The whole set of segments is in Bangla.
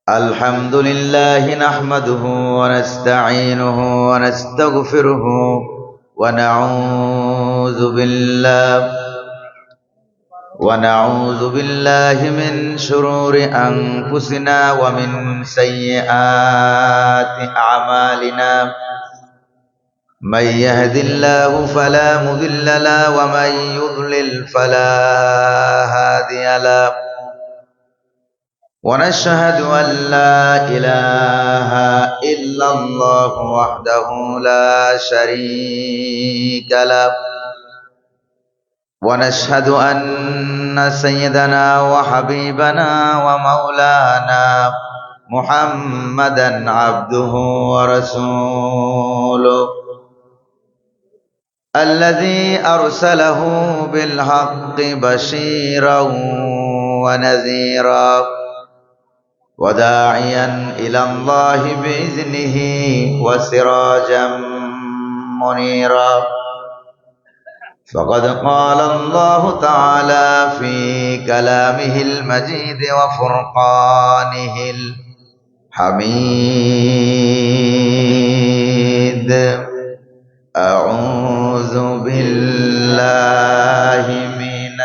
الحمد لله نحمده ونستعينه ونستغفره ونعوذ بالله من شرور أنفسنا ومن سيئات أعمالنا من يهد الله فلا مضل له ومن يضلل فلا هادي له ونشهد أن لا إله إلا الله وحده لا شريك له ونشهد أن سيدنا وحبيبنا ومولانا محمدا عبده ورسوله الذي أرسله بالحق بشيرا ونذيرا وداعيا إلى الله بإذنه وسراجا منيرا فقد قال الله تعالى في كلامه المجيد وفرقانه الحميد أعوذ بالله من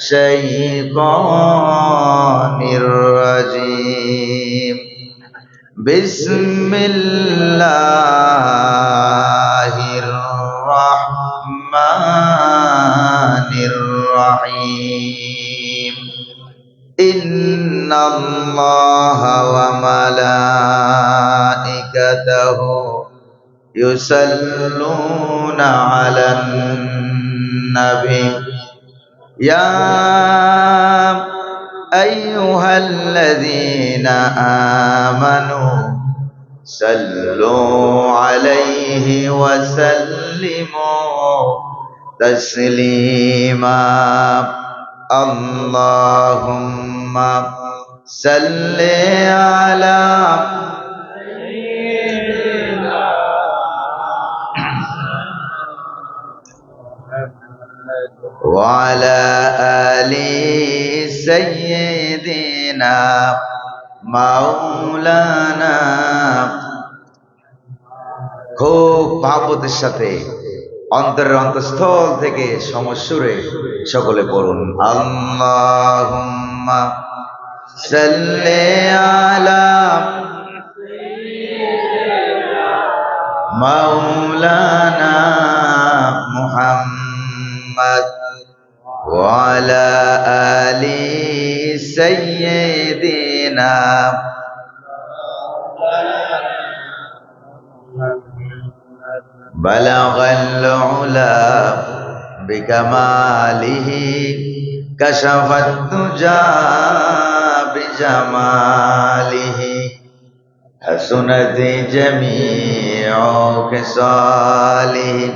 الشيطان الرجيم بسم الله الرحمن الرحيم إن الله وملائكته يصلون على النبي يا أيها الذين آمنوا صلوا عليه وسلموا تسليما اللهم صل على وعلى آل سيدنا مولانا খুব মহব্বতের সাথে অন্তরের অন্তঃস্থল থেকে সমসুরে সকলে পড়ুন আল্লাহুম্মা সাল্লি আলা মাওলানা মুহাম্মদ وعلى آل سيدنا بلغ العلا بكماله كشف الدجى بجماله حسنت جميع خصاله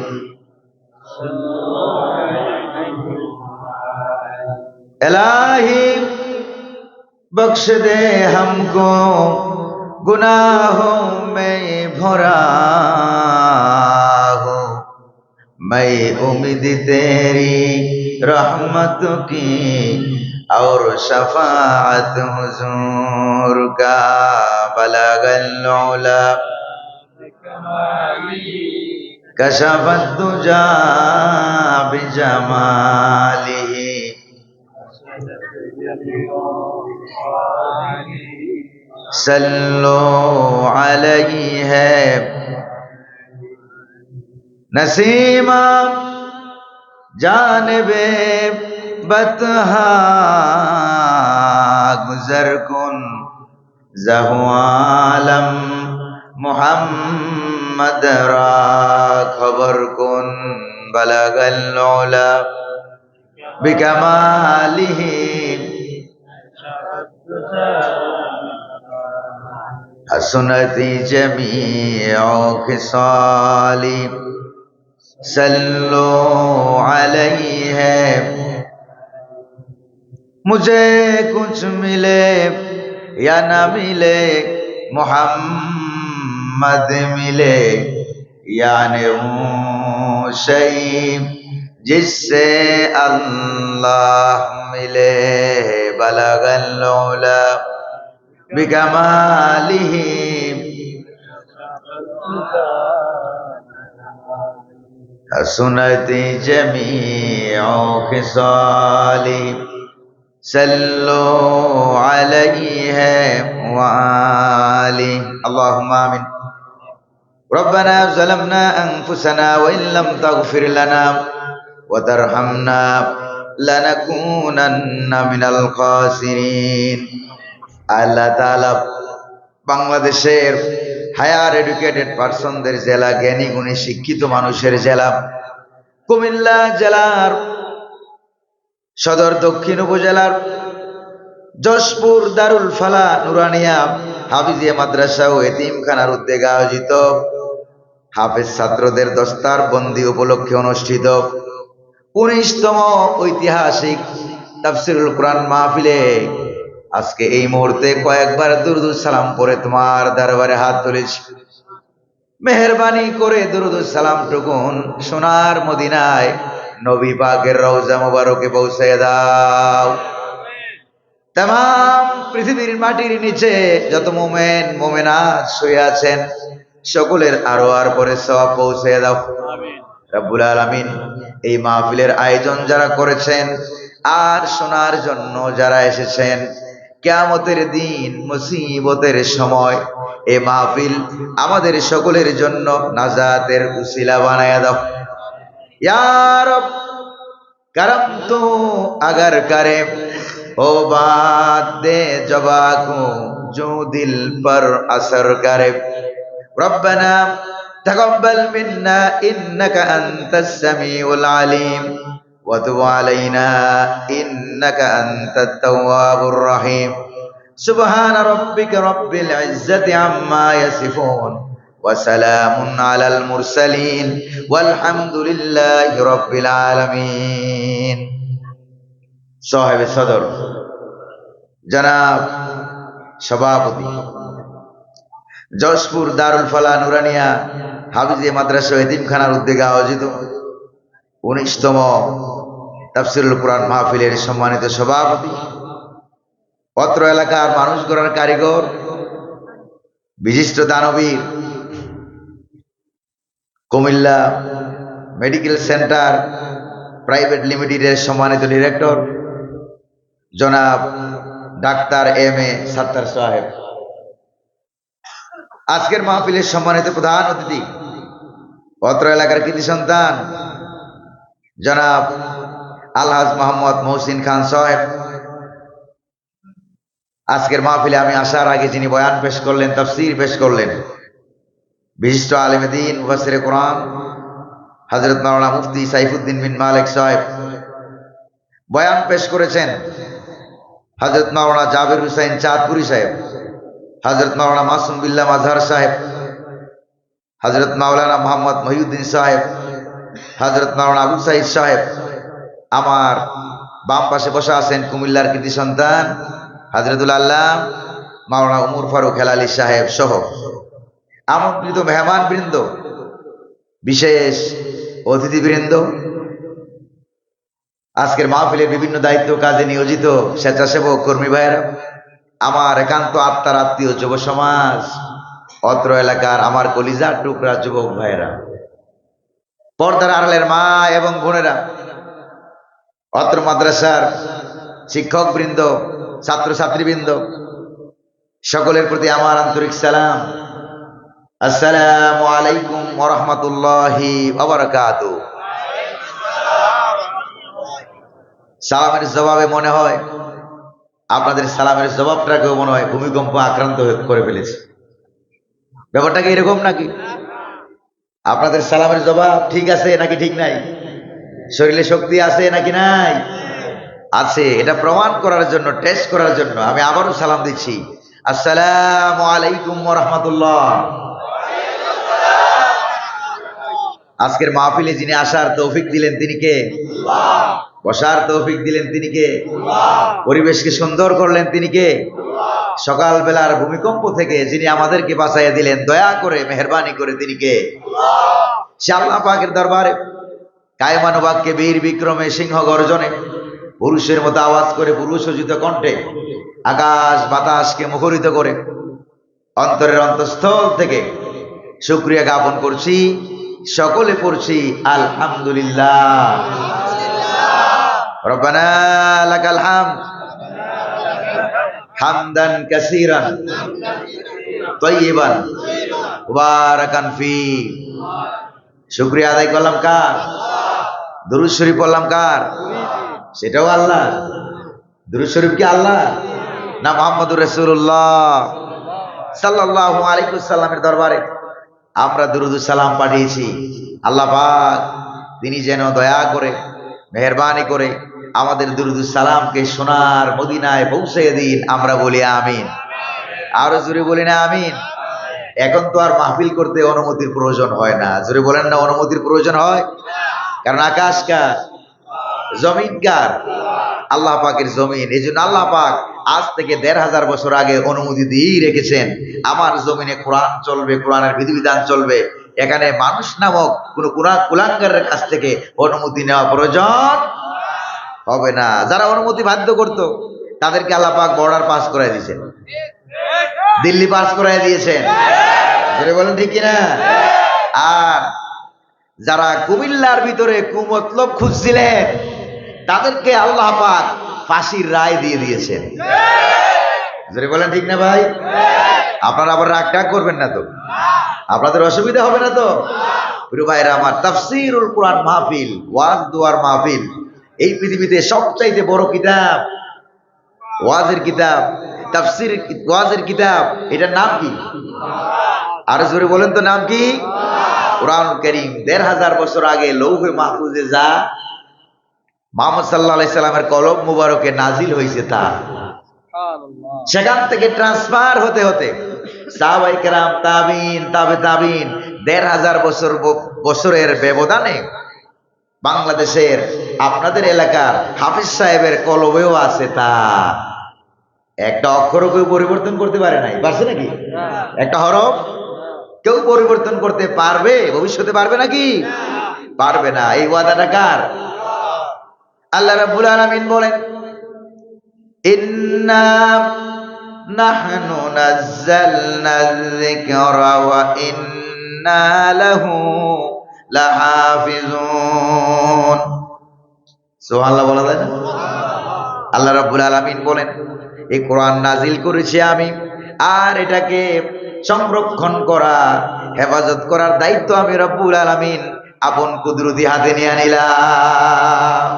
इलाही बख्श दे हमको गुनाहों में भरा हो मैं उम्मीद तेरी रहमत की और शफाअत हुजूर का बलगल उला कशफत दुजा बिजमालिही सल्लो अलैहि है नसीमा जानबे बतहा गुजर कुन जहुआलम मुहम्मद रा खबर कुन बलगल उला बिकमालिही हसनती जमीअ खिसाली सल्लो अलैहि है मुझे कुछ मिले या न मिले मोहम्मद मिले यानी शई जिससे अल्लाह मिले बलगल उला बिकमालिही हसनत जमीउ खिसालिही सल्लु अलैहि व आलिहि अल्लाहुम्मा आमीन। रब्बना ज़लमना अनफुसना व इन लम तगफिर लना व तरहमना लनकुनन्ना मिनाल खासिरिन। আল্লাহ তাআলা বাংলাদেশের হায়ার এডুকেটেড পারসনদের জেলা, জ্ঞানী গুণী শিক্ষিত মানুষের জেলা, কুমিল্লা জেলার সদর দক্ষিণ উপজেলার যশপুর দারুল ফালা নুরানিয়া হাফিজিয়া মাদ্রাসা ও এতিমখানার উদ্যোগে আয়োজিত হাফেজ ছাত্রদের দস্তার বন্দি উপলক্ষে অনুষ্ঠিত ১৯তম ঐতিহাসিক তাফসীরুল কোরআন মাহফিলে আজকে এই মুহূর্তে কয়েকবার দুরূদ সালাম পড়ে তোমার দরবারে হাত তুলেছি। মেহেরবানি করে দুরূদ সালাম টুকুন সোনার মদিনায় নবী পাকের রওজা মুবারকে পৌঁছে দাও। तमाम পৃথিবীর মাটির নিচে যত মুমিন মুমিনাত শুয়ে আছেন সকলের আরোয়ার পরে সওয়াব পৌঁছে দাও আমিন। রব্বুল আলামিন এই মাহফিলের আয়োজন যারা করেছেন আর শোনার জন্য যারা এসেছেন, কিয়ামতের দিন মুসিবতের সময় এই মাহফিল আমাদের সকলের জন্য নাজাতের উসিলা বানায়া দাও ইয়া রব। करम तो अगर करे ओ बात दे जवा को जो दिल पर असर करे। रब्बना तकब्बल मिन्ना इन्नका अंतस समीउल अलीम व तुब अलैना इन्नका अंतत तव्वाबुर रहीम। सुब्हान रब्बिका रब्बिल इज्जति अम्मा यसिफून وسلام على المرسلين والحمد لله رب العالمين। साहिब सदर जनाब सभापति যশপুর দারুল ফালা নুরানিয়া হাফিজিয়া মাদ্রাসা এতিমখানার উদ্যোগে আয়োজিত ১৯তম তাফসীরুল কোরআন মাহফিলের সম্মানিত সভাপতি, অত্র এলাকার মানুষ গড়ার কারিগর, বিশিষ্ট দানবীর, কুমিল্লা মেডিকেল সেন্টার প্রাইভেট লিমিটেডের সম্মানিত ডিরেক্টর জনাব ডাক্তার এম.এ. সাত্তার সাহেব, আজকের মাহফিলের সম্মানিত প্রধান অতিথি, অত্র এলাকার কৃতি সন্তান জনাব আলহাজ মোহাম্মদ মহসিন খান সাহেব, আজকের মাহফিলে আমি আসার আগে যিনি বয়ান পেশ করলেন, তাফসীর পেশ করলেন, বিশিষ্ট আলেমে দ্বীন মুফাসসিরে কোরআন হযরত মাওলানা মুফতি সাইফুদ্দিন বিন মালিক সাহেব, বয়ান পেশ করেছেন হযরত মাওলানা জাবির হুসাইন চাঁদপুরি সাহেব, হযরত মাওলানা মাসুম বিল্লাহ মাজহার সাহেব, হযরত মাওলানা মোহাম্মদ মহিউদ্দিন সাহেব, হযরত মাওলানা আবু সাইদ সাহেব। আমার বাম পাশে বসা আছেন কুমিল্লার কৃতি সন্তান হযরতুল আল্লাহ মাওলানা উমর ফারুক হেলালি সাহেব সহ আমন্ত্রিত মেহমান বৃন্দ, বিশেষ অতিথিবৃন্দ, আজকের মাহফিলের বিভিন্ন দায়িত্ব কাজে নিয়োজিত স্বেচ্ছাসেবক কর্মী ভাইয়েরা, আমার একান্ত আত্মার আত্মীয় যুব সমাজ, অত্র এলাকার আমার কলিজার টুকরা যুবক ভাইয়েরা, পর্দার আড়ালের মা এবং বোনেরা, অত্র মাদ্রাসার শিক্ষক বৃন্দ, ছাত্রছাত্রীবৃন্দ, সকলের প্রতি আমার আন্তরিক সালাম। আসসালামু আলাইকুম ওয়া রাহমাতুল্লাহি ওয়া বারাকাতুহু। সালামের জবাবে মনে হয় আপনাদের সালামের জবাবটাকেও মনে হয় ভূমিকম্প আক্রান্ত করে ফেলেছে। ব্যাপারটা কি এরকম নাকি? আপনাদের সালামের জবাব ঠিক আছে নাকি ঠিক নাই? শরীরে শক্তি আছে নাকি নাই? আছে। এটা প্রমাণ করার জন্য, টেস্ট করার জন্য আমি আবারও সালাম দিচ্ছি। আসসালামু আলাইকুম ওয়া রাহমাতুল্লাহ। আজকের মাহফিলে যিনি আসার তৌফিক দিলেন তিনি কে? আল্লাহ। বসার তৌফিক দিলেন তিনি কে? আল্লাহ। পরিবেশকে সুন্দর করলেন তিনি কে? আল্লাহ। সকালবেলার ভূমিকম্প থেকে যিনি আমাদেরকে বাঁচাইয়া দিলেন দয়া করে, মেহেরবানি করে তিনি কে? আল্লাহ। সে আল্লাহ পাকের দরবারে কায়মানুবাক্যে বীর বিক্রমে সিংহ গর্জনে পুরুষের মতো আওয়াজ করে পুরুষোচিত কণ্ঠে আকাশ বাতাসকে মুখরিত করে অন্তরের অন্তঃস্থল থেকে শুকরিয়া জ্ঞাপন করছি, সকলে পড়ছি আলহামদুলিল্লাহ। রব্বানা লাকাল হামদ হামদান কাসীরান তাইয়িবান মুবারাকান ফি। শুকরিয়া আদায় করলাম কার? দুরূদ শরীফ পড়লাম কার? সেটাও আল্লাহ। দুরূদ শরীফ কি আল্লাহ না মুহাম্মদুর রাসূলুল্লাহ সাল্লাল্লাহু আলাইহি ওয়াসাল্লামের দরবারে আমরা দুরূদ সালাম পাঠিয়েছি। আল্লাহ পাক তিনি যেন দয়া করে মেহেরবানি করে আমাদের দুরূদ সালামকে সোনার মদিনায় পৌঁছে দিন। আমরা বলি আমিন। আরো জোরে বলি না আমিন। এখন তো আর মাহফিল করতে অনুমতির প্রয়োজন হয় না। জোরে বলেন না, অনুমতির প্রয়োজন হয়? কারণ আকাশ কার? জমিন কার? আল্লাহ পাকের জমিন। এই জন্য আল্লাহ পাক আজ থেকে ১৫০০ বছর আগে অনুমতি দিয়েই রেখেছেন, আমার জমিনে কোরআন চলবে, কোরআনের বিধিবিধান চলবে। এখানে মানুষ নামক কোন কুলাঙ্গারের কাছ থেকে অনুমতি নেওয়া প্রয়োজন হবে না। যারা অনুমতি বাধ্য করত তাদেরকে আল্লাহ পাক বর্ডার পাস করাই দিয়েছেন, দিল্লি পাস করাই দিয়েছেন। বলেন ঠিক কিনা? আর যারা কুমিল্লার ভিতরে কুমতলব খুঁজছিলেন তাদেরকে আল্লাহ পাক ফাঁসির রায় দিয়ে দিয়েছেন। বলেন ঠিক না ভাই? আপনারা আবার রাগ টাগ করবেন না তো? আপনাদের অসুবিধা হবে না তো? প্রিয় ভাইরা আমার, তাফসীরুল কোরআন মাহফিল, ওয়াজ দুয়ার মাহফিল, এই পৃথিবীতে সবচাইতে বড় কিতাব, ওয়াজের কিতাব, তাফসীর ওয়াজের কিতাব, এটার নাম কি? আর জোরে বলেন তো, নাম কি? কোরআনুল কারীম। ১৫০০ বছর আগে লৌহে মাহফুজে যা মুহাম্মদ সাল্লাল্লাহু আলাইহি সাল্লামের কলম মুবারকে নাজিল হয়েছে, তা সেখান থেকে ট্রান্সফার হতে হতে সাহাবায়ে কেরাম, তাবিঈন, তাবে তাবিঈন, ১৫০০ বছরের ব্যবধানে বাংলাদেশের আপনাদের এলাকার হাফিজ সাহেবের কলমেও আছে তা। একটা অক্ষরও কেউ পরিবর্তন করতে পারে নাই। পারছে নাকি? একটা হরফ কেউ পরিবর্তন করতে পারবে? ভবিষ্যতে পারবে নাকি? পারবে না। এই ওয়াদাটা কার? আল্লাহ রাব্বুল আলামিন বলেন, ইন্না নাহনু নাযালনা যিকরা ওয়া ইন্না লাহু লাহাফিজুন। সুবহানাল্লাহ বলা যায় না? আল্লাহ রাব্বুল আলামিন বলেন, এই কোরআন নাজিল করেছি আমি, আর এটাকে সংরক্ষণ করা, হেফাজত করার দায়িত্ব আমি রব্বুল আলামিন আপন কুদরতি হাতে নিয়ে নিলাম।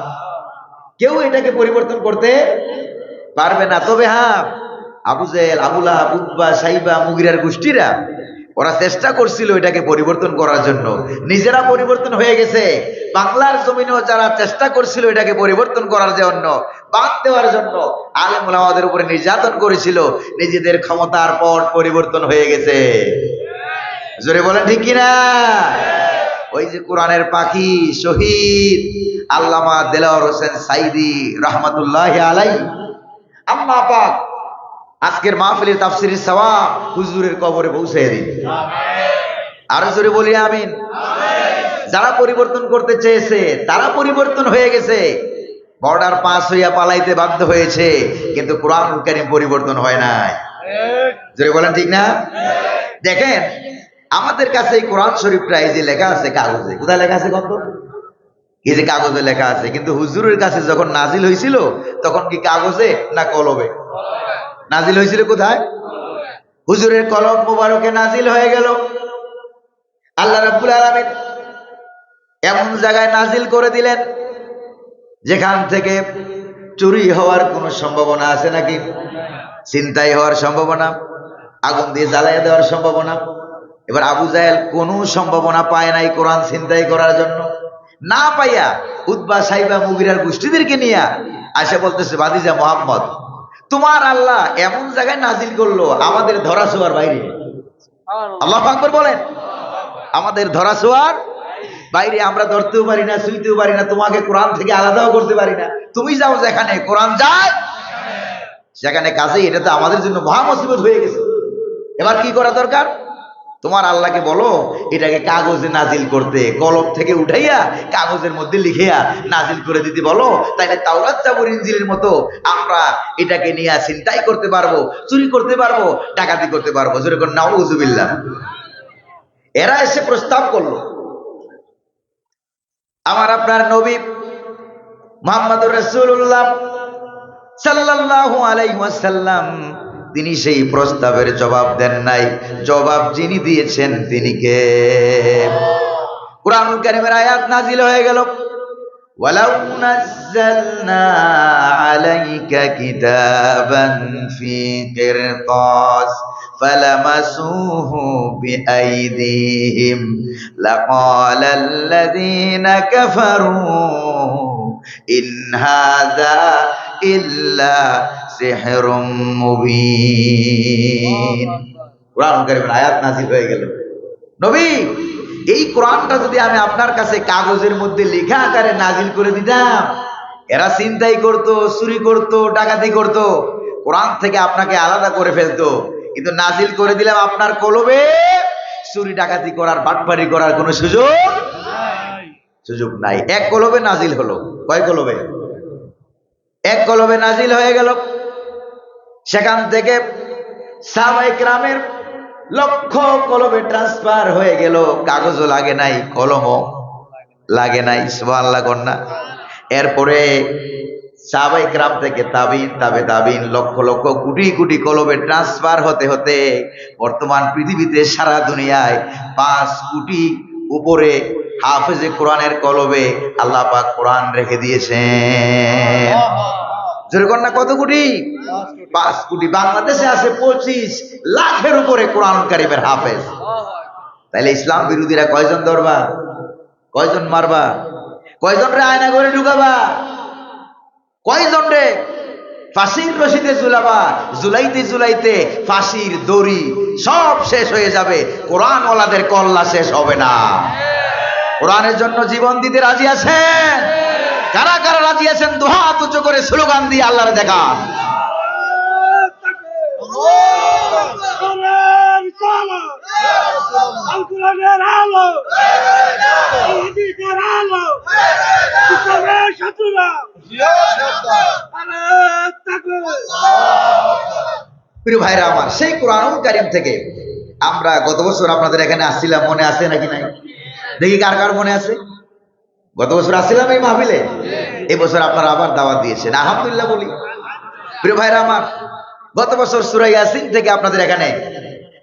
কেউ এটাকে পরিবর্তন করতে পারবে না। তবে হ্যাঁ, আবু জেহেল, আবু লাহাব, উতবা, সাইবা, মুগিরার গোষ্ঠীরা ওরা চেষ্টা করছিল এটাকে পরিবর্তন করার জন্য, নিজেরা পরিবর্তন হয়ে গেছে। বাংলার জমিনেও যারা চেষ্টা করছিল এটাকে পরিবর্তন করার জন্য, বাদ দেওয়ার জন্য, আলেম ওলামাদের উপরে নির্যাতন করেছিল, নিজেদের ক্ষমতার পর পরিবর্তন হয়ে গেছে। জোরে বলেন ঠিক কিনা? ওই যে কোরআনের পাখি শহীদ আল্লামা দেলাওয়ার হোসেন সাইদি রহমাতুল্লাহি আলাইহি, আল্লাহ পাক আজকের মাহফিলের তাফসীরের সওয়াব হুজুরের কবরে পৌঁছে দিন। আর জোরে বলি আমিন। যারা পরিবর্তন করতে চেয়েছে তারা পরিবর্তন হয়ে গেছে, বর্ডার পাস হইয়া পালাইতে বাধ্য হয়েছে, কিন্তু কোরআনুল কারীম পরিবর্তন হয় নাই। জোরে বলেন ঠিক না? দেখেন আমাদের কাছে এই কোরআন শরীফটা এই যে লেখা আছে কাগজে, কোথায় লেখা আছে কত? এই যে কাগজে লেখা আছে, কিন্তু হুজুরের কাছে যখন নাজিল হয়েছিল তখন কি কাগজে না কলমে নাজিল হয়েছিল? কোথায়? হুজুরের কলম মোবারকে নাজিল হয়ে গেল। আল্লাহ রাব্বুল আলামিন এমন জায়গায় নাজিল করে দিলেন যেখান থেকে চুরি হওয়ার কোনো সম্ভাবনা আছে নাকি? ছিনতাই হওয়ার সম্ভাবনা, আগুন দিয়ে জ্বালিয়ে দেওয়ার সম্ভাবনা। এবার আবু জাহেল কোনো সম্ভাবনা পায় নাই কোরআন ছিনতাই করার জন্য, না পাইয়া উতবা, সাইবা, মুগিরার গোষ্ঠীদেরকে নিয়ে আসে বলতেছে, ভাতিজা মুহাম্মদ, তোমার আল্লাহ এমন জায়গায় নাজিল করলো আমাদের ধরা ছোঁয়ার বাইরে। আল্লাহু আকবার বলেন। আমাদের ধরা ছোঁয়ার বাইরে, আমরা ধরতেও পারি না, ছুঁইতেও পারি না, তোমাকে কোরআন থেকে আলাদাও করতে পারি না। তুমি যাও যেখানে কোরআন যায় সেখানে। কাজেই এটা তো আমাদের জন্য মহা মুসিবত হয়ে গেছে। এবার কি করা দরকার? তোমার আল্লাহকে বলো এটাকে কাগজে নাজিল করতে, কলম থেকে উঠাইয়া কাগজের মধ্যে লিখিয়া নাজিল করে দিতে বলো, তাইলে তাওরাত জাবুর ইনজিলের মতো আমরা এটাকে নিয়ে চিন্তাই করতে পারবো, চুরি করতে পারবো, ডাকাতি করতে পারবো। যেরকম নাউযুবিল্লাহ। এরা এসে প্রস্তাব করলো, আমার আপনার নবী মুহাম্মদুর রাসূলুল্লাহ সাল্লাল্লাহু আলাইহি ওয়াসাল্লাম তিনি সেই প্রস্তাবের জবাব দেন নাই। জবাব যিনি দিয়েছেন তিনি কে? কুরআনুল কারীমের আয়াত নাজিল হয়ে গেল, ওয়ালাউ নাযালনা আলাইকা কিতাবান ফি কিরতাস ফালামাসুহু বিআইদিহিম লাকালাল্লাযীনা কাফারু ইন হাযা ইল্লা সিহরুম মুবিন। কুরআনুল কারীমের আয়াত নাযিল হয়ে গেল। নবী, এই কোরআনটা যদি আমি আপনার কাছে কাগজের মধ্যে লেখা আকারে নাজিল করে দিতাম, এরা চিন্তাই করতো, চুরি করতো, ডাকাতি করতো, কোরআন থেকে আপনাকে আলাদা করে ফেলতো। কিন্তু নাজিল করে দিলাম আপনার কলবে, চুরি ডাকাতি করার, বাটপারি করার কোনো সুযোগ নাই। এক কলবে নাজিল হলো। কয় কলবে? এক কলবে নাজিল হয়ে গেল। সেখান থেকে সাহাবায়ে কেরামের লক্ষ কলবে ট্রান্সফার হয়ে গেল। কাগজও লাগে নাই, কলমও লাগে নাই। সুবহানাল্লাহ কন্যা। এরপরে সাহাবায়ে কেরাম থেকে তাবিন, তাবে তাবিন, লক্ষ লক্ষ কোটি কোটি কলবে ট্রান্সফার হতে হতে বর্তমান পৃথিবীতে সারা দুনিয়ায় 5 কোটি উপরে হাফেজে কোরআনের কলবে আল্লাহ পাক কোরআন রেখে দিয়েছেন। যেরকম না, কত কোটি? 5 কোটি। বাংলাদেশে আছে 25 লাখের উপরে কোরআনুল কারীমের হাফেজ। তাইলে ইসলাম বিরোধীরা কয়জন ধরবা, কয়জন মারবা, কয়জন রে আয়না করে ঢুকাবা, কয়জন রে ফাঁসির রশিদে ঝুলাবা? ঝুলাইতে ঝুলাইতে ফাঁসির দড়ি সব শেষ হয়ে যাবে, কোরআন ওয়ালাদের কল্লা শেষ হবে না। কোরআনের জন্য জীবন দিতে রাজি আছেন? কারা কারা রাজি আছেন দুহাত উঁচু করে স্লোগান দিয়ে আল্লাহর দেখান। প্রিয় ভাইরা আমার, সেই কোরআনুল কারীম থেকে আমরা গত বছর আপনাদের এখানে আসছিলাম, মনে আছে নাকি নাই? দেখি কার কার মনে আছে। গত বছর আসছিলাম এই মাহফিলে, এই বছর আপনারা আবার দাওয়াত দিয়েছেন, আলহামদুলিল্লাহ বলি। প্রিয় ভাইরা আমার, গত বছর সূরা ইয়াসিন থেকে আপনাদের এখানে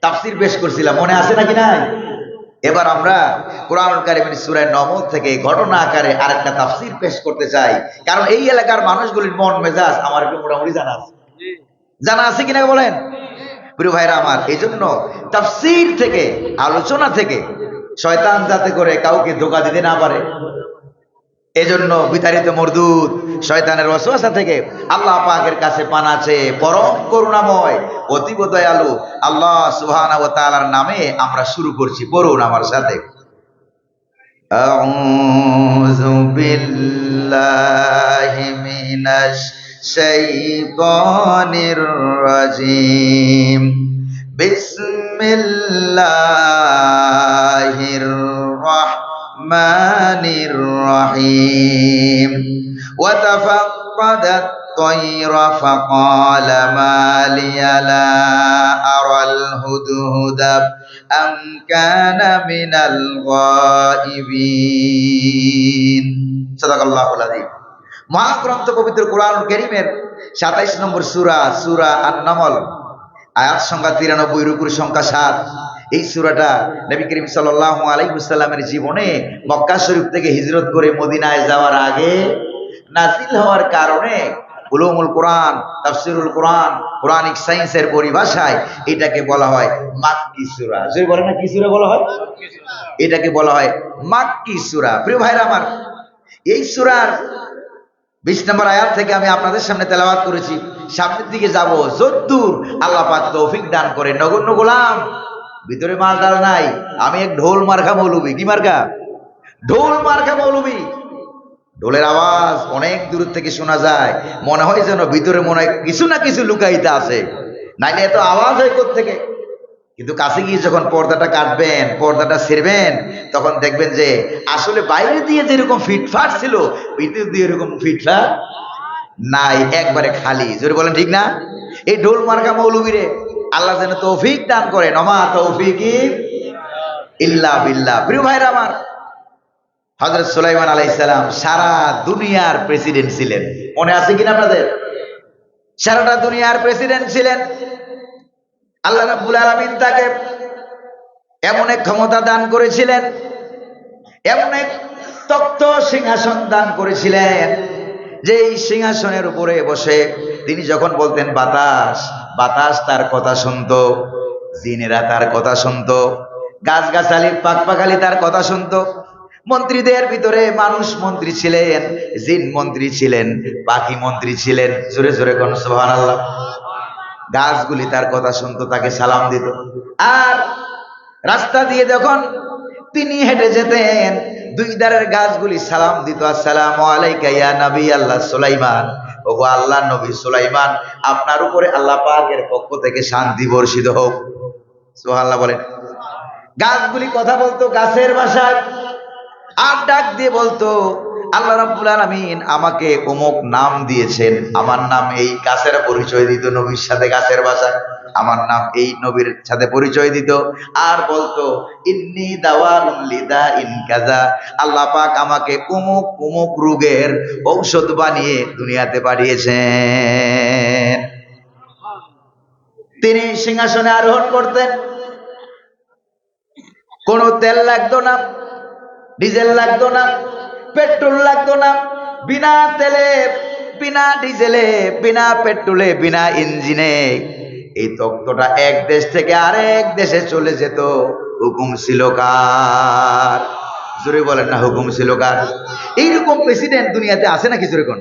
তাফসীর পেশ করছিলাম, মনে আছে নাকি নাই? এবার আমরা কোরআনুল কারীমের সূরা নমল থেকে ঘটনা আকারে আরেকটা তাফসীর পেশ করতে চাই, কারণ এই এলাকার মানুষগুলির মন মেজাজ আমার একটু মোটামুটি জানা আছে। জানা আছে কিনা বলেন? প্রিয় ভাইরা আমার, এই জন্য তাফসীর থেকে, আলোচনা থেকে শয়তান যাতে করে কাউকে ধোঁকা দিতে না পারে, এজন্য বিতাড়িত মরদুদ শয়তানের ওয়াসওয়াসা থেকে আল্লাহ পাকের কাছে পানা চেয়ে পরম করুণাময়, অতীব দয়ালু আল্লাহ সুবহানাহু ওয়া তাআলার নামে আমরা শুরু করছি। পড়ুন আমার সাথে, আউযু বিল্লাহি মিনাশ শাইতানির রাজিম, বিসমিল্লাহির রাহমানির রহিম। وتفقد الطير فقال ما لي لا أرى الهدهد أم كان من الغائبين। صدق الله العظيم। মহাগ্রন্থ পবিত্র কোরআনুল কারীমের 27 নম্বর সূরা, সূরা আন-নামল, আয়াত সংখ্যা 93, রুকুর সংখ্যা 7। এই সূরাটা নবী করিম সাল্লাল্লাহু আলাইহি ওয়াসাল্লামের জীবনে মক্কা শরীফ থেকে হিজরত করে মদিনায় যাওয়ার আগে নাজিল হওয়ার কারণে উলুমুল কোরআন, তাফসীরুল কোরআন, কোরআনিক সায়েন্সের পরিভাষায় এটাকে বলা হয় মাক্কি সূরা। যে বলে না কি সূরা বলা হয়? এটাকে বলা হয় মাক্কি সূরা। প্রিয় ভাইরা আমার, এই সূরার 20 নম্বর আয়াত থেকে আমি আপনাদের সামনে তেলাওয়াত করেছি। সামনের দিকে যাব যদ্দূর আল্লাহ পাক তৌফিক দান করে। নগণ্য গোলাম, ভিতরে মাল ডাল নাই, আমি এক ঢোল মার্কা মৌলবী। কি মার্কা? ঢোল মার্কা মৌলবী। ঢোলের আওয়াজ অনেক দূর থেকে শোনা যায়, মনে হয় যেন ভিতরে মনে হয় কিছু না কিছু লুকাইতে আছে, নাইলে এত আওয়াজ হয় কোত্থেকে? কিন্তু কাছে গিয়ে যখন পর্দাটা কাটবেন, পর্দাটা ছিঁড়বেন, তখন দেখবেন যে আসলে বাইরে দিয়ে যেরকম ফিটফাট ছিল, ভিতর দিয়ে এরকম ফিটফাট নাই, একবারে খালি। জোরে বলেন ঠিক না? এই ঢোল মার্কা মৌলবীরে আল্লাহ যেন তৌফিক দান করেন। ওমা তৌফিকি ইল্লা বিল্লাহ। প্রিয় ভাইরা আমার, হযরত সুলাইমান আলাইহিস সালাম সারা দুনিয়ার প্রেসিডেন্ট ছিলেন। মনে আছে কিনা আপনাদের? সারাটা দুনিয়ার প্রেসিডেন্ট ছিলেন। আল্লাহ রাব্বুল আলামিন তাকে এমন এক ক্ষমতা দান করেছিলেন, এমন এক তখ্ত সিংহাসন দান করেছিলেন, যে এই সিংহাসনের উপরে বসে তিনি যখন বলতেন বাতাস, বাতাস তার কথা শুনতো, জিনেরা তার কথা শুনতো, গাছগাছালি পাকপাখালি তার কথা শুনতো। মন্ত্রীদের ভিতরে মানুষ মন্ত্রী ছিলেন, জিন মন্ত্রী ছিলেন, পাখি মন্ত্রী ছিলেন। জোরে জোরে কোন সুবহানাল্লাহ। গাছগুলি তার কথা শুনতো, তাকে সালাম দিত। আর রাস্তা দিয়ে যখন তিনি হেঁটে যেতেন, দুই ধারের গাছগুলি সালাম দিত, আসসালামু আলাইকা ইয়া নবী আল্লাহ সুলাইমান। ওগো আল্লাহ নবী সুলাইমান, আপনার উপরে আল্লাহ পাকের পক্ষ থেকে শান্তি বর্ষিত হোক। সুবহানাল্লাহ বলেন। গাছগুলি কথা বলতো গাছের ভাষায়, আর ডাক দিয়ে বলতো আল্লাহ রাব্বুল আলামিন আমাকে অমুক নাম দিয়েছেন, আমার নাম এই। গাছের পরিচয় দিত নবীর সাথে, গাছের ভাষায় আমার নাম এই, নবীর সাথে পরিচয় দিত। আর বলতো ইন্নী দাওয়াউল লিদা ইন কাজা, আল্লাহ পাক আমাকে অমুক অমুক রোগের ঔষধ বানিয়ে দুনিয়াতে পাঠিয়েছেন। তিনি সিংহাসনে আরোহণ করতেন, কোনো তেল লাগতো না, ডিজেল লাগতো না, পেট্রোল লাগতো না। বিনা তেলে, বিনা ডিজেলে, বিনা পেট্রোলে, বিনা ইঞ্জিনে এই তত্ত্বটা এক দেশ থেকে আরেক দেশে চলে যেত। হুকুম ছিল কার? জোরে বলেন না, হুকুম ছিল কার? এইরকম প্রেসিডেন্ট দুনিয়াতে আছে নাকি? জোরে কোন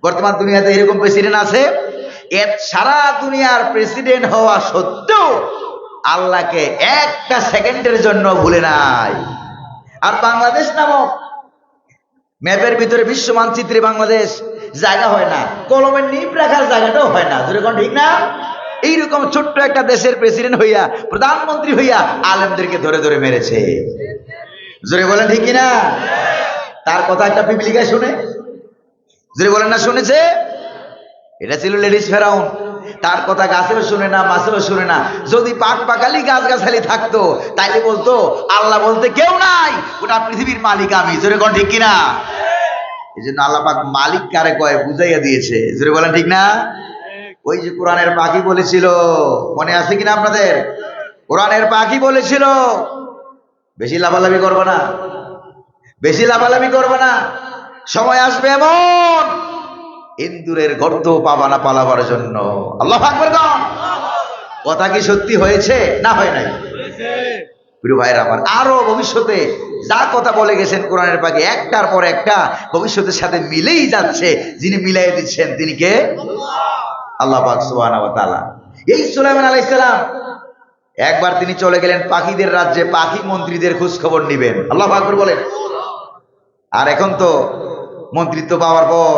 বর্তমান দুনিয়াতে এরকম প্রেসিডেন্ট আছে? এর সারা দুনিয়ার প্রেসিডেন্ট হওয়া সত্ত্বেও আল্লাহকে একটা সেকেন্ডের জন্য ভুলে নাই। আর বাংলাদেশ নামক ম্যাপের ভিতরে, বিশ্ব মানচিত্রে বাংলাদেশ জায়গা হয় না, কলমের নিপ রাখার জায়গাটাও হয় না। যেরকম ঠিক না? এইরকম ছোট্ট একটা দেশের প্রেসিডেন্ট হইয়া, প্রধানমন্ত্রী হইয়া আলেমদেরকে ধরে ধরে মেরেছে। জোরে বলেন ঠিক কিনা? তার কথা একটা পিপিলিকায় শুনে, জোরে বলেন না, শুনেছে? এটা ছিল লেডিস ফেরাউন। তার কথা গাছেও শুনে না, মাছেও শুনে না। যদি পাক পাকালি গাছগাছালি থাকতো, তাইলে বলতো আল্লাহ বলতে কেউ নাই, গোটা পৃথিবীর মালিক আমি। জোরে কোন ঠিক কিনা? এই জন্য আল্লাহ পাক মালিক কারে কয় বুঝাইয়া দিয়েছে। জোরে বলেন ঠিক না? ওই যে কোরআনের পাখি বলেছিল, মনে আছে কিনা আপনাদের? কোরআনের পাখি বলেছিল বেশি লাফালাফি করবে না, বেশি লাফালাফি করবে না, সময় আসবে এমন ইন্দুরের গর্ত পাবা না পালাবার জন্য। আল্লাহু আকবার। কথা কি সত্যি হয়েছে না হয় নাই? প্রিয় ভাইরা আমার, আরো ভবিষ্যতে যা কথা বলে গেছেন কোরআনের পাখি, একটার পর একটা ভবিষ্যতের সাথে মিলেই যাচ্ছে। যিনি মিলাই দিচ্ছেন তিনি কে? আল্লাহ পাক সুবহানাহু ওয়া তাআলা। এই সুলাইমান আলাইহিস সালাম একবার তিনি চলে গেলেন পাখিদের রাজ্যে, পাখি মন্ত্রীদের খোঁজ খবর নিবেন। আল্লাহু আকবার বলেন। আর এখন তো মন্ত্রিত্ব পাওয়ার পর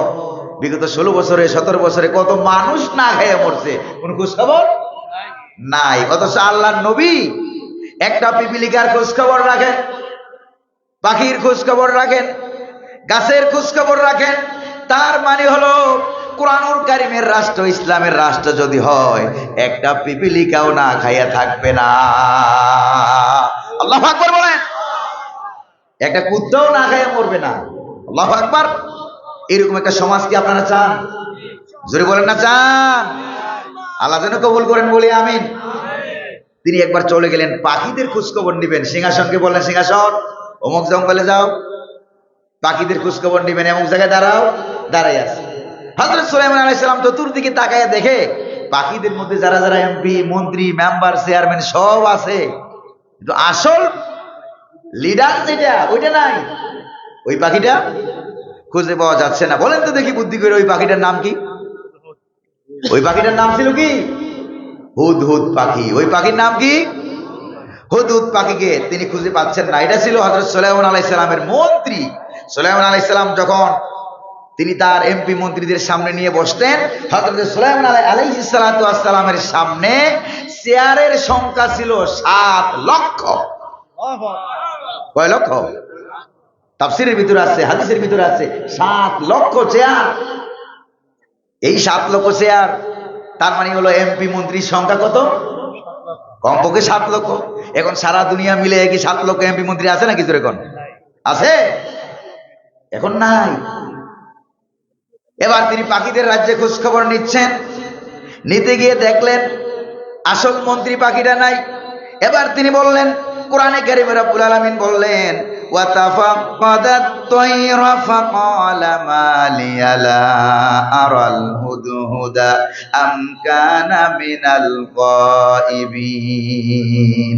বিগত 16 বছরে 17 বছরে কত মানুষ না খেয়ে মরছে, কোন খোঁজ খবর নাই। অথচ আল্লাহর নবী একটা পিপিলিকার খোঁজ খবর রাখেন, পাখির খোঁজ খবর রাখেন, গাছের খোঁজ খবর রাখেন। তার মানে হলো কোরআনুল কারীমের রাষ্ট্র, ইসলামের রাষ্ট্র যদি হয়, একটা পিপিলিকাও না খাইয়া থাকবে না। আল্লাহু আকবার বলেন। একটা কুত্তাও না খাইয়া মরবে না। আল্লাহু আকবার। এরকম একটা সমাজ কি আপনারা চান? জোরে বলেন না চান? আল্লাহ যেন কবুল করেন, বলি আমিন। তিনি একবার চলে গেলেন পাখিদের খোঁজ খবর নিবেন। সিংহাসনকে বললেন সিংহাসন অমুক জঙ্গলে যাও, পাখিদের খোঁজ খবর নিবেন, এমন জায়গায় দাঁড়াও। দাঁড়াই আছে হযরত সুলাইমান আলাইহিস সালাম। চতুর্দিকে তাকায় দেখে পাখিদের মধ্যে যারা যারা এমপি, মন্ত্রী, মেম্বার, চেয়ারম্যান সব আছে, কিন্তু আসল লিডার যেটা, ওইটা নাই। ওই পাখিটা খুঁজে পাওয়া যাচ্ছে না। বলেন তো দেখি বুদ্ধি করে, ওই পাখিটার নাম কি? ওই পাখিটার নাম ছিল কি? হুদহুদ পাখি। ওই পাখির নাম কি? হুদহুদ পাখিকে তিনি খুঁজে পাচ্ছেন না। এটা ছিল হযরত সুলাইমান আলাইহিস সালামের মন্ত্রী। সুলাইমান আলাইহিস সালাম যখন তিনি তার এমপি মন্ত্রীদের সামনে নিয়ে বসতেন। হযরত সুলাইমান আলাইহিস সালাতু ওয়াস সালামের সামনে চেয়ারের সংখ্যা ছিল 7 লক্ষ। কয় লক্ষ? তাফসীরের ভিতরে আছে, হাদিসের ভিতরে আছে 7 লক্ষ চেয়ার। এই 7 লক্ষ চেয়ার, তার মানে হলো এমপি মন্ত্রীর সংখ্যা কত? কমপক্ষে 7 লক্ষ। এখন সারা দুনিয়া মিলে কি 7 লক্ষ এমপি মন্ত্রী আছে নাকি? জোরে কোন আছে? এখন নাই। এবার তিনি পাখিদের রাজ্যে খোঁজ খবর নিচ্ছেন, নিতে গিয়ে দেখলেন আসল মন্ত্রী পাখিটা নাই। এবার তিনি বললেন, কোরআনে কারীমে রব্বুল আলামিন বললেন, ওয়া তাফাক্কাদাত তায়রা ফাকালা মা লিয়া লা আরাল হুদহুদা আম কানা মিনাল গায়িবিন।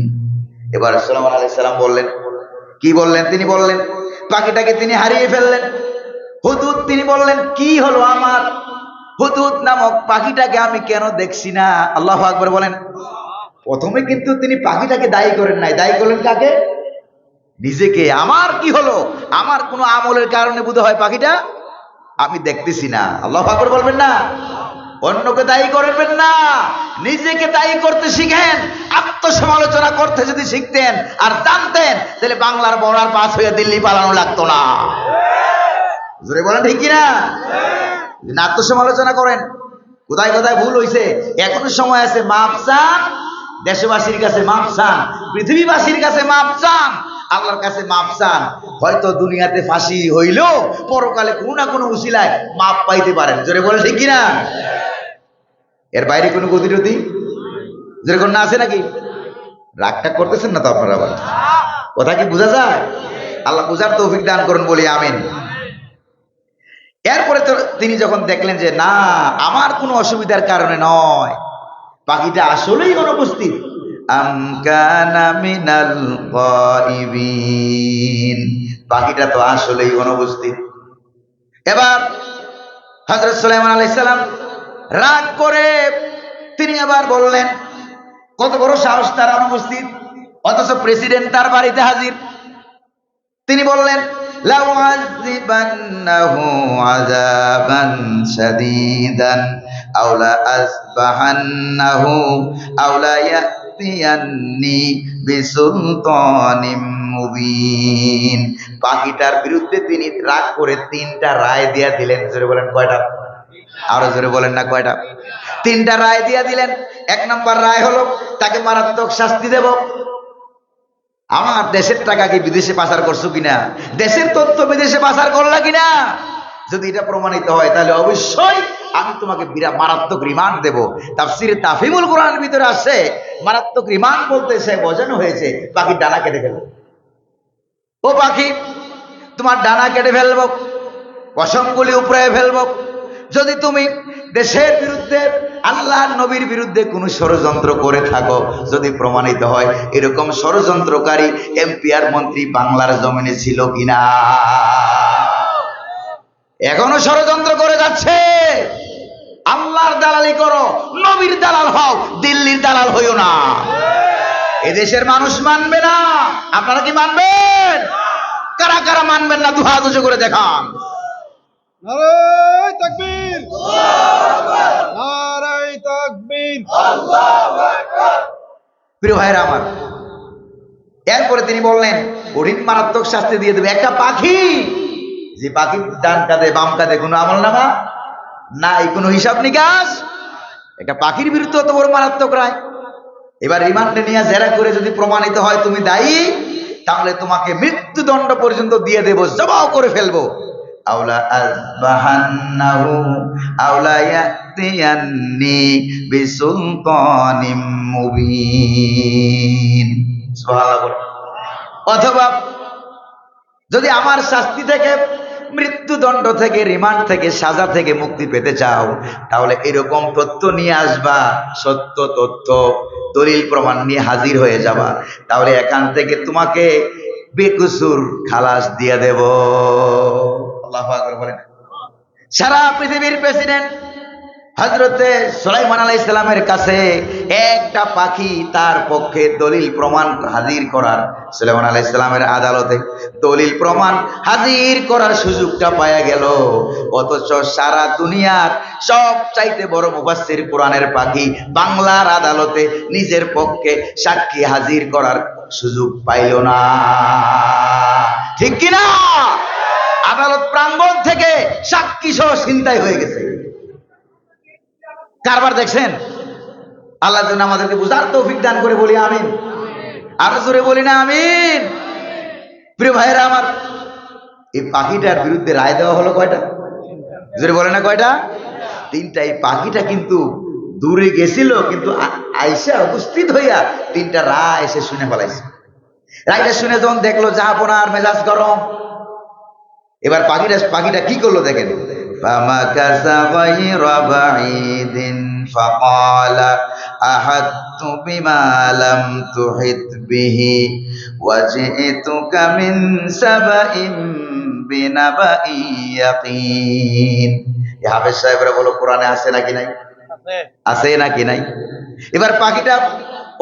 এবার সুলাইমান আলাইহিস সালাম বললেন, কি বললেন? তিনি বললেন পাখিটাকে তিনি হারিয়ে ফেললেন। হুদহুদ তিনি বললেন, কি হলো আমার হুদহুদ নামক পাখিটাকে আমি কেন দেখছি না? আল্লাহু আকবার বলেন। প্রথমে কিন্তু তিনি পাখিটাকে দায়ী করেন নাই, দায়ী করলেন কাকে? নিজেকে। আমার কি হলো? আমার কোনো আমলের কারণে বোধ হয় পাখিটা আমি দেখতেছি না। আল্লাহু আকবার বলবেন না? অন্যকে দায়ী করবেন না, নিজেকে দায়ী করতে শিখেন। আত্মসমালোচনা করতে যদি শিখতেন আর জানতেন, তাহলে বাংলার বর্ডার পাস হয়ে দিল্লি পালানো লাগতো না। জোরে বলেন ঠিক কিনা? আত্মসমালোচনা করেন, কোথায় কোথায় ভুল হয়েছে এখনো সময় আছে। মাপ চান, দেশবাসীর কাছে মাপ চান, পৃথিবীবাসীর কাছে মাপ চান, আল্লাহর কাছে মাপ চান। হয়তো দুনিয়াতে ফাঁসি হইলেও পরকালে কোনো না কোনো উসিলায় মাপ পাইতে পারেন। জোরে বলেন ঠিক কিনা? এর বাইরে কোনো গতি টতি জোরে কোন না আছে নাকি? রাগটা করতেছেন না তো আপনারা? আবার কথা কি বোঝা যায়? আল্লাহ বুঝার তৌফিক দান করুন, বলি আমিন। এরপরে তো তিনি যখন দেখলেন যে না, আমার কোনো অসুবিধার কারণে নয়, পাখিটা আসলেই অনুপস্থিত, আম কানা মিনাল গায়িবিন, পাখিটা তো আসলেই অনুপস্থিত। এবার হযরত সুলাইমান আলাইহিস সালাম রাগ করে তিনি আবার বললেন, কত বড় সাহস তার অনুপস্থিত, অথচ প্রেসিডেন্ট তার বাড়িতে হাজির। তিনি বললেন, লাউআযিবান্নাহু আযাবান শাদীদান আও লা আসবাহান্নাহু আও লা ইয়াতিয়ান্নি বিসুলতানিম মুবিন। পাখিটার বিরুদ্ধে তিনি রাগ করে 3টা রায় দিয়া দিলেন। জোরে বলেন কয়টা? আরো জোরে বলেন না কয়টা? 3টা রায় দিয়া দিলেন। 1 নম্বর রায় হলো তাকে মারাত্মক শাস্তি দেব। আমার দেশের টাকা কি বিদেশে পাচার করছো কিনা, দেশের তথ্য বিদেশে পাচার করলা কিনা, যদি এটা প্রমাণিত হয় তাহলে অবশ্যই আমি তোমাকে মারাত্মক রিমান্ড দেব। তাফসীরে তাফহিমুল কোরআনের ভিতরে আছে, মারাত্মক রিমান্ড বলতে সে বোঝানো হয়েছে পাখির ডানা কেটে ফেলবো। ও পাখি, তোমার ডানা কেটে ফেলবো, পশমগুলি উপরে ফেলবো, যদি তুমি দেশের বিরুদ্ধে, আল্লাহর নবীর বিরুদ্ধে কোন ষড়যন্ত্র করে থাকো, যদি প্রমাণিত হয়। এরকম ষড়যন্ত্রকারী এমপি আর মন্ত্রী বাংলার জমিনে ছিল কিনা? এখনো ষড়যন্ত্র করে যাচ্ছে। আল্লাহর দালালি করো, নবীর দালাল হও, দিল্লির দালাল হইও না। এদেশের মানুষ মানবে না। আপনারা কি মানবেন? কারা কারা মানবেন না? 2 হাত উঁচু করে দেখান। নারায়ে তাকবীর, নারায়ে তাকবীর, আল্লাহু আকবার। প্রিয় ভাইরা আমার, এরপরে তিনি বললেন কঠিন মারাত্মক শাস্তি দিয়ে দেবে। একটা পাখি, যে পাখি ডান কাঁধে বাম কাঁধে কোনো আমলনামা নাই, কোনো হিসাব নিকাশ, একটা পাখির বিরুদ্ধে অত বড় মারাত্মক রায়। এবার রিমান্ডে নিয়ে জেরা করে যদি প্রমাণিত হয় তুমি দায়ী, তাহলে তোমাকে মৃত্যুদণ্ড পর্যন্ত দিয়ে দেব, জবাও করে ফেলবো। আওলা আযবাহান্নাহু আওলা ইয়াতিয়ান্নি বিসুলতানিম মুবিন। সুবহানাল্লাহ। অথবা যদি আমার শাস্তি থেকে, মৃত্যুদণ্ড থেকে, রিমান্ড থেকে, সাজা থেকে মুক্তি পেতে চাও, তাহলে এরকম তথ্য নিয়ে আসবা, সত্য তথ্য, দলিল প্রমাণ নিয়ে হাজির হয়ে যাবা, তাহলে এখান থেকে তোমাকে বেকসুর খালাস দিয়ে দেব। আল্লাহু আকবার বলেন। সারা পৃথিবীর প্রেসিডেন্ট হযরতে সুলাইমান আলাইহিস সালামের কাছে একটা পাখি তার পক্ষে দলিল প্রমাণ হাজির করার, সুলাইমান আলাইহিস সালামের আদালতে দলিল প্রমাণ হাজির করার সুযোগটা পাওয়া গেল। অথচ সারা দুনিয়ার সবচাইতে বড় মুফাসসির কোরআনের পাখি বাংলার আদালতে নিজের পক্ষে সাক্ষী হাজির করার সুযোগ পাইল না। ঠিক কিনা? আদালত প্রাঙ্গণ থেকে সাক্ষী সহ ছিনতাই হয়ে গেছে। কারবার দেখছেন? আল্লাহ যেন আমাদেরকে বুঝার তৌফিক দান করে, বলি আমিন। আরো জোরে বলি না আমিন? প্রিয় ভাইয়েরা আমার, এই পাখিটার বিরুদ্ধে রায় দেওয়া হলো কয়টা? জোরে বলে না কয়টা? তিনটা। এই পাখিটা কিন্তু দূরে গেছিল, কিন্তু আইসা উপস্থিত হইয়া তিনটা রায় এসে শুনে ফেলাইছে। রায়টা শুনে যখন দেখলো জাহাপনার মেজাজ গরম, এবার পাখিটা কি করলো দেখেন। فَمَكَثَ غَيْرَ بَعِيدٍ فَقَالَ أَحَطتُ بِمَا لَمْ تُحِطْ بِهِ وَجِئْتُكَ مِنْ سَبَإٍ بِنَبَإٍ يَقِينٍ। হাফেজ সাহেবরা বলো, কোরআনে আছে নাকি নাই? আছে নাকি নাই? এবার পাখিটা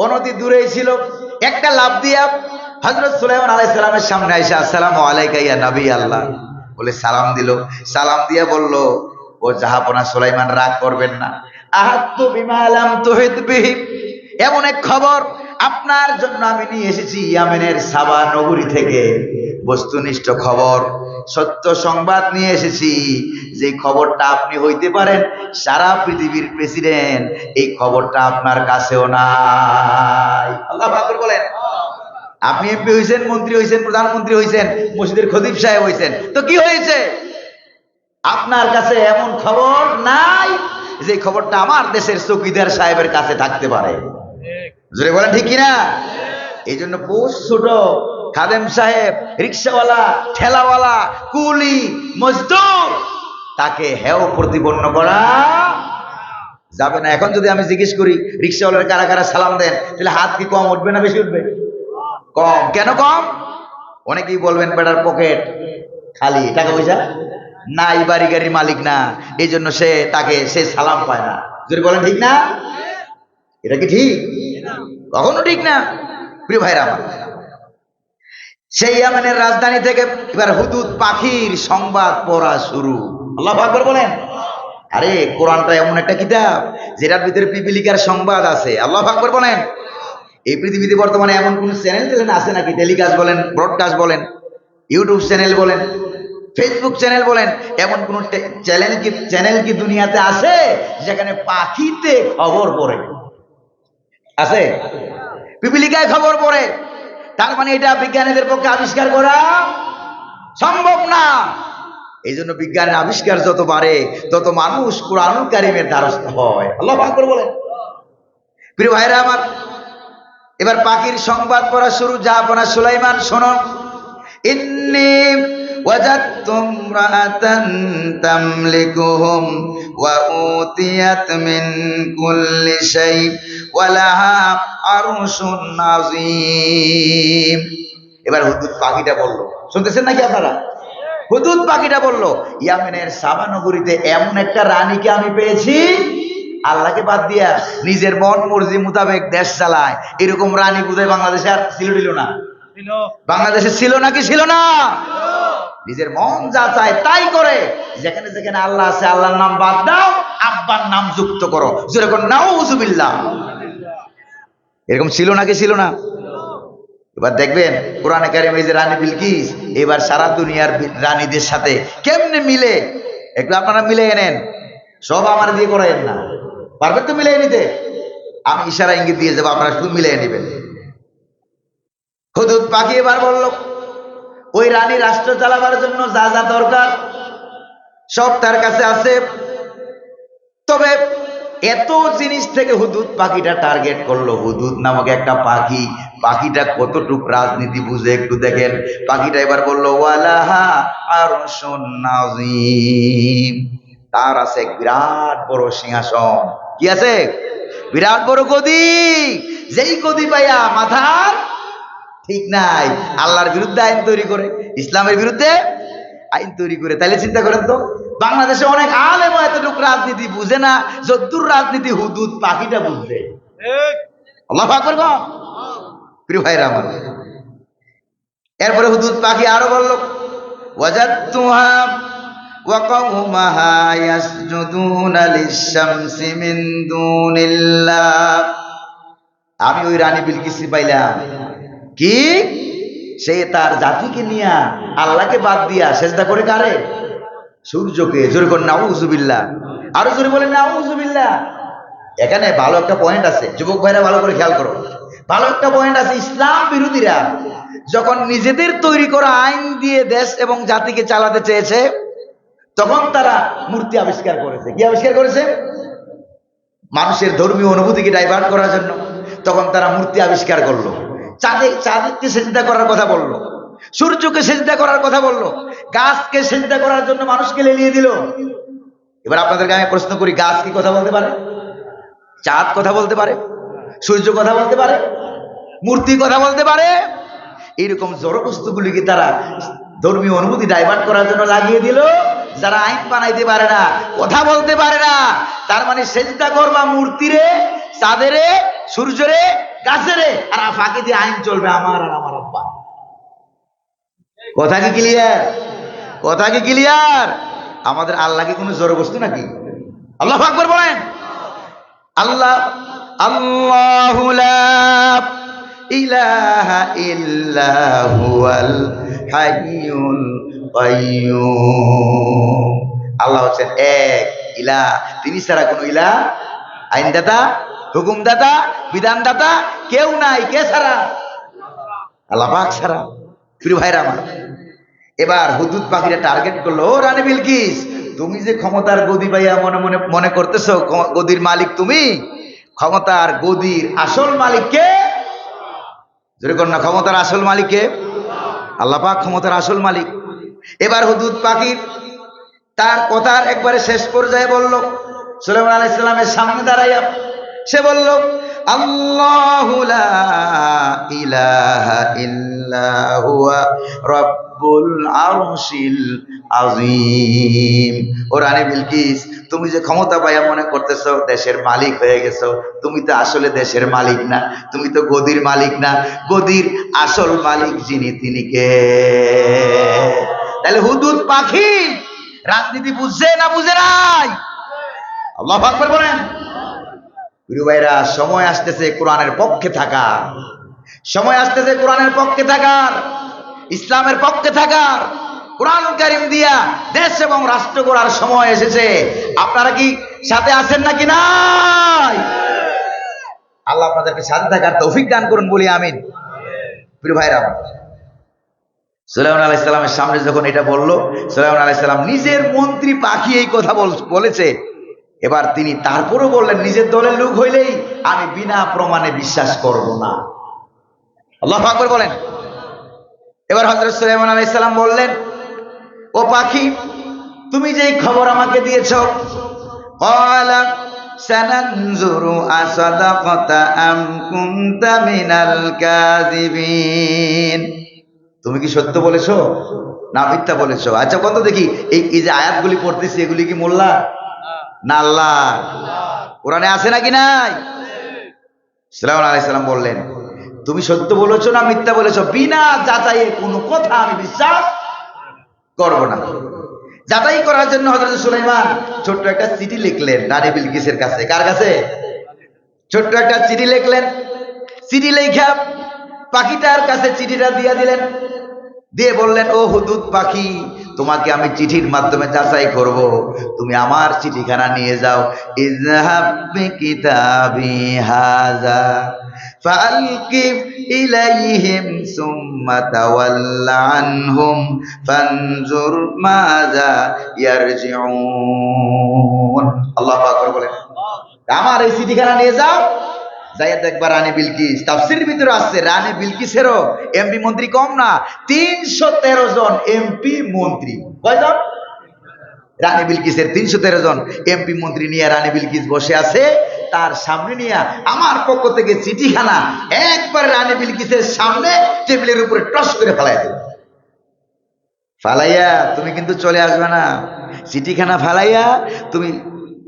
অনতি দূরেই ছিল, একটা লাফ দিয়া হযরত সুলাইমান আলাইহিস সালামের সামনে আইসা আসসালামু আলাইকা ইয়া নবী আল্লাহ বলে সালাম দিল। সালাম দিয়া বলল, ও জাহাপনা সুলাইমান, রাগ করবেন না। আহাত্তু বিমা লাম তুহিত বিহি, এমন এক খবর আপনার জন্য আমি নিয়ে এসেছি ইয়ামেনের সাবা নগরী থেকে। বস্তুনিষ্ঠ খবর, সত্য সংবাদ নিয়ে এসেছি। যে খবরটা আপনি হইতে পারেন সারা পৃথিবীর প্রেসিডেন্ট, এই খবরটা আপনার কাছেও নাই। আল্লাহু আকবার বলেন। আপনি এমপি হয়েছেন, মন্ত্রী হয়েছেন, প্রধানমন্ত্রী হয়েছেন, মসজিদের খতিব সাহেব হয়েছেন, তো কি হয়েছে? আপনার কাছে এমন খবর নাই যে খবরটা আমার দেশের চৌকিদার সাহেবের কাছে থাকতে পারে। জোরে বলেন ঠিক কিনা? এই জন্য পোস্ট ছোট খাদেম সাহেব, রিক্সাওয়ালা, ঠেলাওয়ালা, কুলি, মজদুর, তাকে হেয় প্রতিপন্ন করা যাবে না। এখন যদি আমি জিজ্ঞেস করি রিক্সাওয়ালার কারা কারা সালাম দেন, তাহলে হাত কি কম উঠবে না বেশি উঠবে? কম। কেন কম? অনেকেই বলবেন বেটার পকেট খালি, টাকা পয়সা নাই, বাড়ি গাড়ির মালিক না, এই জন্য সে সালাম পায় না। যদি বলেন ঠিক না? এটা কি ঠিক? কখনো ঠিক না। প্রিয় ভাইরা আমার, সেই ইয়ামেনের রাজধানী থেকে এবার হুদুদ পাখির সংবাদ পড়া শুরু। আল্লাহু আকবার বলেন। আরে কোরআনটা এমন একটা কিতাব যেটার ভিতরে পিপিলিকার সংবাদ আছে। আল্লাহু আকবার বলেন। এই পৃথিবীতে বর্তমানে এমন কোন চ্যানেল আছে নাকি, টেলিকাস্ট বলেন, ব্রডকাস্ট বলেন, ইউটিউব চ্যানেল বলেন, ফেসবুক চ্যানেল বলেন, এমন কোন চ্যানেল কি দুনিয়াতে আছে যেখানে পাখিতে খবর পড়ে? আছে? পিপিলিকায় খবর পড়ে। তার মানে এটা বিজ্ঞানীদের পক্ষে আবিষ্কার করা সম্ভব না। এই জন্য বিজ্ঞানের আবিষ্কার যত বাড়ে তত মানুষ কুরআনুল কারীমের দ্বারস্থ হয়। আল্লাহু আকবার বলেন। প্রিয় ভাইরা আমার, এবার পাখির সংবাদ পড়া শুরু। জাহাপনা সুলাইমান, শোনো। ইন্নী ওয়াজাদতু ইমরাআতান তামলিকুহুম ওয়া উতিয়াত মিন কুল্লি শাই ওয়া লাহা আরশুন আযীম। এবার হুদুদ পাখিটা বলল, শুনতেছেন নাকি আপনারা? হুদুদ পাখিটা বলল, ইয়ামেনের সাবা নগরীতে এমন একটা রানীকে আমি পেয়েছি, আল্লাহকে বাদ দিয়া নিজের মন মর্জি মোতাবেক দেশ চালায়, এরকম রানী বোধহয় বাংলাদেশে আর ছিল না। বাংলাদেশে ছিল নাকি ছিল না? নিজের মন যা চায় তাই করে। যেখানে যেখানে আল্লাহ আছে আল্লাহর নাম বাদ দাও, আব্বার নাম যুক্ত করো। যেরকম নাউযুবিল্লাহ। এরকম ছিল নাকি ছিল না? এবার দেখবেন কোরআনে কারিমে যে রানী বিলকিস এবার সারা দুনিয়ার রানীদের সাথে কেমনে মিলে, একটু আপনারা মিলে এনেন। সব আমার দিয়ে করাইেন না, পারবেন তো মিলিয়ে নিতে? আমি ইশারা ইঙ্গিত দিয়ে যাবো, আপনারা শুধু মিলিয়ে নেবেন। হুদুদ পাখি এবার বলল, ওই রানী রাষ্ট্র চালাবার জন্য যা যা দরকার সব তার কাছে আছে। তবে এত জিনিস থেকে হুদুদ পাখিটা টার্গেট করলো। হুদুদ নামক একটা পাখি, পাখিটা কতটুক রাজনীতি বুঝে একটু দেখেন। পাখিটা এবার বললো, ওয়ালাহা আরশুন আযীম, তার আছে বিরাট বড় সিংহাসন। কি আছে? বিরাট বড় গদি। যেই গদি পাইয়া মাথার ঠিক নাই, আল্লাহর বিরুদ্ধে আইন তৈরি করে, ইসলামের বিরুদ্ধে আইন তৈরি করে। তাইলে চিন্তা করেন তো, বাংলাদেশে অনেক আলেম এতটুকু রাজনীতি বুঝে না, যদ্দুর রাজনীতি হুদুদ পাখিটা বুঝবে। আল্লাহু আকবার গো। প্রিয় ভাইরা আমার, এরপরে হুদুদ পাখি আরো বলল, ওয়াজাদতুহা ওয়া কওমাহা ইয়াসজুদুনা লিশ-শামসি মিন দুনিল্লাহ। আমি ওই রানী বিলকিস পাইলাম কি সে তার জাতিকে নিয়ে আল্লাহকে বাদ দিয়া সেজদা করে কারে? সূর্যকে। জোরে করে নাউযুবিল্লাহ, আরো জোরে বলেন নাউযুবিল্লাহ। এখানে ভালো একটা পয়েন্ট আছে, যুবক ভাইরা ভালো করে খেয়াল করো, ভালো একটা পয়েন্ট আছে। ইসলাম বিরোধীরা যখন নিজেদের তৈরি করা আইন দিয়ে দেশ এবং জাতিকে চালাতে চেয়েছে, তখন তারা মূর্তি আবিষ্কার করেছে। কি আবিষ্কার করেছে? মানুষের ধর্মীয় অনুভূতিকে ডাইভার্ট করার জন্য তখন তারা মূর্তি আবিষ্কার করলো। চাঁদকে সেজদা করার কথা বললো, সূর্যকে সেজদা করার কথা বললো, গাছকে সেজদা করার জন্য মানুষকে লেলিয়ে দিল। এবার আপনাদেরকে আমি প্রশ্ন করি, গাছ কি কথা বলতে পারে? চাঁদ কথা বলতে পারে? সূর্য কথা বলতে পারে? মূর্তি কথা বলতে পারে? এইরকম জড় বস্তুগুলিকে তারা ধর্মীয় অনুভূতি ডাইভার্ট করার জন্য লাগিয়ে দিল। যারা আইন বানাইতে পারে না, কথা বলতে পারে না, তার মানে সেজদা করবা মূর্তিরে, চাঁদেরে, সূর্যরে, গাছেরে, আর ফাঁকে দিয়ে আইন চলবে আমার আর আমার আব্বা। কথা কি ক্লিয়ার? কথা কি ক্লিয়ার? আমাদের আল্লাহ কি কোনো জড় বস্তু নাকি? আল্লাহু আকবার বলেন। আল্লাহ, আল্লাহু লা ইলাহা ইল্লা হুয়াল হাইয়ুল কাইয়্যুম। আল্লাহ হচ্ছেন এক ইলাহ, তিনি ছাড়া কোনো ইলাহ, আইনদাতা, হুকুমদাতা, বিধানদাতা কেউ নাই। কে ছাড়া? আল্লাহ পাক ছাড়া। প্রিয় ভাইরা আমার, এবার হুদুদ পাখিরা টার্গেট করলো, ও রানী বিলকিস, তুমি যে ক্ষমতার গদি পাইয়া মনে মনে মনে করতেছো গদির মালিক তুমি, ক্ষমতার গদির আসল মালিক কে? যেরকম না, ক্ষমতার আসল মালিক কে? আল্লাহ পাক ক্ষমতার আসল মালিক। এবার হুদুদ পাখি তার কথার একবারে শেষ পর্যায়ে বলল, সুলাইমান আলাইহিস সালামের সামনে দাঁড়াইয়া সে বলল, আল্লাহু লা ইলাহা ইল্লা হুয়া রব্বুল আরশিল আযীম। ও রানী বিলকিস, তুমি যে ক্ষমতা পাইয়া মনে করতেছো দেশের মালিক হয়ে গেছো, তুমি তো আসলে দেশের মালিক না, তুমি তো গদির মালিক না। গদির আসল মালিক যিনি, তিনি কে? তাহলে হুদুদ পাখি রাজনীতি বুঝছে না বুঝে নাই? আল্লাহু আকবার বলেন। প্রিয় ভাইরা, সময় আসতেছে কোরআনের পক্ষে থাকার, সময় আসতেছে কোরআনের পক্ষে থাকার, ইসলামের পক্ষে থাকার। কোরআন কারীম দিয়া দেশ এবং রাষ্ট্র গড়ার সময় এসেছে। আপনারা কি সাথে আছেন নাকি নাই? আল্লাহ আপনাদেরকে সাথে থাকার তৌফিক দান করুন, বলি আমিন। প্রিয় ভাইরা, সুলাইমান আলাইহিস সালামের সামনে যখন এটা বলল, সুলাইমান আলাইহিস সালাম নিজের মন্ত্রী পাখি এই কথা বলেছে, এবার তিনি তারপরও বললেন, নিজের দলের লোক হইলেই আমি বিনা প্রমাণে বিশ্বাস করব না। আল্লাহু আকবার বলেন। এবার হযরত সুলাইমান আলাইহিস সালাম বললেন, ও পাখি, তুমি যেই খবর আমাকে দিয়েছো, ক্বালা সানানজুরু আসাদাকাতা আম কুনতা মিনাল কাযিবিন। তুমি কি সত্য বলেছো না মিথ্যা বলেছো? আচ্ছা কত দেখি, এই যে আয়াতগুলি পড়তেছি এগুলি কি মোল্লা না আল্লাহ? কোরআনে আছে নাকি নাই? সুলাইমান আলাইহিস সালাম বললেন, তুমি সত্য বলেছো না মিথ্যা বলেছো, বিনা যাচাইয়ে কোনো কথা আমি বিশ্বাস করব না। যাচাই করার জন্য হযরত সুলাইমান ছোট্ট একটা চিঠি লিখলেন রানী বিলকিসের কাছে। কার কাছে? ছোট্ট একটা চিঠি লিখলেন। চিঠি লেখা পাখিটার কাছে চিঠিটা দিয়ে দিলেন, দিয়ে বললেন, ও হুদুদ পাখি, তোমাকে আমি চিঠির মাধ্যমে যাচাই করব, তুমি আমার চিঠিখানা নিয়ে যাও। ইযহাব বিকিতাবি হাযা ফালকি ইলাইহিম সুম্মা তাওয়াল্লা আনহুম ফানজুর মাযা ইয়ারজিউন। আল্লাহু আকবার বলেন। আমার এই চিঠিখানা নিয়ে যাও, যাইয়া দেখবা রানী বিলকিস। তাফসীরের ভিতরে আছে রানী বিলকিসেরও এমপি মন্ত্রী কম না, 313 জন এমপি মন্ত্রী। কয়জন? রানী বিলকিসের 313 জন এমপি মন্ত্রী নিয়ে রানী বিলকিস বসে আছে, তার সামনে নিয়ে আমার পক্ষ থেকে চিঠিখানা একবার রানী বিলকিসের সামনে টেবিলের উপরে টস করে ফেলাই দেব। ফালাইয়া তুমি কিন্তু চলে আসবে না, চিঠিখানা ফালাইয়া তুমি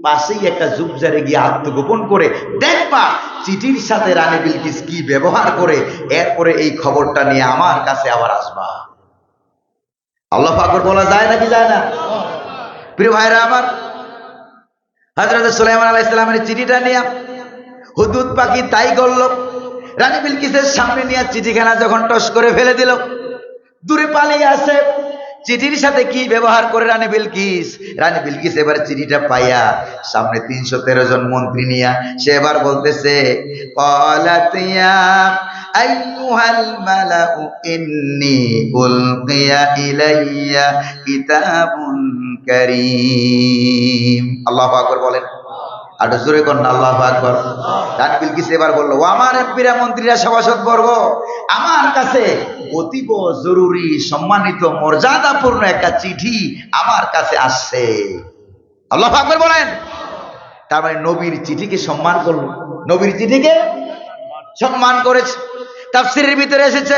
পাশেই একটা ঝুপঝাড়ে গিয়ে আত্মগোপন করে দেখবা চিঠির সাথে রানী বিলকিস কি ব্যবহার করে, এরপরে এই খবরটা নিয়ে আমার কাছে আবার আসবা। আল্লাহু আকবার বলা যায় নাকি যায় না? প্রিয় ভাইরা আমার, হযরত সুলাইমান আলাইহিস সালামের চিঠিটা নিয়ে হুদহুদ পাখি তাই করল। রানী বিলকিসের সামনে নিয়ে চিঠিখানা যখন টস করে ফেলে দিল, দূরে পালিয়ে আসে। চিঠির সাথে কি ব্যবহার করে রানী বিলকিস এবার চিঠিটা পাইয়া সামনে 313 জন মন্ত্রী নিয়া সে এবার বলতেছে, ক্বালাত ইয়া আইয়ুহাল মালাউ ইন্নী উলকিয়া ইলাইয়া কিতাবুন কারীম। আল্লাহু আকবার বলেন, আর জোরে কর না আল্লাহু আকবার। রানী বিলকিস এবার বলল, ও আমার এমপিরা, মন্ত্রীরা, সভাসদ বর্গ, আমার কাছে অতীব জরুরি সম্মানিত মর্যাদাপূর্ণ একটা চিঠি আমার কাছে আসছে। আল্লাহু আকবার বলেন। তার মানে নবীর চিঠিকে সম্মান করল, নবীর চিঠিকে সম্মান করেছে। তাফসীরের ভিতরে এসেছে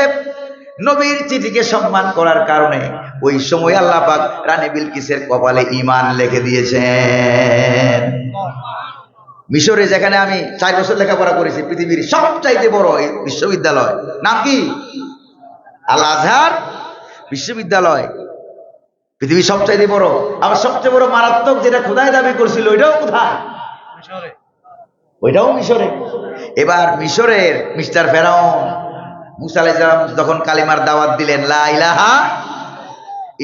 নবীর চিঠিকে সম্মান করার কারণে ওই সময় আল্লাহ পাক রানী বিলকিসের কপালে ঈমান লিখে দিয়েছেন। মিশরে যেখানে আমি 4 বছর লেখাপড়া করেছি, পৃথিবীর সবচাইতে বড় বিশ্ববিদ্যালয়, নাম কি? আল আজহার বিশ্ববিদ্যালয়, পৃথিবীর সবচাইতে বড়। আবার সবচেয়ে বড় মারাত্মক যেটা খোদাই দাবি করছিল, ওইটাও কোথায়? ওইটাও মিশরে। এবার মিশরের মিস্টার ফেরাউন মুসা আলাইহিস সালাম যখন কালিমার দাওয়াত দিলেন, লা ইলাহা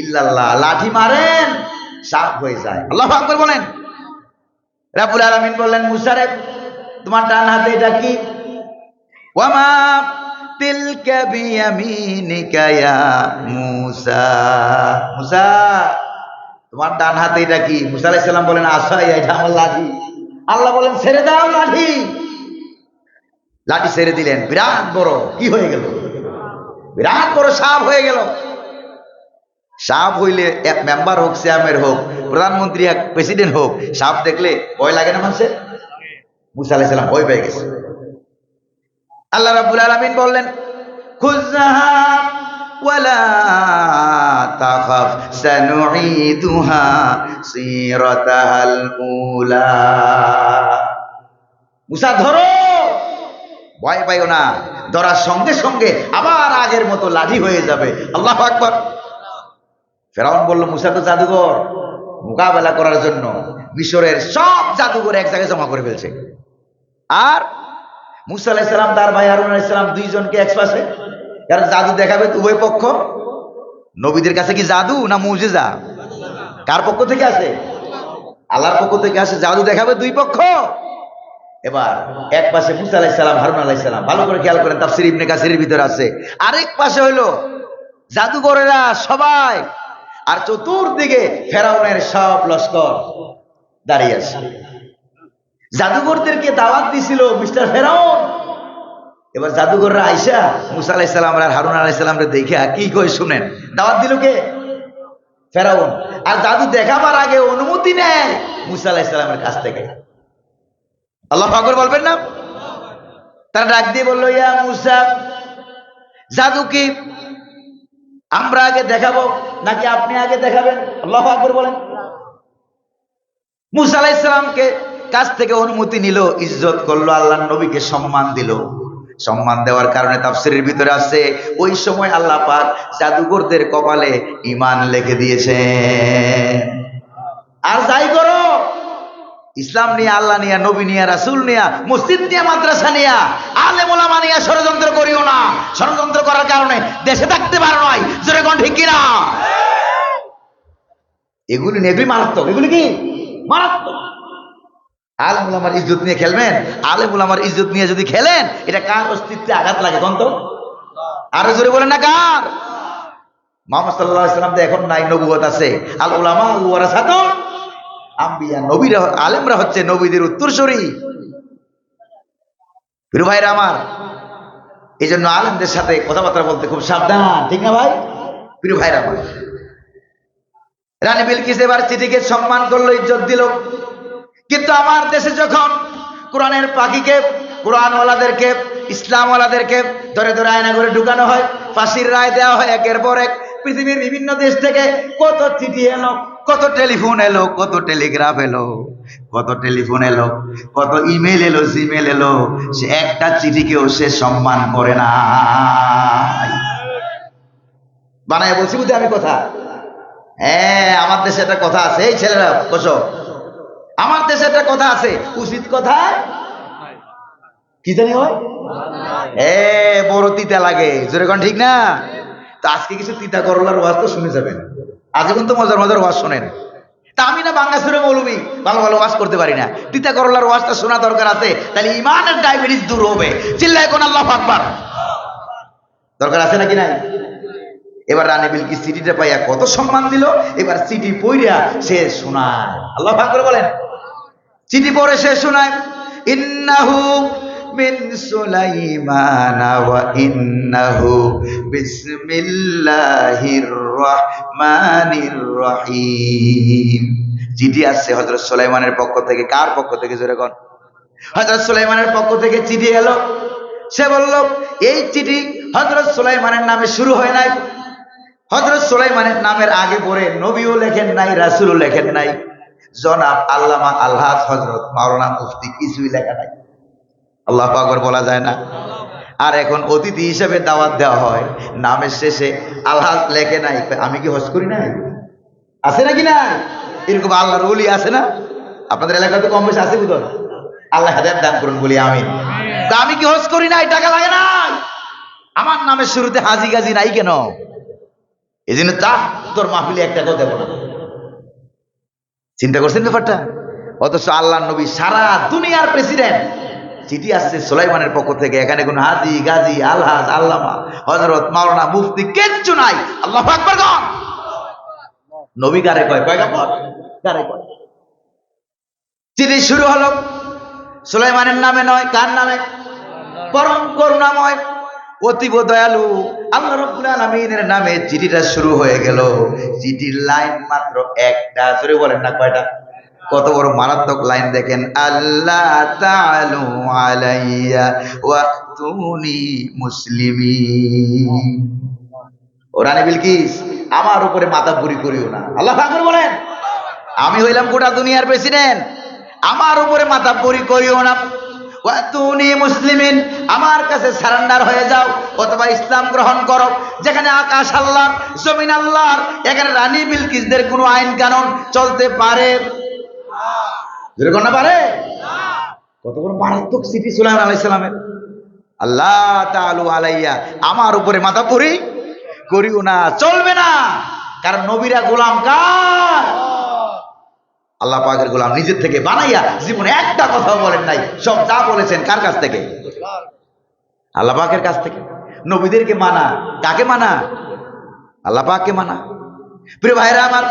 ইল্লাল্লাহ, লাঠি মারেন সাপ হয়ে যায়। আল্লাহু আকবার বলেন। রাব্বুল আলামিন বললেন, মুসা রে, তোমার ডান হাতে এটা কি? ওয়ামা তিলকা বিয়ামিনিকা ইয়া মুসা। মুসা, তোমার ডান হাতে এটা কি? মুসা আলাইহিস সালাম বলেন, আসায়া, এটা আমার লাঠি। আল্লাহ বলেন, ছেড়ে দাও লাঠি। লাঠি ছেড়ে দিলেন, বিরাট বড় কি হয়ে গেল? বিরাট বড় সাপ হয়ে গেল। সাপ হইলে এক মেম্বার হোক, চেয়ারম্যান হোক, প্রধানমন্ত্রী হোক, প্রেসিডেন্ট হোক, সাপ দেখলে ভয় লাগে না মানুষের? মুসা আলাইহিস সালাম ভয় পেয়ে গেছে। আল্লাহ রাব্বুল আলামিন বললেন, খুযহা ওয়ালা তাখাফ সানুঈদুহা সিরাতাহাল উলা। মুসা ধরো, ভয় পাইও না, ধরার সঙ্গে সঙ্গে আবার আগের মতো লাঠি হয়ে যাবে। আল্লাহু আকবার। ফেরাউন বলল, মুসা তো জাদুঘর, মোকাবেলা করার জন্য মিশরের সব জাদুঘর এক জায়গায় জমা করে ফেলছে। আর মুসা আলাইহিস সালাম তার ভাই হারুন আলাইহিস সালাম দুইজনকে এক পাশে, কারণ জাদু দেখাবে উভয় পক্ষ। নবীদের কাছে কি জাদু না মুজিজা? কার পক্ষ থেকে আসে? আল্লাহর পক্ষ থেকে আসে। জাদু দেখাবে দুই পক্ষ। এবার এক পাশে মুসা আলাইহিস সালাম, হারুন আলাইহিস সালাম, ভালো করে খেয়াল করেন, তাফসীর ইবনে কাসিরের ভিতরে আছে। আরেক পাশে হইল জাদুঘরেরা সবাই, আর চতুর্দিকে ফেরাউনের সব লস্কর দাঁড়িয়ে আছে। জাদুঘরদেরকে দাওয়াত দিছিল মিস্টার ফেরাউন। এবার জাদুঘররা আইসা মুসা আলাইহিস সালাম আর হারুন আলাইহিস সালামকে দেখে কি কই শুনেন, দাওয়াত দিল কে? ফেরাউন। আর জাদু দেখাবার আগে অনুমতি নেয় মুসা আলাইহিস সালামের কাছ থেকে। আল্লাহু আকবার বলবেন না? তারা ডাক দিয়ে বলল, ইয়া মুসা, জাদু কি আমরা আগে দেখাবো নাকি আপনি আগে দেখাবেন? আল্লাহু আকবার বলেন। মুসা আলাইহিস সালামকে কাছ থেকে অনুমতি নিল, ইজ্জত করলো, আল্লাহর নবীকে সম্মান দিল। সম্মান দেওয়ার কারণে তাফসীরের ভিতরে আছে ওই সময় আল্লাহ পাক জাদুঘরদের কপালে ঈমান লিখে দিয়েছেন। আর যাই করো, ইসলাম নিয়ে, আল্লাহ নিয়ে, নবী নিয়ে, রাসূল নিয়ে, মসজিদ নিয়ে, মাদ্রাসা নিয়ে, আলেম ওলামা নিয়ে ষড়যন্ত্র করিও না। ষড়যন্ত্র করার কারণে দেশে থাকতে পারো নাই। জোরে কোন ঠিক কিনা? এগুলি মারাত্মক। এগুলি কি মারাত্মক? আলেম ওলামার ইজ্জত নিয়ে খেলবেন? আলেম ওলামার ইজ্জত নিয়ে যদি খেলেন, এটা কার অস্তিত্বে আঘাত লাগে? কোন তো? আরো জোরে বলেন না, কার? মুহাম্মদ সাল্লাল্লাহু আলাইহি ওয়াসাল্লাম তো এখন নাই, নবুয়ত আছে। আল উলামা ওয়ারাসাতুল আম্বিয়া, নবীরা, আলেমরা হচ্ছে নবীদের উত্তরসূরি। প্রিয় ভাইরা আমার, এই জন্য আলেমদের সাথে কথাবার্তা বলতে খুব সাবধান, ঠিক না ভাই? প্রিয় ভাইরা আমার, রানী বিলকিস এবার চিঠিকে সম্মান করলো, ইজ্জত দিল। কিন্তু আমার দেশে যখন কোরআনের পাখিকে, কোরআনওয়ালাদেরকে, ইসলামওয়ালাদেরকে ধরে ধরে আয়না করে ঢুকানো হয়, ফাঁসির রায় দেওয়া হয় একের পর এক, পৃথিবীর বিভিন্ন দেশ থেকে কত চিঠি এলো, কত টেলিফোন এলো, কত টেলিগ্রাফ এলো, কত টেলিফোন এলো, কত ইমেল এলো, জিমেল এলো, সে একটা চিঠিকেও সে সম্মান করে না। বানায় বলছি বুঝি আমি কথা? হ্যাঁ, আমার দেশে একটা কথা আছে, এই ছেলেরা বসো, আমার দেশে একটা কথা আছে, উচিত কথা কি জানি হয়, বড় তিতা লাগে, জোরে কোন ঠিক না? তো আজকে কিছু তিতা করলার ওয়াজ তো শুনে যাবেন, আজীবন তো মজার মজার ওয়াজ শোনেন। তা আমি না বাংলা সুরে মৌলবি, ভালো ভালো ওয়াজ করতে পারি না, তিতা করলার ওয়াজটা শোনা দরকার আছে, তাহলে ইমানের ডায়াবেটিস দূর হবে। চিল্লায় কোন আল্লাহু আকবার, দরকার আছে নাকি নাই? এবার রানী বিলকিস চিঠিটা পাইয়া কত সম্মান দিল, এবার চিঠি পড়িয়া সে শোনায়, আল্লাহু আকবার বলেন। চিঠি পড়ে সে শোনায়, ইন্নাহু মিন সুলাইমান ওয়া ইন্নাহু বিসমিল্লাহির রহমানির রহিম। চিঠি আসছে হযরত সুলাইমানের পক্ষ থেকে। কার পক্ষ থেকে জোরে কোন? হযরত সুলাইমানের পক্ষ থেকে চিঠি এলো। সে বলল, এই চিঠি হযরত সুলাইমানের নামে শুরু হয় নাই, হযরত সুলাইমানের নামের আগে পরে নবীও লেখেন নাই, রাসূলও লেখেন নাই, জনাব আল্লামা আলহাজ হযরত মাওলানা মুফতি কিছুই লেখা নাই। আল্লাহু আকবার বলা যায় না? আর এখন অতিথি হিসেবে দাওয়াত দেওয়া হয়, নামের শেষে আলহাজ লেখে নাই। আমি কি হজ করি নাই? আছে নাকি না? এরকম আল্লাহর ওলি আছে না? আপনাদের এলাকাতে কম বেশি আছে বুঝুন, আল্লাহ হেদায়েত দান করুন বলি আমিন। তা আমি কি হজ করি নাই? টাকা লাগে না? আমার নামের শুরুতে হাজি গাজি নাই কেন? এই জন্য তোর মাহফিলে এক টাকাও দেবো না। চিন্তা করছেন ব্যাপারটা? অথচ আল্লাহ নবী সারা দুনিয়ার প্রেসিডেন্ট, চিঠি আসছে সুলাইমানের পক্ষ থেকে, এখানে কোন হাজি গাজী আলহাজ আল্লামা হযরত মাওলানা মুফতি কিচ্ছু নাই। আল্লাহু আকবার গণ। নবী কারে কয়? পয়গম্বর কারে কয়? চিঠি শুরু হলো সুলাইমানের নামে নয়, কার নামে? পরম করুণাময় অতীব দয়ালু আল্লাহ রাব্বুল আলামিনের নামে চিঠিটা শুরু হয়ে গেল। চিঠির লাইন মাত্র একটা, জোরে বলেন না কয়টা? কত বড় মারাত্মক লাইন দেখেন, আল্লাহ তাআলু আলাইয়া ওয়াতুনি মুসলিমিন। ও রানী বিলকিস, আমার উপরে মাথাপুরি করিও না। আল্লাহু আকবার বলেন। আমি হইলাম গোটা দুনিয়ার প্রেসিডেন্ট, আমার উপরে মাথাপুরি করিও না। ওয়াতুনি মুসলিমিন, আমার কাছে সারেন্ডার হয়ে যাও অথবা ইসলাম গ্রহণ করো। যেখানে আকাশ আল্লাহর, জমিন আল্লাহর, এখানে রানী বিলকিসদের কোনো আইন কানুন চলতে পারে না? পারে? কত বড় মারাত্মক চিঠি সুলাইমান আলাইহিস সালামের। আল্লাহ তাআলু আলাইয়া, আমার উপরে মাথাপুরি করিও না, চলবে না। কারণ নবীরা গোলাম কার? আল্লাহ পাকের গোলাম। নিজের থেকে বানাইয়া জীবনে একটা কথাও বলেন নাই, সব যা বলেছেন কার কাছ থেকে? আল্লাহ পাকের কাছ থেকে। নবীদেরকে মানা, কাকে মানা? আল্লাহ পাককে মানা। প্রিয় ভাইরা আমার,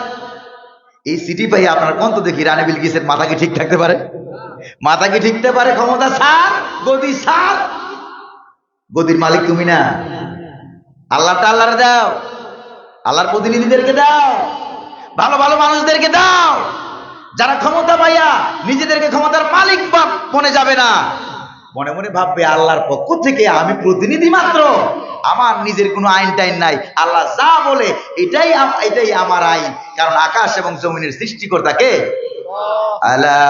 এই চিঠি পাই আপনার কোন তো দেখি রানী বিলকিসের মাথা কি ঠিক থাকতে পারে? মাথা কি ঠিকতে পারে? ক্ষমতা ছাড়, গদি ছাড়। গদির মালিক তুমি না, আল্লাহটা আল্লাহরে দাও, আল্লাহর প্রতিনিধিদেরকে দাও, ভালো ভালো মানুষদেরকে দাও, যারা ক্ষমতা পাইয়া নিজেদেরকে ক্ষমতার মালিক মনে যাবে না, মনে মনে ভাববে আল্লাহর পক্ষ থেকে আমি প্রতিনিধি মাত্র, আমার নিজের কোনো আইন টাইন নাই, আল্লাহ যা বলে এটাই আমার আইন। কারণ আকাশ এবং জমিনের সৃষ্টিকর্তা কে? আলা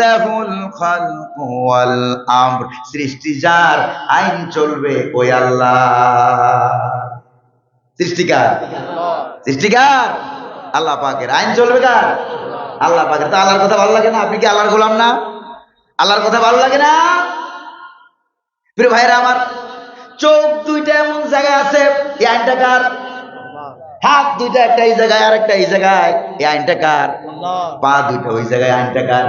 লাহুল খালকু ওয়াল আমর, সৃষ্টি যার, আইন চলবে ওই আল্লাহ। সৃষ্টিকার আল্লাহ পাকের, আইন চলবে কার? আল্লাহ পাকের। তা আল্লাহর কথা ভালো লাগে না? আপনি কি আল্লাহর গোলাম না? আল্লাহর কথা ভালো লাগে না? প্রিয় ভাইরা আমার, চোখ দুইটা এমন জায়গায় আছে, এই আইনটা কার? হাত দুইটা একটা এই জায়গায় আর একটা এই জায়গায়, এই আইনটা কার? পা দুইটা ওই জায়গায়, আইনটা কার?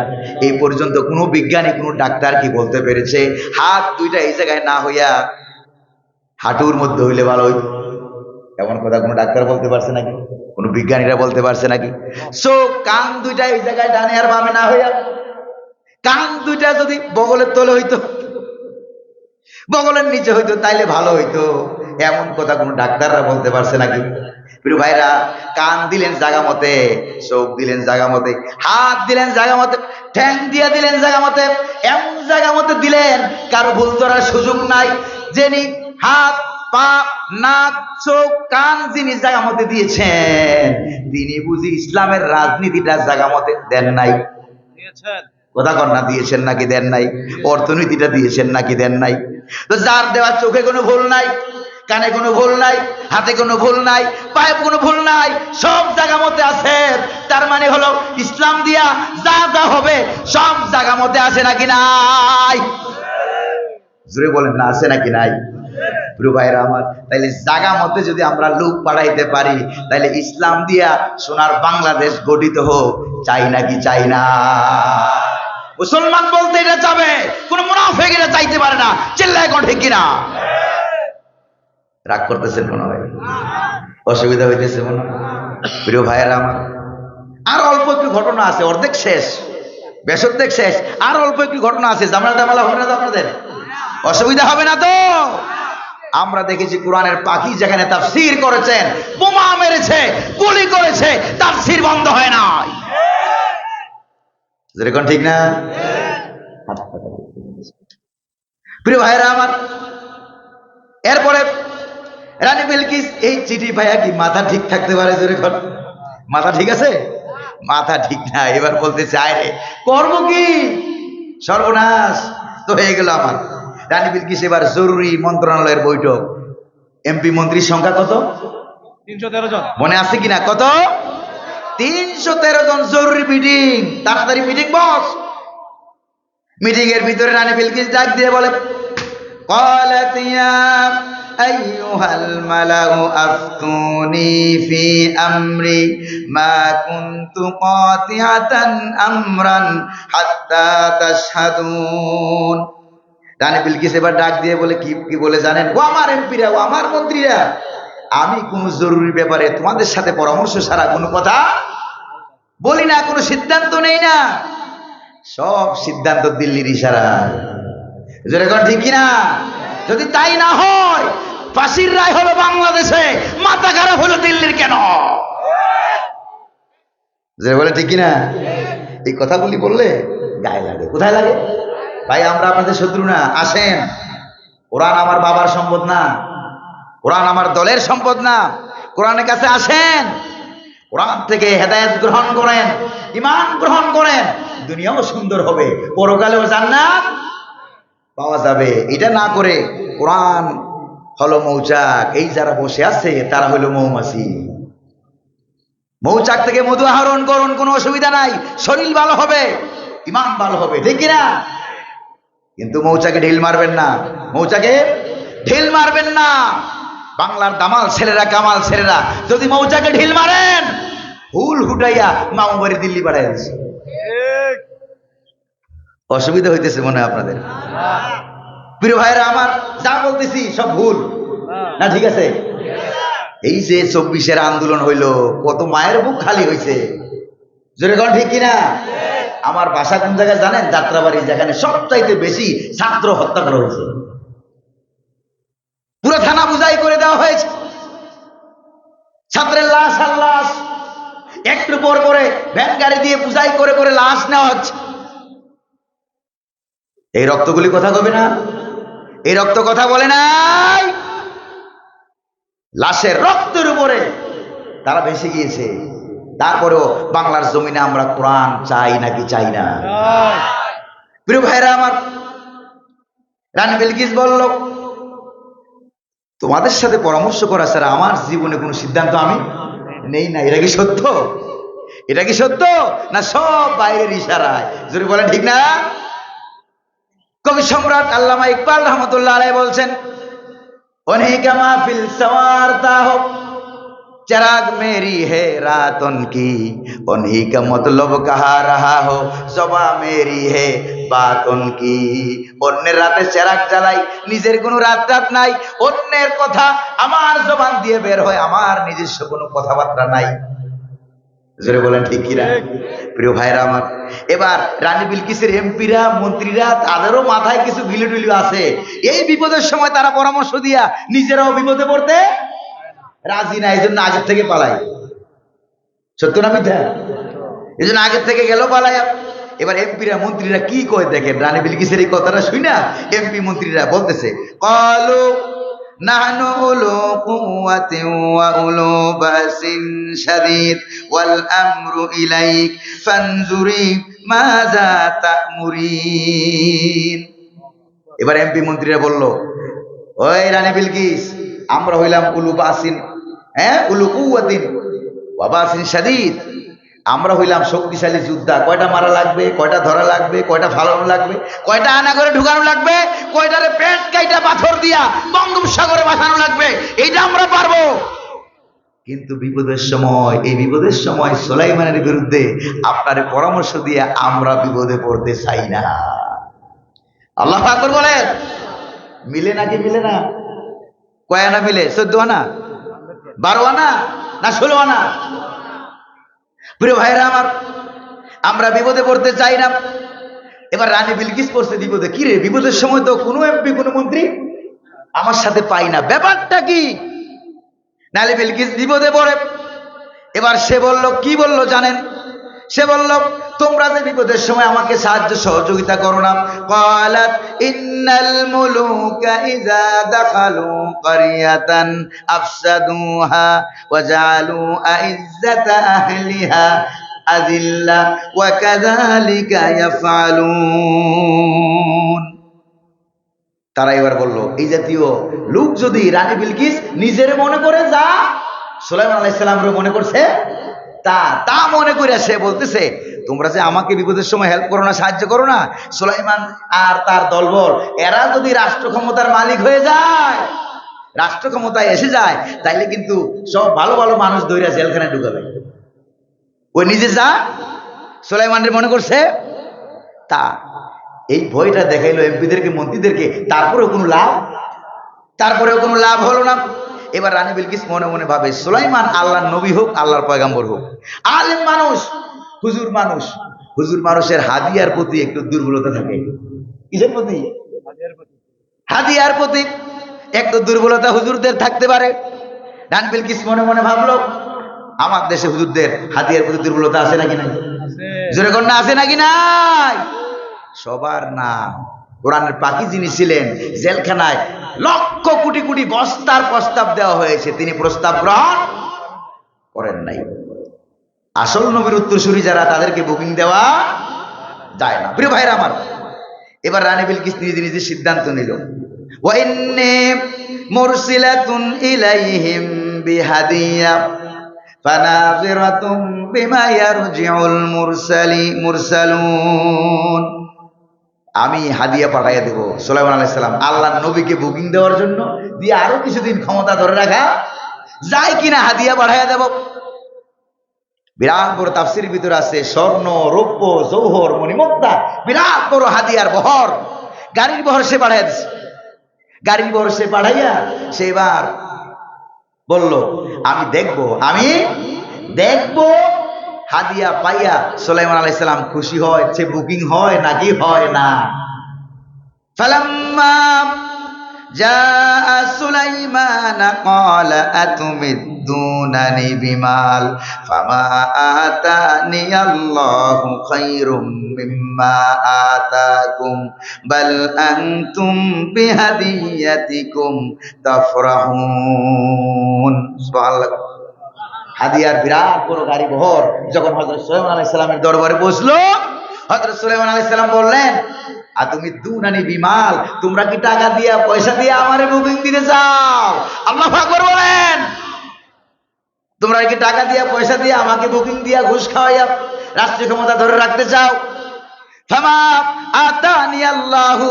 এই পর্যন্ত কোনো বিজ্ঞানী, কোনো ডাক্তার কি বলতে পেরেছে হাত দুইটা এই জায়গায় না হইয়া হাঁটুর মধ্যে হইলে ভালো হইত? এমন কথা কোনো ডাক্তার বলতে পারছে নাকি? কোন বিজ্ঞানীরা বলতে পারছে নাকি? চোখ কান দুইটা এই জায়গায় ডানে আর বামে না হইয়া, কান দুইটা যদি বগলের তলে হইতো, বগলের নিচে হইতো, তাইলে ভালো হইতো, এমন কথা কোন ডাক্তাররা বলতে পারছে নাকি? প্রিয় ভাইরা, কান দিলেন জায়গা মতে, চোখ দিলেন জায়গা মতে, হাত দিলেন জায়গা মতে, ঠ্যাং দিয়ে দিলেন জায়গা মতে, এমন জায়গা মতে দিলেন কারো ভুল ধরার সুযোগ নাই। যিনি হাত পা, নাক, চোখ, কান যিনি জায়গা মতে দিয়েছেন, তিনি বুঝি ইসলামের রাজনীতিটা জায়গা মতে দেন নাই? দিয়েছেন। কথা কন না, দিয়েছেন নাকি দেন নাই? অর্থনীতিটা দিয়েছেন নাকি দেন নাই? তো যার দেওয়া চোখে কোনো ভুল নাই, কানে কোনো ভুল নাই, হাতে কোনো ভুল নাই, পায়ে কোনো ভুল নাই, সব জায়গা মতে আছে। তার মানে হলো ইসলাম দিয়া যা যা হবে সব জায়গা মতে আছে নাকি নাই? জোরে বলেন না, আছে নাকি নাই? প্রিয় ভাইরা আমার, তাইলে জায়গা মতে যদি আমরা লোক পাঠাইতে পারি, তাইলে ইসলাম দিয়া সোনার বাংলাদেশ গঠিত হোক, চাই নাকি চাই না? মুসলমান বলতে এটা চাবে, কোন মুনাফিক এটা চাইতে পারে না। চিল্লায় কোন ঠিক কিনা? রাগ করতেছেন মনে হয়, অসুবিধা হইতেছে মনে হয়। প্রিয় ভাইয়েরা আমার, আর অল্প একটু ঘটনা আছে, অর্ধেক শেষ, বেশ অর্ধেক শেষ, আর অল্প একটু ঘটনা আছে। জামালা টামালা হবে না তো আপনাদের? অসুবিধা হবে না তো? আমরা দেখেছি কোরআনের পাখি যেখানে তাফসীর করেছেন, বোমা মেরেছে, গুলি করেছে, তাফসীর বন্ধ হয় নাই। যেরকম ঠিক না? প্রিয় ভাইয়েরা আমার, এরপরে রানী বিলকিস এই চিঠি পাইয়া কি মাথা ঠিক থাকতে পারে? যেরকম মাথা ঠিক আছে? মাথা ঠিক না। এবার বলতেছে আয় রে, করবো কি, সর্বনাশ তো হয়ে গেল আমার। রানী বিলকিস এবার জরুরি মন্ত্রণালয়ের বৈঠক। এমপি মন্ত্রীর সংখ্যা কত? 313 জন। মনে আছে কিনা? কত? 313 জন। জরুরি মিটিং, তাড়াতাড়ি মিটিং বস। মিটিং এর ভিতরে রানী বিলকিস ডাক দিয়ে বলে, قالت يا أيها الملأ أفتوني في أمري ما كنت قاطعة أمرا حتى تشهدون। রানী বিলকিস এবার ডাক দিয়ে বলে, কি বলে জানেন? ও আমার এমপিরা, ও আমার মন্ত্রীরা, আমি কোন জরুরি ব্যাপারে তোমাদের সাথে পরামর্শ ছাড়া কোনো কথা বলি না, কোনো সিদ্ধান্ত নেই না, সব সিদ্ধান্ত দিল্লির ইশারায়। যেরকম ঠিক কিনা? যদি তাই না হয়, ফাঁসির রায় হলো বাংলাদেশে, মাথা খারাপ হলো দিল্লির কেন? যে বলে ঠিক কিনা? এই কথাগুলি বললে গায়ে লাগে। কোথায় লাগে? ভাই আমরা আপনাদের শত্রু না, আসেন। কোরআন আমার বাবার সম্পদ না, কোরআন আমার দলের সম্পদ না। কোরআনের কাছে আসেন, কোরআন থেকে হেদায়েত গ্রহণ করেন, ঈমান গ্রহণ করেন, দুনিয়াও সুন্দর হবে, পরকালেও জান্নাত পাওয়া যাবে। এটা না করে কোরআন হলো মৌচাক, এই যারা বসে আছে তারা হলো মৌমাছি। মৌচাক থেকে মধু আহরণ করুন, কোনো অসুবিধা নাই, শরীর ভালো হবে, ঈমান ভালো হবে, ঠিক কিনা? কিন্তু মৌচাকে ঢিল মারবেন না, মৌচাকে ঢিল মারবেন না। বাংলার দামাল ছেলেরা, কামাল ছেলেরা যদি মৌচাকে ঢিল মারেন, হুল হুটাইয়া মামু বাড়ি দিল্লি পাঠাই দিচ্ছে। অসুবিধা হইতেছে মনে হয় আপনাদের? প্রিয় ভাইরা আমার, যা বলতেছি সব ভুল না? ঠিক আছে? এই যে 24-এর আন্দোলন হইলো, কত মায়ের বুক খালি হয়েছে। জোরে কোন ঠিক কিনা? আমার বাসা কোন জায়গায় জানেন? যাত্রাবাড়ি, যেখানে সবচাইতে বেশি ছাত্র হত্যা করা হয়েছে। পুরো থানা বুঝাই করে দেওয়া হয়েছে, ছাত্রের লাশ আর লাশ, একটু পর পরে ভ্যান গাড়ি দিয়ে বুঝাই করে করে লাশ নেওয়া হচ্ছে। এই রক্তগুলি কথা কবে না? এই রক্ত কথা বলে নাই। লাশের রক্তের উপরে তারা ভেসে গিয়েছে। তারপরেও বাংলার জমিনে আমরা কোরআন চাই নাকি চাই না? প্রিয় ভাইরা আমার, রানী বিলকিস বলল, তোমাদের সাথে পরামর্শ করা ছাড়া আমার জীবনে কোনো সিদ্ধান্ত আমি নেই না। এটা কি সত্য? এটা কি সত্য না সব বাইরের ইশারায়? যদি বলেন ঠিক না? কবি সম্রাট আল্লামা ইকবাল রহমতুল্লাহ আলাইহি বলছেন, उन्हीं का महफिल संवारता हो, चिराग मेरी है रात उनकी, उन्हीं का मतलब कहा रहा हो, ज़ुबां मेरी है बात उनकी। অন্যের রাতে চেরাগ জ্বালাই, নিজের কোনো রাত নাই, অন্যের কথা আমার জবান দিয়ে বের হয়, আমার নিজস্ব কোনো কথাবার্তা নাই। জোরে বলেন ঠিক কিনা? প্রিয় ভাইরা আমার, এবার রানী বিলকিসের এমপিরা, মন্ত্রীরা, তাদেরও মাথায় কিছু গিলিটুলি আছে। এই বিপদের সময় তারা পরামর্শ দিয়া নিজেরাও বিপদে পড়তে রাজি না, এই জন্য আগের থেকে পালাই। সত্য না মিথ্যা? এই জন্য আগের থেকে গেল পালাই। এবার এমপিরা, মন্ত্রীরা কি কয় দেখেন, রানী বিলকিসের এই কথাটা শুই না, এমপি মন্ত্রীরা বলতেছে, ক্বালু নাহনু উলু কুওয়াতিন ওয়া উলু বাসিন শাদীদ ওয়াল আমরু ইলাইক ফানজুরি মাযা তা'মুরিন। এবার এমপি মন্ত্রীরা বলল, ওই রানী বিলকিস, আমরা হইলাম উলু বাসিন, উলু কুওয়াতিন ওয়া বাসিন শাদীদ, আমরা হইলাম শক্তিশালী যোদ্ধা। কয়টা মারা লাগবে, কয়টা ধরা লাগবে, কয়টা ফালানো লাগবে, কয়টা আনা করে ঢুকানো লাগবে, কয়টারে পেট কাইটা পাথর দিয়া বঙ্গোপসাগরে বাঁচানো লাগবে, এইটা আমরা পারবো। কিন্তু বিপদের সময়, এই বিপদের সময় সুলাইমানের বিরুদ্ধে আপনার পরামর্শ দিয়ে আমরা বিপদে পড়তে চাই না। আল্লাহু আকবার বলেন। মিলে নাকি মিলে না? কয় আনা মিলে? 14 আনা, 12 আনা না 16 আনা? প্রিয় ভাইরা আমার, আমরা বিপদে পড়তে চাই না। এবার রানী বিলকিস পড়ছে বিপদে। কি রে, বিপদের সময় তো কোনো এমপি কোনো মন্ত্রী আমার সাথে পাই না, ব্যাপারটা কি? রানী বিলকিস বিপদে পড়ে। এবার সে বলল, কি বলল জানেন? সে বলল, তোমরা যে বিপদের সময় আমাকে সাহায্য সহযোগিতা করো না। ক্বালাত ইন্নাল মুলুকা ইযা দাখালু ক্বরিয়াতান আফসাদুহা ওয়া জাআলু আইজ্জাতা আহলিহা আযিল্লা ওয়া কাযালিকা ইয়াফআলুন। তারা এবার বলল, এই জাতীয় লোক যদি রানী বিলকিস নিজের মনে করে যা সুলাইমান আলাইহিস সালামের মনে করছে তা মনে করে সে বলতেছে, তোমরা যে আমাকে বিপদের সময় হেল্প করো না, সাহায্য করো না, সুলাইমান আর তার দলবল এরা যদি রাষ্ট্র ক্ষমতার মালিক হয়ে যায়, রাষ্ট্র ক্ষমতায় এসে যায়, তাইলে কিন্তু সব ভালো ভালো মানুষ ধইরা জেলখানায় ঢুকাবে। ওই নিজে যা সুলাইমানের মনে করছে তা। এই ভয়টা দেখাইলো এমপিদেরকে, মন্ত্রীদেরকে, তারপরেও কোনো লাভ হলো না। এবার রানী বিলকিস মনে মনে ভাবে, সুলাইমান আল্লাহর নবী হোক, আল্লাহর পয়গাম্বর হোক, আলেম মানুষ, হুজুর মানুষের হাদিয়ার প্রতি একটু দুর্বলতা থাকে। কিসের প্রতি? হাদিয়ার প্রতি একটু দুর্বলতা হুজুরদের থাকতে পারে। রানী বিলকিস মনে মনে ভাবলো, আমার দেশে হুজুরদের হাদিয়ার প্রতি দুর্বলতা আছে নাকি নাই? জোরে কন্যা আছে নাকি নাই? সবার না। কোরআনের পাখি যিনি ছিলেন, জেলখানায় লক্ষ কোটি কোটি বস্তার প্রস্তাব দেওয়া হয়েছে, তিনি প্রস্তাব গ্রহণ করেন নাই। আসল নবীর উত্তরসূরি যারা, তাদেরকে বুকিং দেওয়া যায় না। প্রিয় ভাইরা আমার, এবার রানী বিলকিস নিজে নিজে সিদ্ধান্ত নিল, ওয়া ইন্নী মুরসিলাতুন ইলাইহিম বিহাদিয়া ফানাযিরাতুম বিমা ইয়ারজিউল মুরসালুন। আমি হাদিয়া পাঠাইয়া দেব সুলাইমান আলাইহিস সালাম আল্লাহর নবীকে বুকিং দেওয়ার জন্য, দিয়ে আরো কিছুদিন ক্ষমতা ধরে রাখা যায় কিনা হাদিয়া পাঠাইয়া দেব। বিরাট বড় তাফসীরের ভিতরে আছে, স্বর্ণ, রৌপ্য, জৌহর, মণিমুক্তা, বিরাট বড় হাদিয়ার বহর, গাড়ির বহর সে পাঠাইয়া দিছে। গাড়ির বহর সে পাঠাইয়া সে এবার বলল, আমি দেখব হাদিয়া পাইয়া সুলাইমান আলাইহিস সালাম খুশি হয়, সে বুকিং হয় নাকি হয় না। ফালাম্মা জাআ সুলাইমান ক্বালা আতুমিদ্দুনানি বিমাল ফামা আতানি আল্লাহু খায়রুম মিম্মা আতাকুম বাল আনতুম বিহাদিয়াতিকুম তাফরাহুন। সুবহানাল্লাহ। হাদিয়ার বিরাট বড় গাড়ি বহর যখন হযরত সুলাইমান আলাইহিস সালামের দরবারে পৌঁছলো, হযরত সুলাইমান আলাইহিস সালাম বললেন, আতুমিদ্দুনানি বিমাল, তোমরা কি টাকা দিয়া, পয়সা দিয়া আমারে বুকিং দিতে চাও? আল্লাহু আকবার বলেন। তোমরা কি টাকা দিয়া, পয়সা দিয়া, আমাকে বুকিং দিয়া, ঘুষ খাওয়াইয়া রাষ্ট্রীয় ক্ষমতা ধরে রাখতে চাও? ফামা আতানি আল্লাহু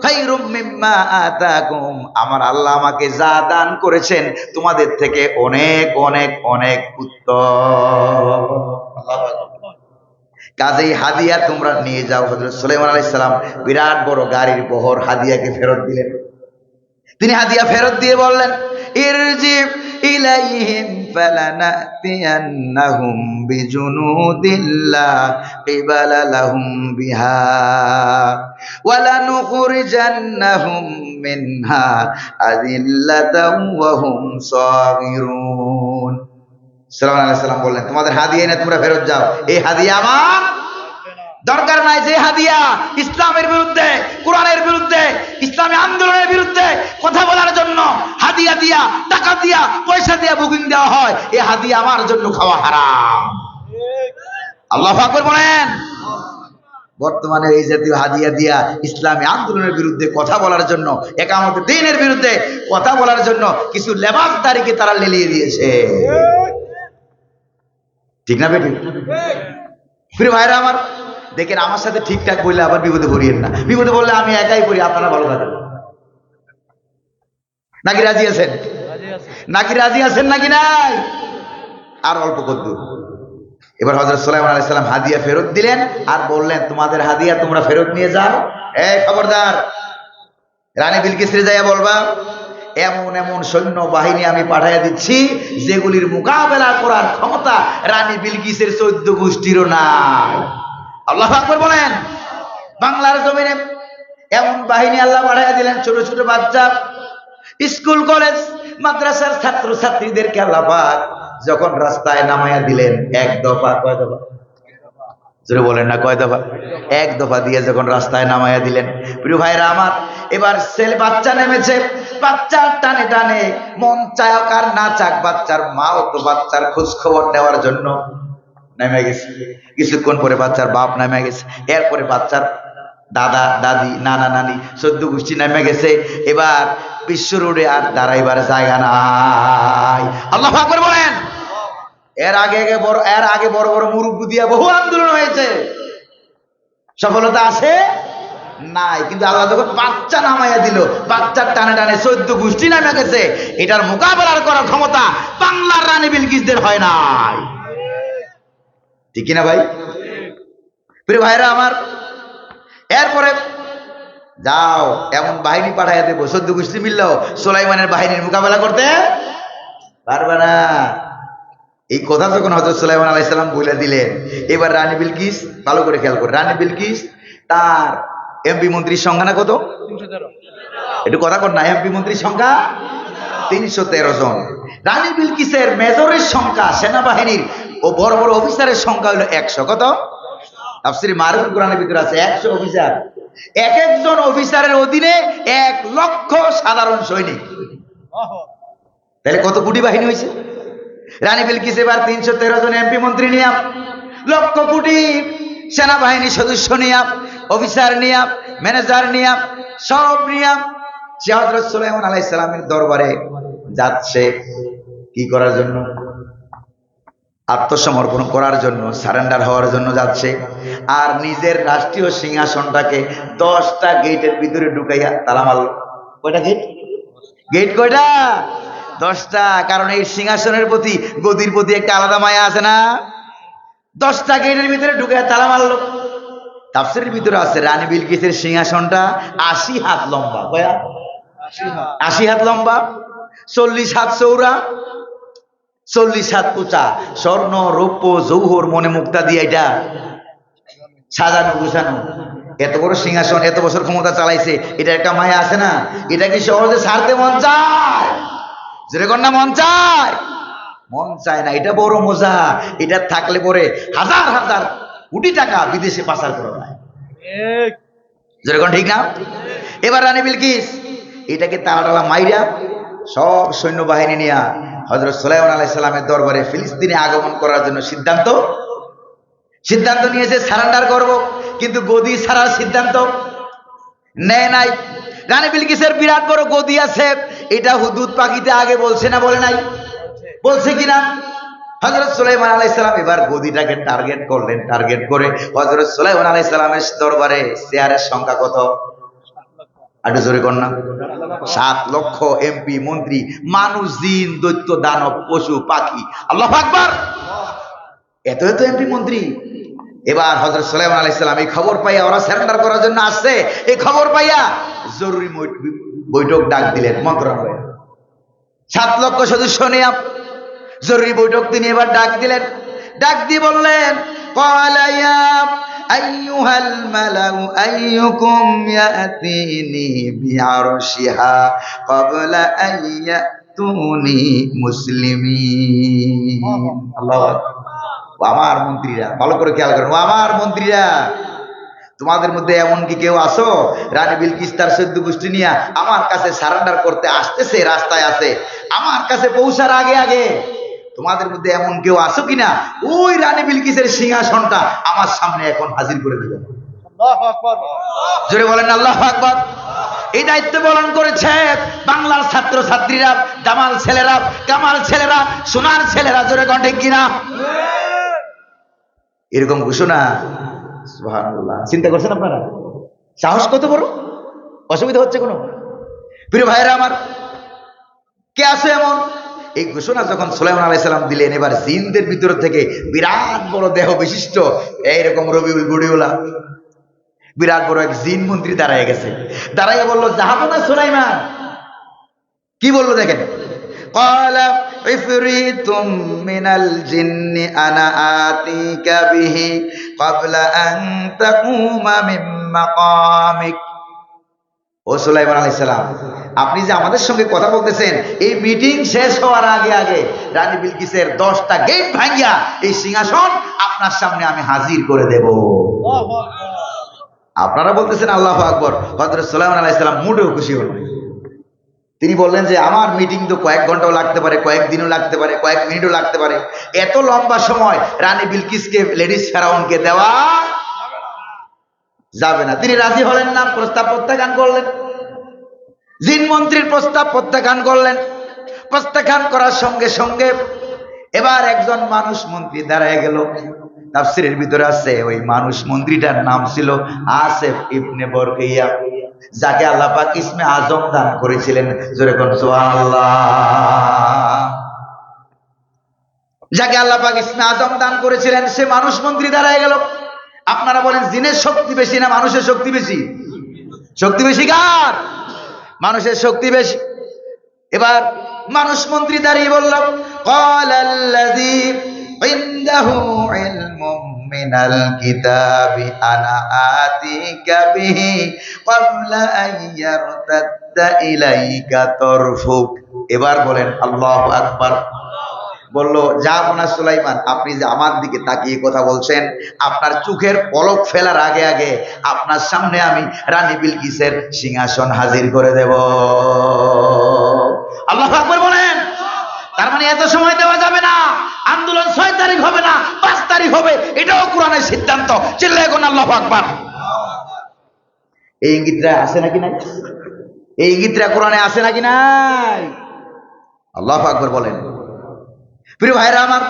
খায়রুম মিম্মা আতাকুম, আমার আল্লাহ আমাকে যা দান করেছেন তোমাদের থেকে অনেক অনেক অনেক উত্তম। আল্লাহু আকবার। কাজেই হাদিয়া তোমরা নিয়ে যাও। হযরত সুলাইমান আলাইহিস সালাম বিরাট বড় গাড়ির বহর হাদিয়াকে ফেরত দিলেন। তিনি হাদিয়া ফেরত দিয়ে বললেন, ইরজি ইলাইহিম ফালানাতিয়ান্নাহুম বিজুনুদিল্লা কিবালা লাহুম বিহা ওয়া লানুখরিজান্নাহুম মিনহা আযিল্লাতাও ওয়া হুম সাগিরুন। সুলাইমান আলাইহিস সালাম বললেন, তোমাদের হাদিয়া এনে তোমরা ফেরত যাও। এই হাদিয়া আমার দরকার নাই। যে হাদিয়া ইসলামের বিরুদ্ধে, কোরআনের বিরুদ্ধে, ইসলামী আন্দোলনের বিরুদ্ধে কথা বলার জন্য হাদিয়া দিয়া পয়সা দিয়া বুকিং দেওয়া হয়, এই হাদিয়া আমার জন্য খাওয়া হারাম। আল্লাহু আকবার বলেন। বর্তমানে এই জাতীয় হাদিয়া দিয়া ইসলামী আন্দোলনের বিরুদ্ধে কথা বলার জন্য, একামত দ্বীনের বিরুদ্ধে কথা বলার জন্য কিছু লেবাসদারিকে তারা লেলিয়ে দিয়েছে। ঠিক না বেটি? প্রিয় ভাইরা আমার, দেখেন আমার সাথে ঠিকঠাক বললে আবার বিপদে পড়িয়েন না। বিপদে বললে আমি একাই পড়ি, আপনারা ভালো থাকেন। নাকি রাজি আছেন? নাকি রাজি আছেন নাকি নাই? আর অল্প কদ্দুর। এবার হযরত সুলাইমান আলাইহিস সালাম হাদিয়া ফেরত দিলেন আর বললেন, তোমাদের হাদিয়া তোমরা ফেরত নিয়ে যাও। এই খবরদার, রানী বিলকিসের যাইয়া বলবা এমন এমন সৈন্য বাহিনী আমি পাঠাইয়া দিচ্ছি যেগুলির মোকাবেলা করার ক্ষমতা রানী বিলকিসের 14 গোষ্ঠীরও নাই। আল্লাহু আকবার বলেন। বাংলার জমিনে এমন বাহিনী আল্লাহ পাঠাইয়া দিলেন, ছোট ছোট বাচ্চা, স্কুল কলেজ মাদ্রাসার ছাত্র ছাত্রীদেরকে আল্লাহ পাক যখন রাস্তায় নামাইয়া দিলেন, এক দফা, কয় দফা জোরে বলেন না, কয় দফা? এক দফা দিয়ে যখন রাস্তায় নামাইয়া দিলেন, প্রিয় ভাইরা আমার, এবার ছেলে বাচ্চা নেমেছে, বাচ্চার টানে টানে মন চায় আর না চাক বাচ্চার মাও তো বাচ্চার খোঁজ খবর নেওয়ার জন্য নেমে গেছে। কিছুক্ষণ পরে বাচ্চার বাপ নেমে গেছে, এরপরে বাচ্চার দাদা দাদি নানা নানি 14 গোষ্ঠী নেমে গেছে। এবার বিশ্ব রোডে আর দাঁড়াইবার জায়গা নাই। আল্লাহু আকবার বলেন। এর আগে বড় বড় মুরব্বি দিয়া বহু আন্দোলন হয়েছে, সফলতা আছে নাই। কিন্তু আল্লাহ যখন বাচ্চা নামাইয়া দিল, বাচ্চার টানে টানে 14 গোষ্ঠী নামে গেছে, এটার মোকাবেলার করার ক্ষমতা বাংলার রানী বিলকিসদের হয় নাই। ঠিক কিনা ভাই? প্রিয় ভাইরা আমার, এরপরে যাও এমন বাহিনী পাঠাইয়া দেবো 14 গোষ্ঠী মিললেও সুলাইমানের বাহিনীর মোকাবেলা করতে পারবে না। এই কথা যখন হযরত সুলাইমান আলাইহিস সালাম বলে দিলেন, এবার রানী বিলকিস, ভালো করে খেয়াল করে, রানী বিলকিস তার এমপি মন্ত্রীর সংখ্যা না কত? 313। একটু কথা কর না, এমপি মন্ত্রীর সংখ্যা 313 জন। রানী বিলকিসের মেজরের সংখ্যা, সেনাবাহিনীর ও বড় বড় অফিসারের সংখ্যা হলো 100। কত? তাফসীরে মারুফুল কোরআনের ভিতরে আছে 100 অফিসার। এক একজন অফিসারের অধীনে 1 লক্ষ সাধারণ সৈনিক। তাহলে কত কোটি বাহিনী হয়েছে? রানী বিলকিস এবার 313 জন এমপি মন্ত্রী নিয়ে, লক্ষ কোটি সেনাবাহিনী সদস্য নিয়ে, অফিসার নিয়ে, ম্যানেজার নিয়ে, সব নিয়ে সে হযরত সুলাইমান আলাইহিস সালামের দরবারে যাচ্ছে। কি করার জন্য? আত্মসমর্পণ করার জন্য, সারেন্ডার হওয়ার জন্য যাচ্ছে। আর নিজের রাষ্ট্রীয় সিংহাসনটাকে 10টা গেটের ভিতরে ঢুকাইয়া তালা মারল। কয়টা গেট? গেট কয়টা? 10টা। কারণ এই সিংহাসনের প্রতি, গদির প্রতি একটা আলাদা মায়া আছে না? 10টা গেটের ভিতরে ঢুকাইয়া তালা মারলো। তাফসীরের ভিতরে আছে রানী বিলকিসের সিংহাসনটা 80 হাত লম্বা। কয়া? 80 হাত লম্বা, 40 হাত চৌড়া, 40 হাত উঁচা, স্বর্ণ রৌপ্য জৌহর মনে মুক্তা দিয়ে এটা সাজানো গুছানো। এত বড় সিংহাসন, এত বছর ক্ষমতা চালাইছে, এটা একটা মায়া আছে না? এটা কি সহজে ছাড়তে মন চায়? যেরকম না মন চায়? মন চায় না। এটা বড় মজা। এটা থাকলে পরে হাজার হাজার কোটি টাকা বিদেশে পাচার করা যায়। যেরকম ঠিক না? এবার রানী বিলকিস এটাকে তালা টালা মাইরা সব সৈন্যবাহিনী নিয়ে হযরত সুলাইমান আলাইহিস সালামের দরবারে ফিলিস্তিনে আগমন করার জন্য সিদ্ধান্ত নিয়েছে, সারেন্ডার করব। কিন্তু গদি ছাড়ার সিদ্ধান্ত নেয় নাই। রানী বিলকিসের বিরাট বড় গদি আছে, এটা হুদুদ পাখিতে আগে বলছে না বলে নাই? বলছে কিনা? হযরত সুলাইমান আলাইহিস সালাম এবার গদিটাকে টার্গেট করলেন। টার্গেট করে হযরত সুলাইমান আলাইহিস সালামের দরবারে চেয়ারের সংখ্যা কত? আটু জোরে কর না। 7 লক্ষ এমপি মন্ত্রী, মানুষ জিন দৈত্য দানব পশু পাখি। আল্লাহু আকবার। এত এত এমপি মন্ত্রী। এবার হযরত সুলাইমান আলাইহিস সালাম এই খবর পাইয়া, ওরা সারেন্ডার করার জন্য আসছে, এই খবর পাইয়া জরুরি বৈঠক ডাক দিলেন মন্ত্রণালয়ে। 7 লক্ষ সদস্য নিয়ে জরুরি বৈঠক তিনি এবার ডাক দিলেন। ডাক দিয়ে বললেন, ক্বালা ইয়া আইয়ুহাল মালাউ আইয়ুকুম ইয়াতিনি বিআরশিহা ক্বাবলা আইয়াতুনি মুসলিমিন। আল্লাহু আকবার। আমার মন্ত্রীরা, ভালো করে খেয়াল করেন, আমার মন্ত্রীরা, তোমাদের মধ্যে এমন কি কেউ আসো রানী বিলকিস তার 14 গোষ্ঠী নিয়ে আমার কাছে সারেন্ডার করতে আসতেছে, রাস্তায় আছে, আমার কাছে পৌঁছার আগে আগে তোমাদের মধ্যে এমন কেউ আসো কিনা ওই রানী বিলকিসের সিংহাসনটা আমার সামনে এখন হাজির করে দেবে। আল্লাহু আকবার। জোরে বলেন আল্লাহু আকবার। এই দায়িত্ব পালন করেছে বাংলার ছাত্র ছাত্রীরা, জামাল ছেলেরা, কামাল ছেলেরা, সোনার ছেলেরা। জোরে কণ্ঠে কিনা এরকম ঘোষণা। সুবহানাল্লাহ। চিন্তা করছেন আপনারা সাহস কত বড়? অসুবিধা হচ্ছে কোনো? প্রিয় ভাইরা আমার, কে আছে এমন? এই ঘোষণা যখন সুলাইমান আলাইহিস সালাম দিলেন, এবার জিনদের ভিতর থেকে বিরাট বড় দেহ বিশিষ্ট এইরকম রবিউল গুডিওলা বিরাট বড় এক জিন মন্ত্রী দাঁড়ায় গেছে। দাঁড়াইয়া বলল, যাহাবো না সুলাইমান। কি বললো দেখেন, قال عفريت من الجن أنا آتيك به قبل أن تقوم من مقامك। ও সুলাইমান আলাইহিস সালাম, আপনি যে আমাদের সঙ্গে কথা বলতেছেন, এই মিটিং শেষ হওয়ার আগে আগে রানী বিলকিসের 10টা গেট ভাঙিয়া এই সিংহাসন আপনার সামনে আমি হাজির করে দেব। আল্লাহু আকবার। আপনারা বলতেছেন আল্লাহু আকবার। হযরত সুলাইমান আলাইহিস সালাম মোটেও খুশি হলেন। তিনি বললেন যে আমার মিটিং তো কয়েক ঘন্টাও লাগতে পারে, কয়েকদিনও লাগতে পারে, কয়েক মিনিটও লাগতে পারে, এত লম্বা সময় রানী বিলকিসকে, লেডিস ফেরাউনকে দেওয়া যাবে না। তিনি রাজি হলেন না, প্রস্তাব প্রত্যাখ্যান করলেন। জিন মন্ত্রীর প্রস্তাব প্রত্যাখ্যান করলেন। প্রত্যাখ্যান করার সঙ্গে সঙ্গে এবার একজন মানুষ মন্ত্রী দাঁড়ায় গেল। তাফসীরের ভিতরে আছে ওই মানুষ মন্ত্রীটার নাম ছিল আসেফ ইবনে বরকিয়া, যাকে আল্লাহ পাক ইসমে আজম দান করেছিলেন। জোরে কোন সুবহানাল্লাহ। যাকে আল্লাহ পাক ইসমে আজম দান করেছিলেন, সে মানুষ মন্ত্রী দাঁড়ায় গেল। আপনারা বলেন জিনের শক্তি বেশি না মানুষের শক্তি বেশি? শক্তি বেশি কার? মানুষের শক্তি বেশি। এবার মানুষ মন্ত্রী দাঁড়িয়ে বলল, ক্বালাল্লাযী ইনদাহু ইলমুম মিনাল কিতাবি আনা আতিকা বিহি ক্বাবলা আন ইয়ারতাদ্দা ইলাইকা তারফুক। এবার বলেন আল্লাহু আকবার। বলল, যাব না সুলাইমান, আপনি যে আমার দিকে তাকিয়ে কথা বলছেন, আপনার চোখের পলক ফেলার আগে আগে আপনার সামনে আমি রানী বিলকিসের সিংহাসন হাজির করে দেব। আল্লাহু আকবার বলেন। তার মানে এত সময় দেওয়া যাবে না, আন্দোলন 6 তারিখ হবে না, 5 তারিখ হবে, এটাও কোরআনের সিদ্ধান্ত। চিল্লায় কোন আল্লাহু আকবার। এই ইঙ্গিতটা আছে নাকি নাই? এই ইঙ্গিতটা কোরআনে আছে নাকি নাই? আল্লাহু আকবার বলেন। প্রিয় ভাইরা আমার,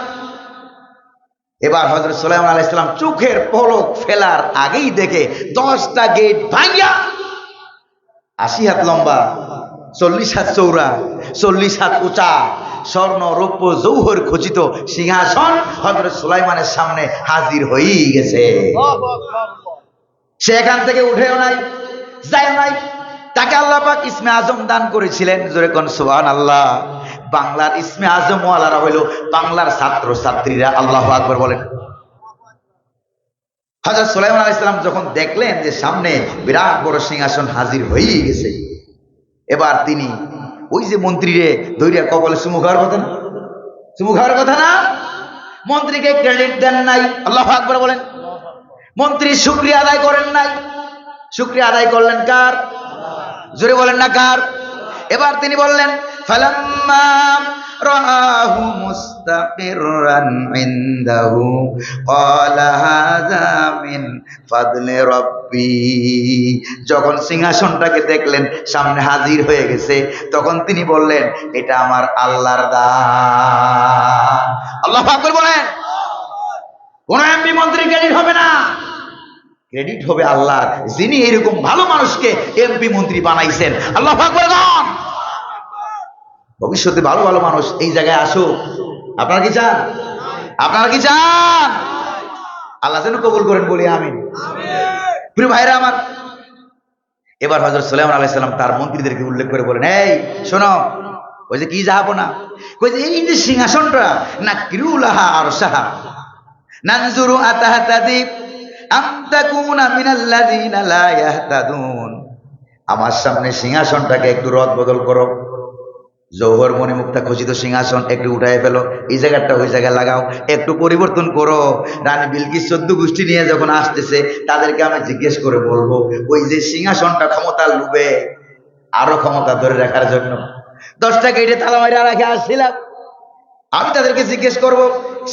এবার হযরত সুলাইমান আলাইহিস সালাম চোখের পলক ফেলার আগেই দেখে 10টা গেট ভাঙিয়া 80 হাত লম্বা, 40 হাত চৌড়া, 40 হাত উঁচা, স্বর্ণ রৌপ্য জৌহর খচিত সিংহাসন হযরত সুলাইমানের সামনে হাজির হয়েই গেছে। আল্লাহু আকবার। সে এখান থেকে উঠেও নাই, যায় নাই। তাকে আল্লাহ পাক ইসমে আজম দান করেছিলেন। জোরে কোন সুবহানাল্লাহ। বাংলার ইসমে আজম ওয়ালারা হইল বাংলার ছাত্র ছাত্রীরা। আল্লাহু আকবার বলেন। হযরত সুলাইমান আলাইহিস সালাম যখন দেখলেন যে সামনে বিরাট বড় সিংহাসন হাজির হয়েই গেছে, এবার তিনি ওই যে মন্ত্রীরে দৈরিয়া কপালে চুমু খাওয়ার কথা না, চুমু খাওয়ার কথা না, মন্ত্রীকে ক্রেডিট দেন নাই। আল্লাহু আকবার বলেন। মন্ত্রী শুকরিয়া আদায় করেন নাই। শুকরিয়া আদায় করলেন কার? জোরে বলেন না কার? এবার তিনি বললেন, ফালাম্মা রাআহু মুস্তাকিররান ইনদাহু ক্বালা হাযা মিন ফাদলি রাব্বি। যখন সিংহাসনটাকে দেখলেন সামনে হাজির হয়ে গেছে, তখন তিনি বললেন, এটা আমার আল্লাহর দান। আল্লাহু আকবার বলেন। কোন এমপি মন্ত্রী ক্রেডিট হবে না, ক্রেডিট হবে আল্লাহর, যিনি এরকম ভালো মানুষকে এমপি মন্ত্রী বানাইছেন। আল্লাহু আকবার বলেন। ভবিষ্যতে ভালো ভালো মানুষ এই জায়গায় আসুক। আপনারা কি চান? আপনারা কি চান? আল্লাহ যেন কবুল করেন, বলি আমিন। প্রিয় ভাইরা আমার, এবার হযরত সুলাইমান আলাইহিস সালাম তার মন্ত্রীদেরকে উল্লেখ করে বলেন, এই শোনো, ওই যে কি যাবো না, কই যে এই যে সিংহাসনটা না কিরুলাহা আরশাহা নানজুরু আতাহতাদি আম তাকুনা মিনাল্লাযিনা লা ইয়াহতাদুন। আমার সামনে সিংহাসনটাকে একটু রদ বদল করো, জৌহর মণিমুক্তা খচিত সিংহাসন একটু উঠায় ফেলো, এই জায়গাটা ওই জায়গায় লাগাও, একটু পরিবর্তন করো। রানী বিলকিস 14 গোষ্ঠী নিয়ে যখন আসতেছে তাদেরকে আমি জিজ্ঞেস করে বলবো, ওই যে সিংহাসনটা ক্ষমতার লোভে আরো ক্ষমতা ধরে রাখার জন্য 10টা গেটে তালা মাইরা রাখে আসছিলাম, আমি তাদেরকে জিজ্ঞেস করব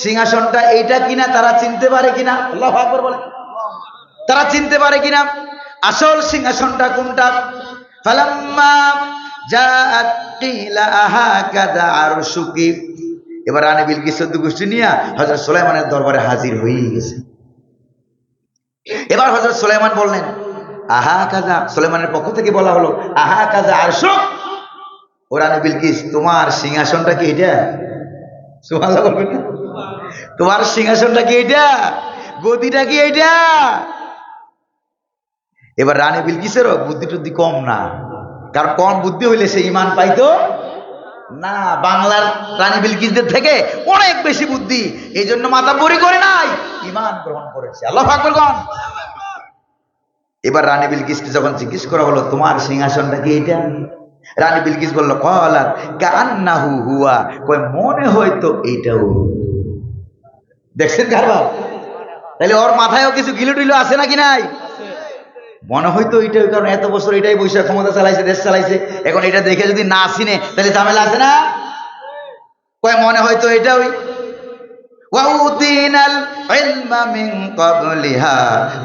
সিংহাসনটা এইটা কিনা, তারা চিনতে পারে কিনা। আল্লাহু আকবার বলে, তারা চিনতে পারে কিনা আসল সিংহাসনটা কোনটা। ফালাম্মা জাআত কিলা আহাকাযা আরশুকি, এবার রানী বিলকিস 14 গোষ্ঠী নিয়ে হযরত সুলাইমানের দরবারে হাজির হয়ে গেছে। এবার হযরত সুলাইমান বললেন আহাকাযা, সুলাইমানের পক্ষ থেকে বলা হলো আহাকাযা আরশুক, ও রানী বিলকিস তোমার সিংহাসনটা কি এটা? সুবহানাল্লাহ বলবেন না? তোমার সিংহাসনটা কি এটা, গদিটা কি এটা? এবার রানী বিলকিসেরও বুদ্ধি টুদ্ধি কম না, কারণ কম বুদ্ধি হইলে সে ঈমান পাইতো না। বাংলার রানী বিলকিসদের থেকে অনেক বেশি বুদ্ধি, এই জন্য মাথা পরি করে নাই, ঈমান গ্রহণ করেছে। আল্লাহু আকবার বলেন। এবার রানী বিলকিসকে যখন জিজ্ঞেস করা হলো তোমার সিংহাসনটা কি এটা, রানী বিলকিস বলল ক্বালাত কান্নাহু হুয়া, কয় মনে হয়তো এইটাও। দেখছেন কারবার, তাহলে ওর মাথায়ও কিছু গিলো টিলো আছে নাকি নাই? মনে হয়তো এইটাই, কারণ এত বছর এটাই বৈশাখ ক্ষমতা চালাইছে, দেশ চালাইছে, এখন এটা দেখে যদি না চিনে তাহলে ঝামেলা আছে না? কয় মনে হয়তো এটা ওই ওয়া উতিনাল ইলমা মিন ক্বাবলিহা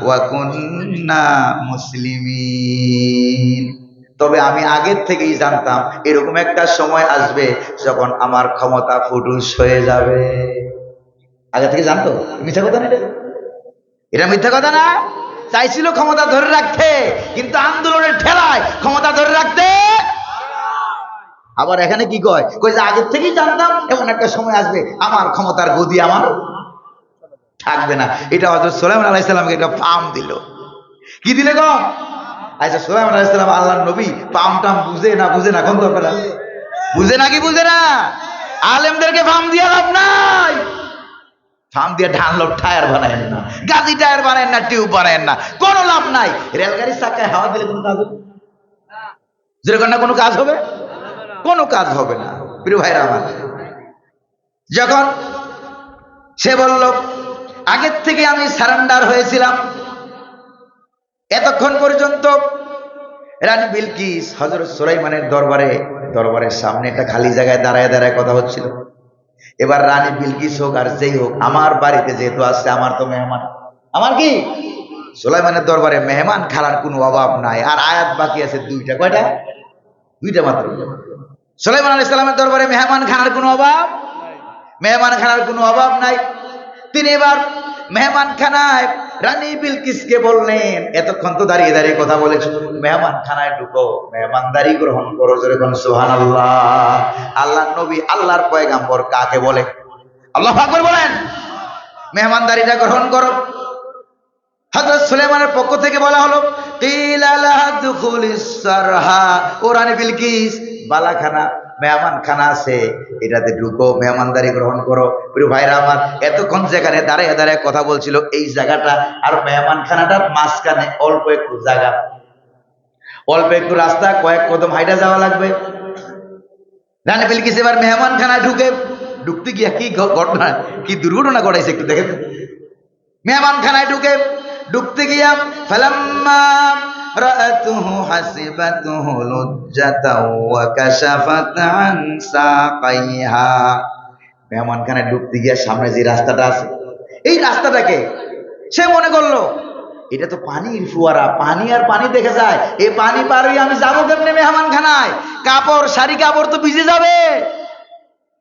ওয়া কুননা মুসলিমিন, তবে আমি আগের থেকেই জানতাম এরকম একটা সময় আসবে যখন আমার ক্ষমতা ফুটুস হয়ে যাবে। আগে থেকে জানতো? মিথ্যা কথা না এটা, এটা মিথ্যা কথা না। চাইছিল ক্ষমতা ধরে রাখতে, কিন্তু আন্দোলনের ঠেলায় ক্ষমতা ধরে রাখতে। আবার এখানে কি কয়, কই যে আগের থেকেই জানতাম এমন একটা সময় আসবে আমার ক্ষমতার গদি আমার থাকবে না। এটা হযরত সুলাইমান আলাইহিস সালামকে একটা ফার্ম দিল। কি দিলে গো? আচ্ছা, সুলাইমান আলাইহিস সালাম আল্লাহর নবী, ফার্ম টাম বুঝে না, বুঝে না কোন দরকার, বুঝে নাকি বুঝে না? আলেমদেরকে ফার্ম দিয়ে লাভ নাই। ফার্ম দিয়ে ঢানলোড টায়ার বানায় না, গাড়ি টায়ার বানায় না, টিউব বানায় না, কোনো লাভ নাই। রেলগাড়ির চাকায় হাওয়া দিলে কোনো কাজ হবে? যেরকম না কোনো কাজ হবে, কোনো কাজ হবে না। প্রিয় ভাইরা আমার, যখন সে বলল আগের থেকে আমি সারেন্ডার হয়েছিলাম, এতক্ষণ পর্যন্ত রানী বিলকিস হযরত সুলাইমানের দরবারের সামনে একটা খালি জায়গায় দাঁড়ায় দাঁড়ায় কথা হচ্ছিল। এবার রানী বিলকিস হোক আর যেই হোক, আমার বাড়িতে যেহেতু আসছে, আমার তো মেহমান, আমার কি সুলাইমানের দরবারে মেহমান খানার কোনো অভাব নাই। আর আয়াত বাকি আছে 2টা, কয়টা? 2টা মাত্র। সুলাইমান আলাইহিস সালামের দরবারে মেহমান খানার কোনো অভাব, মেহমান খানার কোনো অভাব নাই। তিনি এবার মেহমান খানায় রানী বিলকিসকে বললেন, এতক্ষণ তো দাঁড়িয়ে দাঁড়িয়ে কথা বলেছো, মেহমান খানায় ঢুকো, মেহমানদারি গ্রহণ করো। জোরে কোন সুবহানাল্লাহ। আল্লাহর নবী, আল্লাহর পয়গাম্বর কাকে বলে? আল্লাহু আকবার বলেন। মেহমানদারিটা গ্রহণ করো। হযরত সুলাইমানের পক্ষ থেকে বলা হলো কিলা লা দুখুলিস সারহা, ও রানী বিলকিস, বালাখানা মেহমানখানা আছে, এটাতে ঢুকো, মেহমানদারি গ্রহণ করো। প্রিয় ভাইরা আমার, এতক্ষণ যেখানে দাঁড়িয়ে দাঁড়িয়ে কথা বলছিল এই জায়গাটা আর মেহমানখানাটার মাঝখানে অল্প একটু জায়গা, অল্প একটু রাস্তা, কয়েক কদম হাইটা যাওয়া লাগবে। রানী বিলকিস এবার মেহমানখানায় ঢুকতে গিয়া কি ঘটনা, কি দুর্ঘটনা ঘটাইছে একটু দেখেন। মেহমানখানায় ঢুকতে গিয়া ফালাম্মা রাআতুহু হাসিবাতুহু লুজ্জাতাও ওয়া কাশাফাত আন সাকাইহা, মেহমানখানায় ঢুকতে গিয়া সামনে যে রাস্তাটা আছে, এই রাস্তাটাকে সে মনে করলো এটা তো পানির ফোয়ারা, পানি আর পানি দেখে যায়, এই পানি পার হয়ে আমি যাবো কেমনে মেহমানখানায়? কাপড়, শাড়ি কাপড় তো ভিজে যাবে।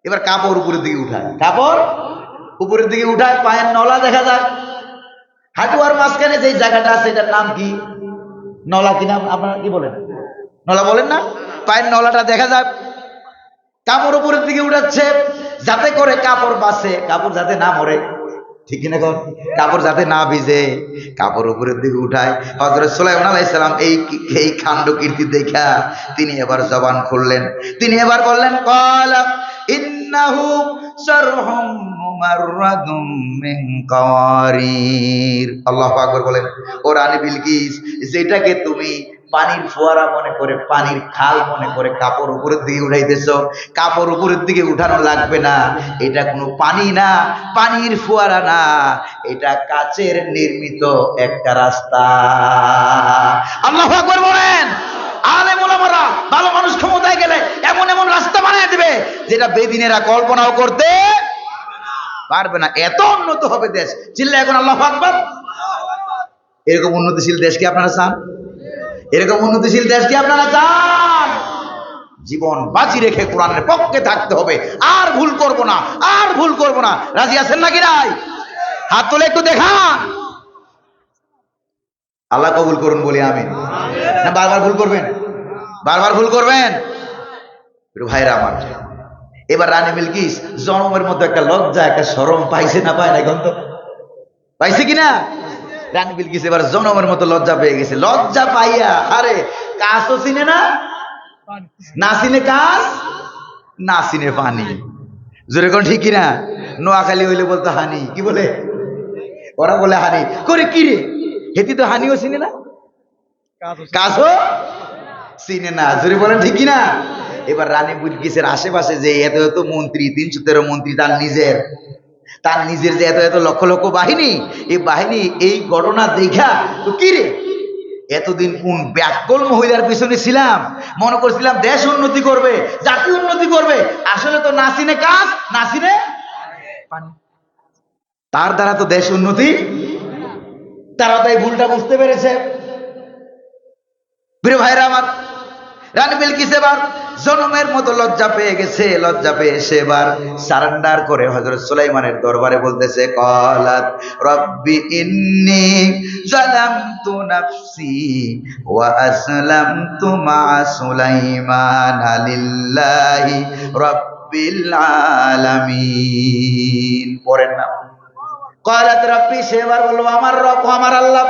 এবার কাপড় উপরের দিকে উঠায়, কাপড় উপরের দিকে উঠায়, পায়ের নলা দেখা যায়। হাঁটুয়ার মাঝখানে যে জায়গাটা আছে এটার নাম কি? নলা কি নাম? আপনারা কি বলেন? নলা বলেন না? পায়ের নলাটা দেখা যায়। কাপড় উপরের দিকে উঠাচ্ছে যাতে করে কাপড় বাঁচে, কাপড় যাতে না মরে, ঠিক কিনা? কাপড় যাতে না ভিজে, কাপড় উপরের দিকে উঠায়। হযরত সুলাইমান আলাইহিস সালাম এই কাণ্ড কীর্তি দেখা তিনি এবার জবান খুললেন। তিনি এবার বললেন ক্বালা ইন্নাহু সারহুম মুমাররাদুম মিন কাওয়ারির। আল্লাহু আকবার বলেন। ও রানী বিলকিস, যেটাকে তুমি পানির ফোয়ারা মনে করে, পানির খাল মনে করে কাপড় উপরের দিকে উঠাইতেছ। কাপড় উপরের দিকে উঠানো লাগবে না, এটা কোনো পানি না, পানির ফোয়ারা না, এটা কাচের নির্মিত একটা রাস্তা। আল্লাহু আকবার বলেন। আলেম ওলামারা, ভালো মানুষ ক্ষমতায় গেলে এমন এমন রাস্তা বানিয়ে দিবে যেটা বেদিনেরা কল্পনাও করতে পারবে না। এত উন্নত হবে দেশ। চিল্লা এখন আল্লাহু আকবার। এরকম উন্নতিশীল দেশ কি আপনারা চান? এরকম উন্নতিশীল দেশ কি আপনারা চান? জীবন বাজি রেখে কোরআনের পক্ষে থাকতে হবে। আর ভুল করব না, আর ভুল করব না। রাজি আছেন নাকি নাই? হাত তুলে একটু দেখান। আল্লাহ কবুল করুন বলি আমিন। না বারবার ভুল করবেন? বারবার ভুল করবেন? ভাইরা আমার, এবার রানী বিলকিস জন্মের মতো একটা লজ্জা, একটা শরম পাইছে না পায় না? গন্ত পাইছে কিনা? রানী বিলকিস এবার জনমের মতো লজ্জা পেয়ে গেছে। লজ্জা পাইয়া আরে কাজও চিনে না, না চিনে কাজ, না চিনে পানি। জোরে কোন ঠিক কিনা? নোয়াখালী হইলে বলতো হানি, কি বলে? ওরা বলে হানি করে কি রে, হেতি তো হানিও চিনে না, কাজও চিনে না। জোরে বলেন ঠিক কিনা? এবার রানী বিলকিসের আশেপাশে যে এত এত মন্ত্রী, 313 মন্ত্রী, তার নিজের যে এত এত লক্ষ লক্ষ বাহিনী, এই বাহিনী এই ঘটনা দেখা তো কি রে, এতদিন কোন ব্যাকল মহিলার পিছনে ছিলাম, মনে করছিলাম দেশ উন্নতি করবে, জাতি উন্নতি করবে, আসলে তো না চিনে কাজ, না চিনে পানি। তার দ্বারা তো দেশ উন্নতি, তারা তাই ভুলটা বুঝতে পেরেছে। প্রিয় ভাইরা আমার, রানী বিলকিস এবার জনমের মতো লজ্জা পেয়ে গেছে। লজ্জা পেয়ে সে এবার সারেন্ডার করে হযরত সুলাইমানের দরবারে বলতেছে, ক্বালাত রব্বি ইন্নী যালামতু নাফসি ওয়া আসলামতু মা সুলাইমান লিল্লাহি রাব্বিল আলামিন। পড়েন না। ক্বালাত রব্বি, সে এবার বলল আমার রব, আমার আল্লাহ,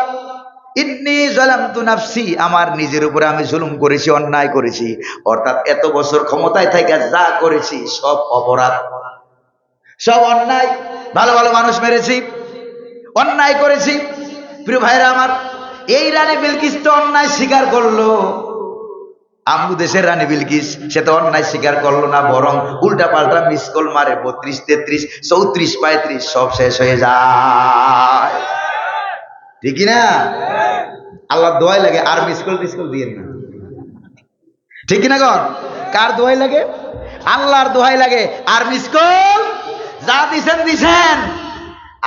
ইন্নী যালামতু নাফসি, আমার নিজের উপরে আমি জুলুম করেছি, অন্যায় করেছি। অর্থাৎ এত বছর ক্ষমতায় থেকে যা করেছি সব অপরাধ, সব অন্যায়। ভালো ভালো মানুষ মেরেছি, অন্যায় করেছি। প্রিয় ভাইরা আমার, এই রানী বিলকিস তো অন্যায় স্বীকার করলো। আমু দেশের রানী বিলকিস সে তো অন্যায় স্বীকার করলো না, বরং উল্টা পাল্টা মিসকল মারে। 32, 33, 34, 35 সব শেষ হয়ে যায়। ঠিক না? আল্লাহ দোয়াই লাগে, আর মিসকল টিসকল দিয়েন না। ঠিক না গণ? কার দোয়াই লাগে? আল্লাহর দোয়াই লাগে। আর মিসকল যা দিছেন দিছেন,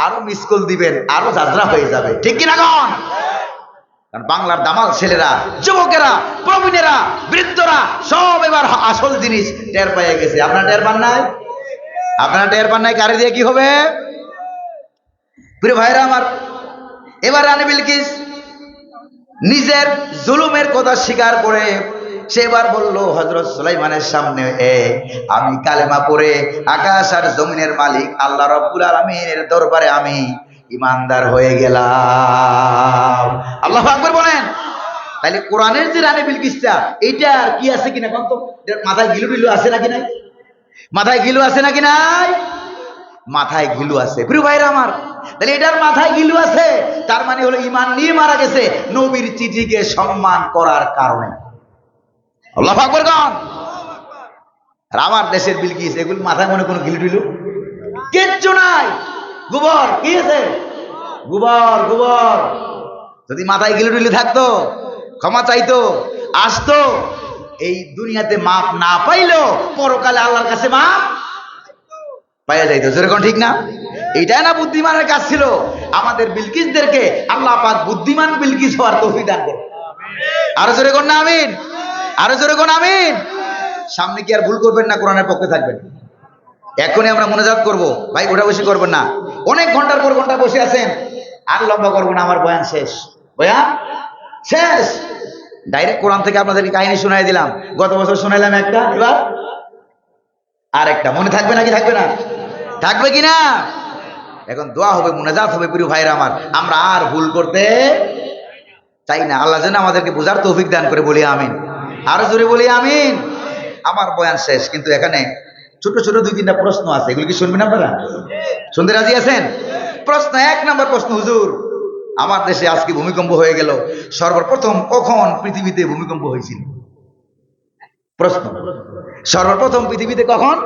আরো মিসকল দিবেন, আরো যাত্রা হয়ে যাবে। ঠিক কিনা গণ? কারণ বাংলার দামাল ছেলেরা, যুবকেরা, প্রবীণেরা, বৃদ্ধরা সব এবার আসল জিনিস টের পেয়ে গেছে। আপনারা টের পান নাই? আপনারা টের পান নাই? কারে দিয়ে কি হবে? প্রিয় ভাইরা আমার, এবার রানী বিলকিস নিজের জুলুমের কথা স্বীকার করে সে এবার বলল হযরত সুলাইমানের সামনে, আমি কালেমা পড়ে আকাশ আর জমিনের মালিক আল্লাহ রাব্বুল আলামিনের দরবারে আমি ইমানদার হয়ে গেলাম। আল্লাহু আকবার বলেন। তাহলে কোরআনের যে রানী বিলকিসটা, এইটা আর কি আছে কিনা কোন তো? মাথায় গিলু টিলু আছে নাকি নাই? মাথায় গিলু আছে নাকি নাই? মাথায় গিলু আছে। প্রিয় ভাইরা আমার, তাহলে এটার মাথায় গিলু আছে, তার মানে হলো ঈমান নিয়ে মারা গেছে নবীর চিঠিকে সম্মান করার কারণে। আল্লাহু আকবার গান। আর আমার দেশের বিলকিস এগুলো মাথায় মনে কোনো গিলু টিলু কিচ্ছু নাই। গোবর কি আছে? গোবর গোবর। যদি মাথায় গিলু টিলু থাকতো, ক্ষমা চাইতো, আসতো, এই দুনিয়াতে মাপ না পাইলো পরকালে আল্লাহর কাছে মাপ পাইয়া যাইতো। যেরকম ঠিক না? এইটাই না বুদ্ধিমানের কাজ ছিল। আমাদের বিলকিসদেরকে আল্লাহ পাক বুদ্ধিমান বিলকিস হওয়ার তৌফিক দান করুন। আরো জোরে কোন না আমিন, আরো জোরে কোন আমিন। সামনে কি আর ভুল করবেন না, কোরআনের পক্ষে থাকবেন। এখনই আমরা মোনাজাত করব, ভাই ওটা বসে করবেন না। অনেক ঘন্টার পর ঘন্টা বসে আছেন, আর লম্বা করবো না, আমার বয়ান শেষ। বয়ান শেষ। ডাইরেক্ট কোরআন থেকে আপনাদেরকে কাহিনী শোনাই দিলাম। গত বছর শোনাইলাম একটা, এবার আর একটা। মনে থাকবে নাকি থাকবে না? থাকবে কিনা? এখন দোয়া হবে, মুনাজাত হবে। প্রিয় ভাইরা আমার, আমরা আর ভুল করতে চাই না। আল্লাহ যেন আমাদেরকে বোঝার তৌফিক দান করে, বলি আমিন। আরো জোরে বলি আমিন। আমার বয়ান শেষ, কিন্তু এখানে ছোট ছোট 2-3টা প্রশ্ন আছে, এগুলো কি শুনবেন আপনারা? শুনতে রাজি আছেন? প্রশ্ন, 1 নম্বর প্রশ্ন, হুজুর আমার দেশে আজকে ভূমিকম্প হয়ে গেল, সর্বপ্রথম কখন পৃথিবীতে ভূমিকম্প হয়েছিল? প্রশ্ন, সর্বপ্রথম পৃথিবীতে কখন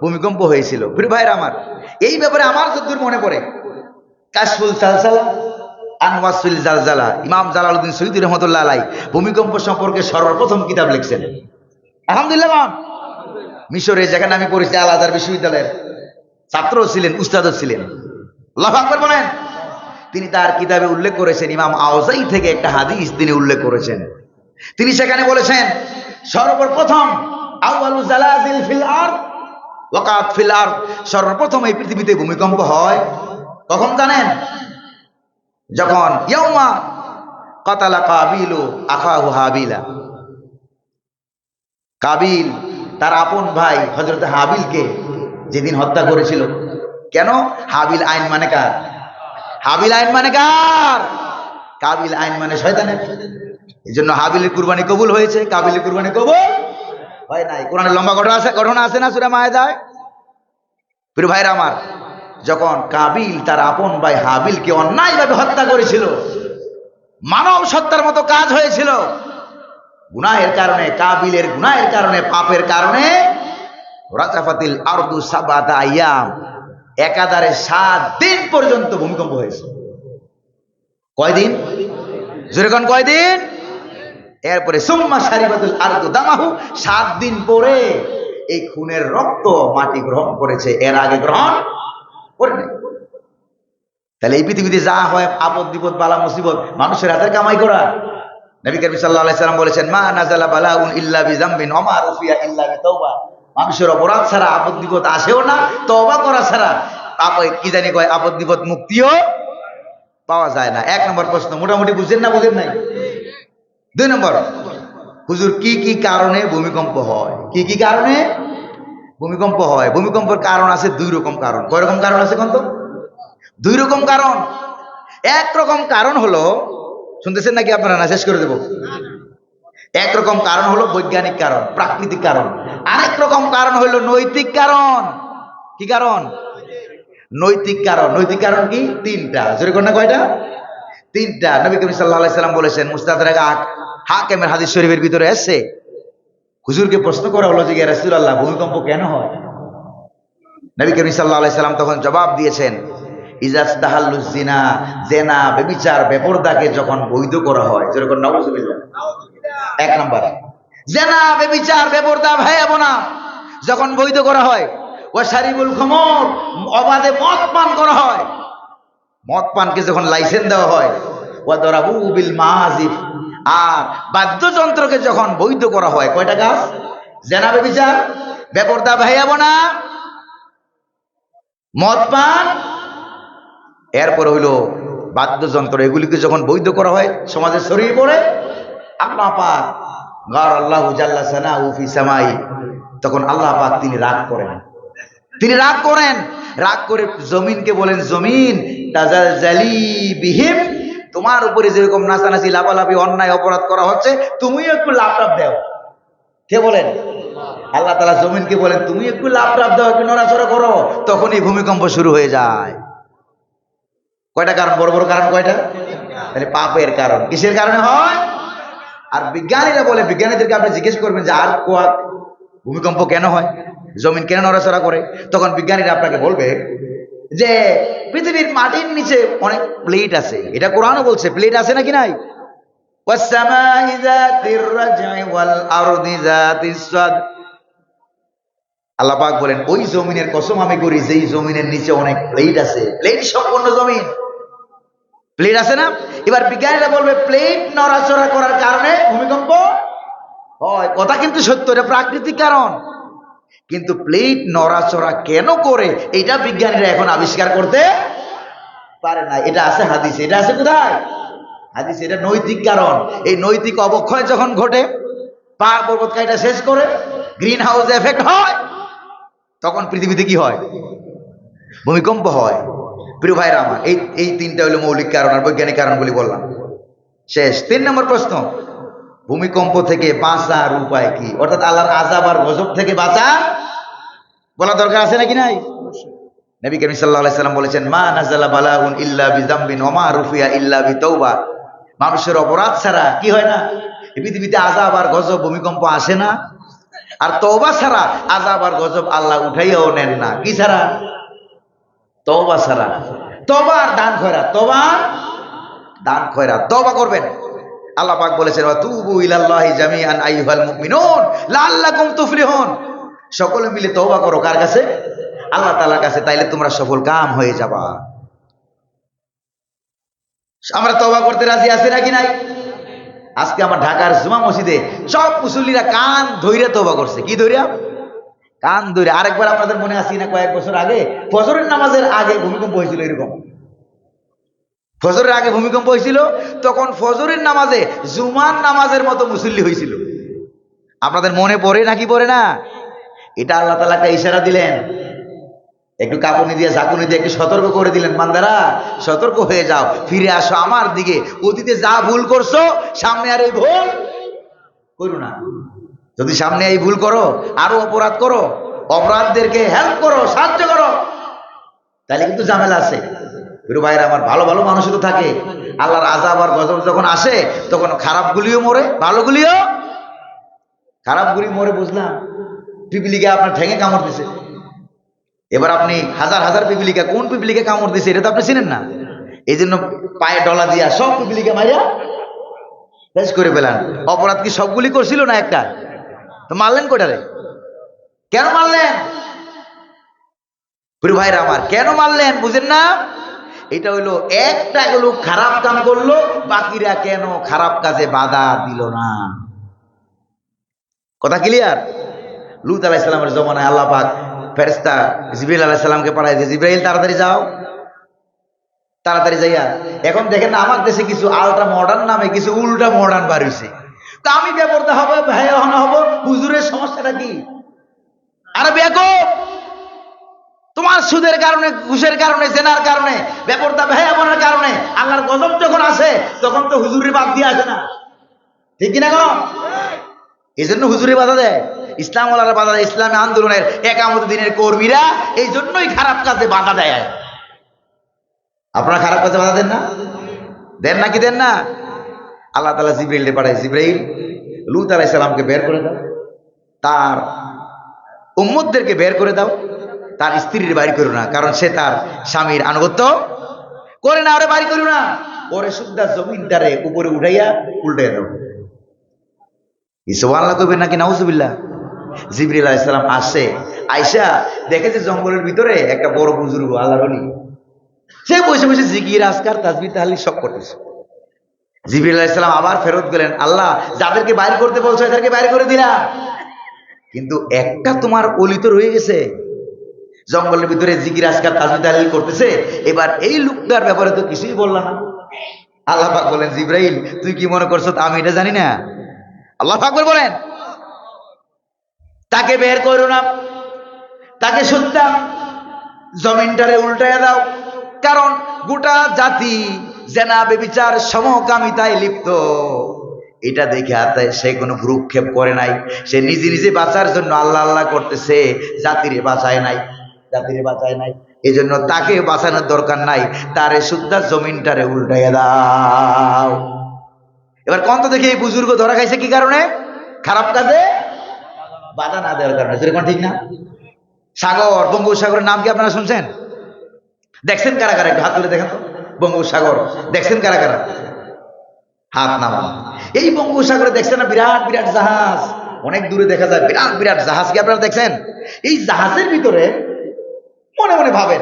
ভূমিকম্প হয়েছিল? প্রিয় ভাইরা আমার, এই ব্যাপারে আমার যতদূর মনে পড়ে, কাশফুল সালসালা আনওয়াসফিল জালজালা, ইমাম জালালউদ্দিন সৈয়দী রহমতুল্লাহ আলাই ভূমিকম্প সম্পর্কে সর্বপ্রথম কিতাব লিখছেন। আলহামদুলিল্লাহ। মিশরে, যেখানে আমি পড়েছি, আল আজহার বিশ্ববিদ্যালয়ের ছাত্র ছিলেন, উস্তাদও ছিলেন। আল্লাহু আকবার বলেন। তিনি তার কিতাবে উল্লেখ করেছেন, ইমাম আওজাই থেকে একটা হাদিস তিনি উল্লেখ করেছেন। তিনি সেখানে বলেছেন, সর্বপ্রথম আউয়ালু জালাজিল ফিল আরদ ওয়াকাত ফিল আরদ, সর্বপ্রথম এই পৃথিবীতে ভূমিকম্প হয় কখন জানেন? যখন ইয়াউমা কাতালা কাবিলু আখাহু হাবিলা, কাবিল তার আপন ভাই হযরত হাবিলকে যেদিন হত্যা করেছিল। কেন? হাবিল আইন মানে কার? হাবিল আইন মানে কার? কাবিল আইন মানে শয়তানের। এই জন্য হাবিলের কুরবানি কবুল হয়েছে, কাবিলের কুরবানি কবুল হয় নাই। কোরআনে লম্বা ঘটনা আছে না সূরা মায়েদায়? প্রিয় ভাইরা আমার, যখন কাবিল তার আপন ভাই হাবিলকে অন্যায়ভাবে হত্যা করেছিল, মানব সত্তার মতো কাজ হয়েছিল, গুনাহের কারণে, কাবিলের গুনাহের কারণে, পাপের কারণে রাজাফাতিল আরদু সাবাতা আইয়াম, একাধারে 7 দিন পর্যন্ত ভূমিকম্প হয়েছে। কয়দিন? যেরকম কয়দিন? এরপরে সুম্মা সারিবাতুল আরদু দামাহু, 7 দিন পরে এই খুনের রক্ত মাটি গ্রহণ করেছে, এর আগে গ্রহণ করে নাই। তাহলে এই পৃথিবীতে যা হয়, আপদ বিপদ বালা মুসিবত, মানুষের হাতের কামাই করা। নবী করিম সাল্লাল্লাহু আলাইহি সাল্লাম বলেছেন, মা নাযালা বালাউন ইল্লা বিযামবিন ওয়া মা রুফিয়া ইল্লা বিতাওবা, মানুষের অপরাধ ছাড়া আপদ বিপদ আসেও না, তওবা করা ছাড়া কি জানি কয় আপদ বিপদ মুক্তিও পাওয়া যায় না। 1 নম্বর প্রশ্ন, মোটামুটি বুঝেন না? বুঝেন নাই? 2 নম্বর, হুজুর কি কি কারণে ভূমিকম্প হয়? কি কি কারণে ভূমিকম্প হয়? ভূমিকম্পের কারণ আছে 2 রকম কারণ। কয় রকম কারণ আছে কোন তো? 2 রকম কারণ। এক রকম কারণ হলো, শুনতেছেন নাকি আপনারা? না শেষ করে দেব। এক রকম কারণ হলো বৈজ্ঞানিক কারণ, প্রাকৃতিক কারণ। আরেক রকম কারণ হলো নৈতিক কারণ। কি কারণ? নৈতিক কারণ। নৈতিক কারণ কি? 3টা। জোরে কোন না কয়টা? 3টা। নবী করিম সাল্লাল্লাহু আলাইহি সাল্লাম বলেছেন, মুস্তাদরাক হাকিমের হাদিস শরীফের ভিতরে আছে, হুজুরকে প্রশ্ন করা হলো যে, ইয়া রাসূলুল্লাহ, ভূমিকম্প কেন হয়? নবী করিম সাল্লাল্লাহু আলাইহি সাল্লাম তখন জবাব দিয়েছেন, ইজাস্তাহাল্লু জিনা, জেনা, ব্যভিচার, বেপরদাকে যখন বৈধ করা হয়। যেরকম নাউজুবিল্লাহ। 1 নাম্বার, জেনা, ব্যভিচার, বেপরদা, ভাই বোনা যখন বৈধ করা হয়, ওয়া শারিবুল খামর, অবাধে মদ পান করা হয়, মদ পানকে যখন লাইসেন্স দেওয়া হয়, ওয়া দরাবু বিল মাজিফ, আর বাদ্যযন্ত্রকে যখন বৈধ করা হয়। কয়টা কাজ? জেনা, ব্যভিচার, বেপরদা, ভাই বোনা, মদ পান, এরপর হইল বাদ্যযন্ত্র। এগুলিকে যখন বৈধ করা হয়, সমাজে ছড়িয়ে পড়ে, আল্লাহ পাক গার আল্লাহু জাল্লা সানাহু ফি সামাই, তখন আল্লাহ পাক তিনি রাগ করেন। তিনি রাগ করেন। রাগ করে জমিনকে বলেন, জমিন তাজালজালি বিহিম, তোমার উপরে যেরকম নাচানাচি, লাফালাফি, অন্যায় অপরাধ করা হচ্ছে, তুমিও একটু লাফ দাও। কে বলেন? আল্লাহ তাআলা জমিনকে বলেন, তুমি একটু লাফ দাও, একটু নড়াচড়া করো, তখনই ভূমিকম্প শুরু হয়ে যায়। কয়টা কারণ? বড় বড় কারণ কয়টা? তাহলে পাপের কারণ। কিসের কারণে হয়? আর বিজ্ঞানীরা বলে, বিজ্ঞানীদেরকে আপনি জিজ্ঞেস করবেন যে আর কোয়াক ভূমিকম্প কেন হয়, জমিন কেন নড়াচড়া করে, তখন বিজ্ঞানীরা আপনাকে বলবে যে পৃথিবীর মাটির নিচে অনেক প্লেট আছে। এটা কোরআনও বলছে, প্লেট আছে নাকি নাই? ওয়াস-সামাই যাতির রাজ'i ওয়াল আরদি যাতিস সাদ, আল্লাহ পাক বলেন, ওই জমিনের কসম আমি করি যেই জমিনের নিচে অনেক প্লেট আছে। প্লেট সম্পন্ন জমিন, প্লেট আছে না? এবার বিজ্ঞানীরা বলবে প্লেট নড়াচড়া করার কারণে ভূমিকম্প হয়। কথা কিন্তু সত্য, এটা প্রাকৃতিক কারণ। কিন্তু প্লেট নড়াচড়া কেন করে, এটা বিজ্ঞানীরা এখন আবিষ্কার করতে পারে না। এটা আছে হাদিসে। এটা আছে কোথায়? হাদিসে। এটা নৈতিক কারণ। এই নৈতিক অবক্ষয় যখন ঘটে, পাহাড় পর্বত কাটা শেষ করে গ্রিন হাউস এফেক্ট হয়, তখন পৃথিবীতে কি হয়? ভূমিকম্প হয়। প্রিয় ভাইরা আমার, এই 3টা হলো মৌলিক কারণ, আর বৈজ্ঞানিক কারণগুলি বললাম। শেষ 3 নম্বর প্রশ্ন, ভূমিকম্প থেকে বাঁচার উপায় কি? অর্থাৎ আল্লাহর আযাব আর গজব থেকে বাঁচা বলা দরকার আছে নাকি নাই? নবী করিম সাল্লাল্লাহু আলাইহি সাল্লাম বলেছেন, মা নাযালা বালাউন ইল্লা বিযামবিন ওয়া মা রুফিয়া ইল্লা বিতাওবা। মানুষের অপরাধ ছাড়া কি হয় না, এই পৃথিবীতে আযাব আর গজব ভূমিকম্প আসে না। আর তওবা ছাড়া আযাব আর গজব আল্লাহ উঠাইয়াও নেন না। কি ছাড়া? তওবা ছাড়া। তওবা আর দান খয়রাত, তওবা আর দান খয়রাত। তওবা করবেন। আল্লাহ পাক বলেছেন, ওয়া তুবু ইলাল্লাহি জামিআন আইয়ুহাল মুমিনুন লাআল্লাকুম তুফলিহুন। সকলে মিলে তওবা করো। কার কাছে? আল্লাহ তাআলার কাছে। তাইলে তোমরা সফল কাম হয়ে যাবা। আমরা তওবা করতে রাজি আছি নাকি নাই? আজকে আমার ঢাকার জুমা মসজিদে সব মুসল্লিরা কান ধইরা তওবা করছে। কি ধইরা? কান ধইরা। আরেকবার আপনাদের মনে আছে না, কয়েক বছর আগে ফজরের নামাজের আগে ভূমিকম্প হয়েছিল এরকম। ফজরের আগে ভূমিকম্প হয়েছিল, তখন ফজরের নামাজে জুমার নামাজের মতো মুসল্লি হয়েছিল। আপনাদের মনে পড়ে নাকি পড়ে না? এটা আল্লাহ তাআলা একটা ইশারা দিলেন, একটু কাঁপুনি দিয়ে ঝাঁকুনি দিয়ে একটু সতর্ক করে দিলেন, বান্দারা সতর্ক হয়ে যাও, ফিরে আসো আমার দিকে। অতীতে যা ভুল করছো সামনে আর এই ভুল করো না। যদি সামনে এই ভুল করো, আরো অপরাধ করো, অপরাধদেরকে হেল্প করো, সাহায্য করো, তাহলে কিন্তু ঝামেলা আছে। প্রিয় ভাইরা আমার, ভালো ভালো মানুষও তো থাকে। আল্লাহর আযাব আর গজব যখন আসে তখন খারাপগুলিও মরে, ভালোগুলিও। খারাপগুলি মরে বুঝলাম, পিপিলিকা আপনার ঠেঙে কামড় দিছে। এবার আপনি হাজার হাজার পিপিলিকা, কোন পিপিলিকা কামড় দিছে এটা তো আপনি চিনেন না। এই জন্য পায়ে ডলা দিয়া সব পিপিলিকা মাইয়া শেষ করে ফেলান। অপরাধ কি সবগুলি করছিল না একটা? তো মারলেন কোটারে? কেন মারলেন? প্রিয় ভাইরা আমার, কেন মারলেন বুঝেন না? এটা হইলো একটা লোক খারাপ কাম করলো, বাকিরা কেন খারাপ কাজে বাধা দিল না। কথা ক্লিয়ার? লূত আলাইহিস সালামের জমানায় আল্লাহ পাক ফেরেশতা জিবরাইল আলাইহিস সালামকে পাঠায় যে, জিবরাইল তাড়াতাড়ি যাও, তাড়াতাড়ি যাইয়া। এখন দেখেন না, আমার দেশে কিছু আল্ট্রা মডার্ন নামে কিছু উল্টা মডার্ন বার হইছে। তা আমি বেপরদা হব, ভাই হব, হুজুরের সমস্যাটা কি? আরে বেয়াকুব, তোমার সুদের কারণে, ঘুষের কারণে, জেনার কারণে, বেপরদা ভাইয়াবোনের কারণে আল্লাহর গজব যখন আসে তখন তো হুজুরের বাদ দিয়ে আসে না। ঠিক কিনা গো? এই জন্য হুজুরে বাধা দেয়, ইসলাম ওয়ালারা বাধা দেয়, ইসলামী আন্দোলনের একামত দিনের কর্মীরা এই জন্যই খারাপ কাজে বাধা দেয়। আপনারা খারাপ কাজে বাধা দেন না? দেন নাকি দেন না? আল্লাহ তাআলা জিবরাইলকে পাঠায়, জিবরাইল লূত আলাইহিস সালামকে বের করে দাও, তার উম্মতদেরকে বের করে দাও, তার স্ত্রীর বাড়ি করো না, কারণ সে তার স্বামীর আনুগত্য করে না। ওরে বাড়ি করো না, ওরে সুদ্ধা জমিনটারে উপরে উঠাইয়া উল্টে দাও। সুবহানাল্লাহ কইবেন নাকি নাউজুবিল্লাহ? জিবরাইল আলাইহিস সালাম আসে, আয়েশা দেখে যে জঙ্গলের ভিতরে একটা বড় বুজুর্গ আল্লাহর ওলি, সে বসে বসে জিকির আজকার তাসবিহ তাহলিল সব করতেছে। জিবরাইল আলাইহিস সালাম আবার ফেরত গেলেন, আল্লাহ যাদেরকে বাইর করতে বলছো এদেরকে বাইর করে দিলাম, কিন্তু একটা তোমার ওলি তো রয়ে গেছে, জঙ্গলের ভিতরে জিকির আজকার তাসবিহ তাহলিল করতেছে, এবার এই লোকটার ব্যাপারে তো কিছুই বললা না। আল্লাহ পাক বলেন, জিবরাইল তুই কি মনে করছো আমি এটা জানি না? আল্লাহ পাক বলেন, তাকে বের করো না, তাকে সুদ্ধা জমিনটারে উল্টাইয়া দাও, কারণ গোটা জাতি জেনা বেবিচার সমকামিতায় লিপ্ত। এটা দেখে সে কোনো ভ্রুক্ষেপ করে নাই, সে নিজে নিজে বাঁচার জন্য আল্লাহ আল্লাহ করতেছে, জাতিরে বাঁচায় নাই, জাতিরে বাঁচায় নাই। এই জন্য তাকে বাঁচানোর দরকার নাই, তারে সুদ্ধা জমিনটারে উল্টাইয়া দাও। এবার কন্ত দেখি এই বুজুর্গ ধরা খাইছে কি কারণে? খারাপ কাজে বাধা না দেওয়ার কারণে। যেরকম ঠিক না? সাগর, বঙ্গোপসাগরের নাম কি আপনারা শুনছেন? দেখছেন কারা কারা? একটু হাত তুলে দেখেন তো। বঙ্গোপসাগর দেখছেন কারা কারা? হাত নামান। এই বঙ্গোপসাগরে দেখছেন না বিরাট বিরাট জাহাজ, অনেক দূরে দেখা যায় বিরাট বিরাট জাহাজ, কি আপনারা দেখছেন? এই জাহাজের ভিতরে মনে মনে ভাবেন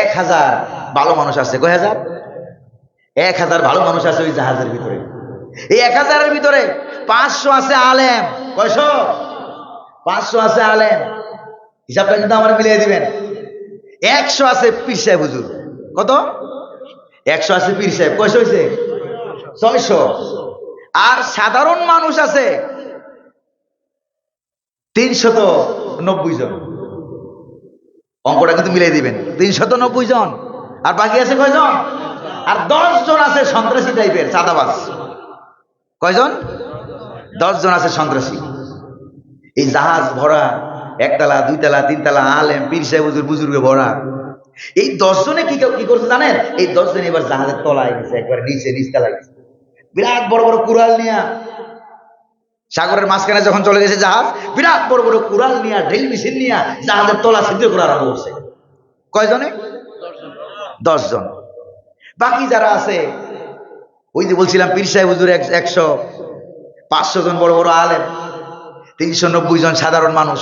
1000 ভালো মানুষ আছে। কয় হাজার? 1000 ভালো মানুষ আছে ওই জাহাজের ভিতরে। এই 1000-এর ভিতরে 500 আছে আলেম। কয়শো? 500 আছে আলেম। হিসাবটা কিন্তু আমার মিলিয়ে দিবেন। 100 আছে পীর সাহেব হুজুর। কত? 100 আছে পীর সাহেব। কয়শো হয়েছে? 600। আর সাধারণ মানুষ আছে 390 জন। অঙ্কটা কিন্তু মিলিয়ে দিবেন, 390 জন। আর বাকি আছে কয়জন? আর 10 জন আছে সন্ত্রাসী টাইপের, চাঁদাবাজ। কয়জন? 10 জন আছে সন্ত্রাসী। এই জাহাজ ভরা, 1 তলা 2 তলা 3 তলা আলেম পীর সাহেব হুজুর বুজুর্গে ভরা। এই 10 জনে কি করছে জানেন? এই 10 জন এবার জাহাজের তলায় গেছে, একবার নিচতলা গেছে, বিরাট বড় বড় কুড়াল নিয়ে। সাগরের মাঝখানে যখন চলে গেছে জাহাজ, বিরাট বড় বড় কুড়াল নিয়ে, ড্রিল মেশিন নিয়ে জাহাজের তলা ছিদ্র করে আরম্ভ করছে। কয়জনে? 10 জন। বাকি যারা আছে, ওই যে বলছিলাম পীর সাহেব হুজুর 100, 500 জন বড় বড় আলেম, 390 জন সাধারণ মানুষ,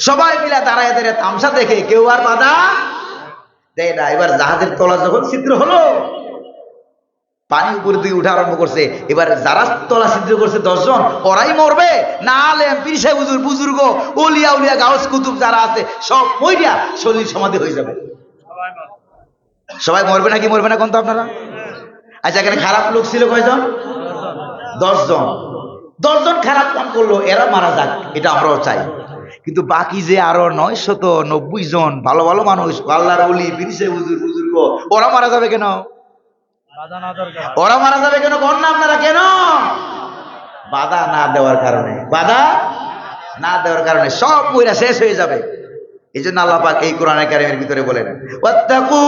সবাই মিলে দাঁড়ায় দাঁড়িয়ে তামসা দেখে কেউ আর বাধা দেয় না। এবার জাহাজের তলা যখন ছিদ্র হলো, পানি উপরের দিকে উঠা আরম্ভ করছে। এবার যারা তলা ছিদ্র করছে 10 জন, ওরাই মরবে না আলেম পীর সাহেব হুজুর বুজুর্গ ওলিয়া উলিয়া গাউস কুতুব যারা আছে সব মইরা শরীর সমাধি হয়ে যাবে? সবাই মরবে নাকি মরবে না কোন তো আপনারা? আচ্ছা, এখানে খারাপ লোক ছিল কয়জন? 10 জন। 10 জন খারাপ কাম করলো, এরা মারা যাক, এটা আমরাও চাই। কিন্তু বাকি যে আরো 990 জন ভালো ভালো মানুষ, আল্লাহর ওলি পীর সাহেব হুজুর বুজুর্গ, ওরা মারা যাবে কেন? ওরা মারা যাবে কেন কোন না আপনারা? কেন? বাধা না দেওয়ার কারণে। বাধা না দেওয়ার কারণে সব বইরা শেষ হয়ে যাবে। এই জন্য আল্লাহ পাক এই কোরআনে কারিমের ভিতরে বলেন, ওয়াত্তাকু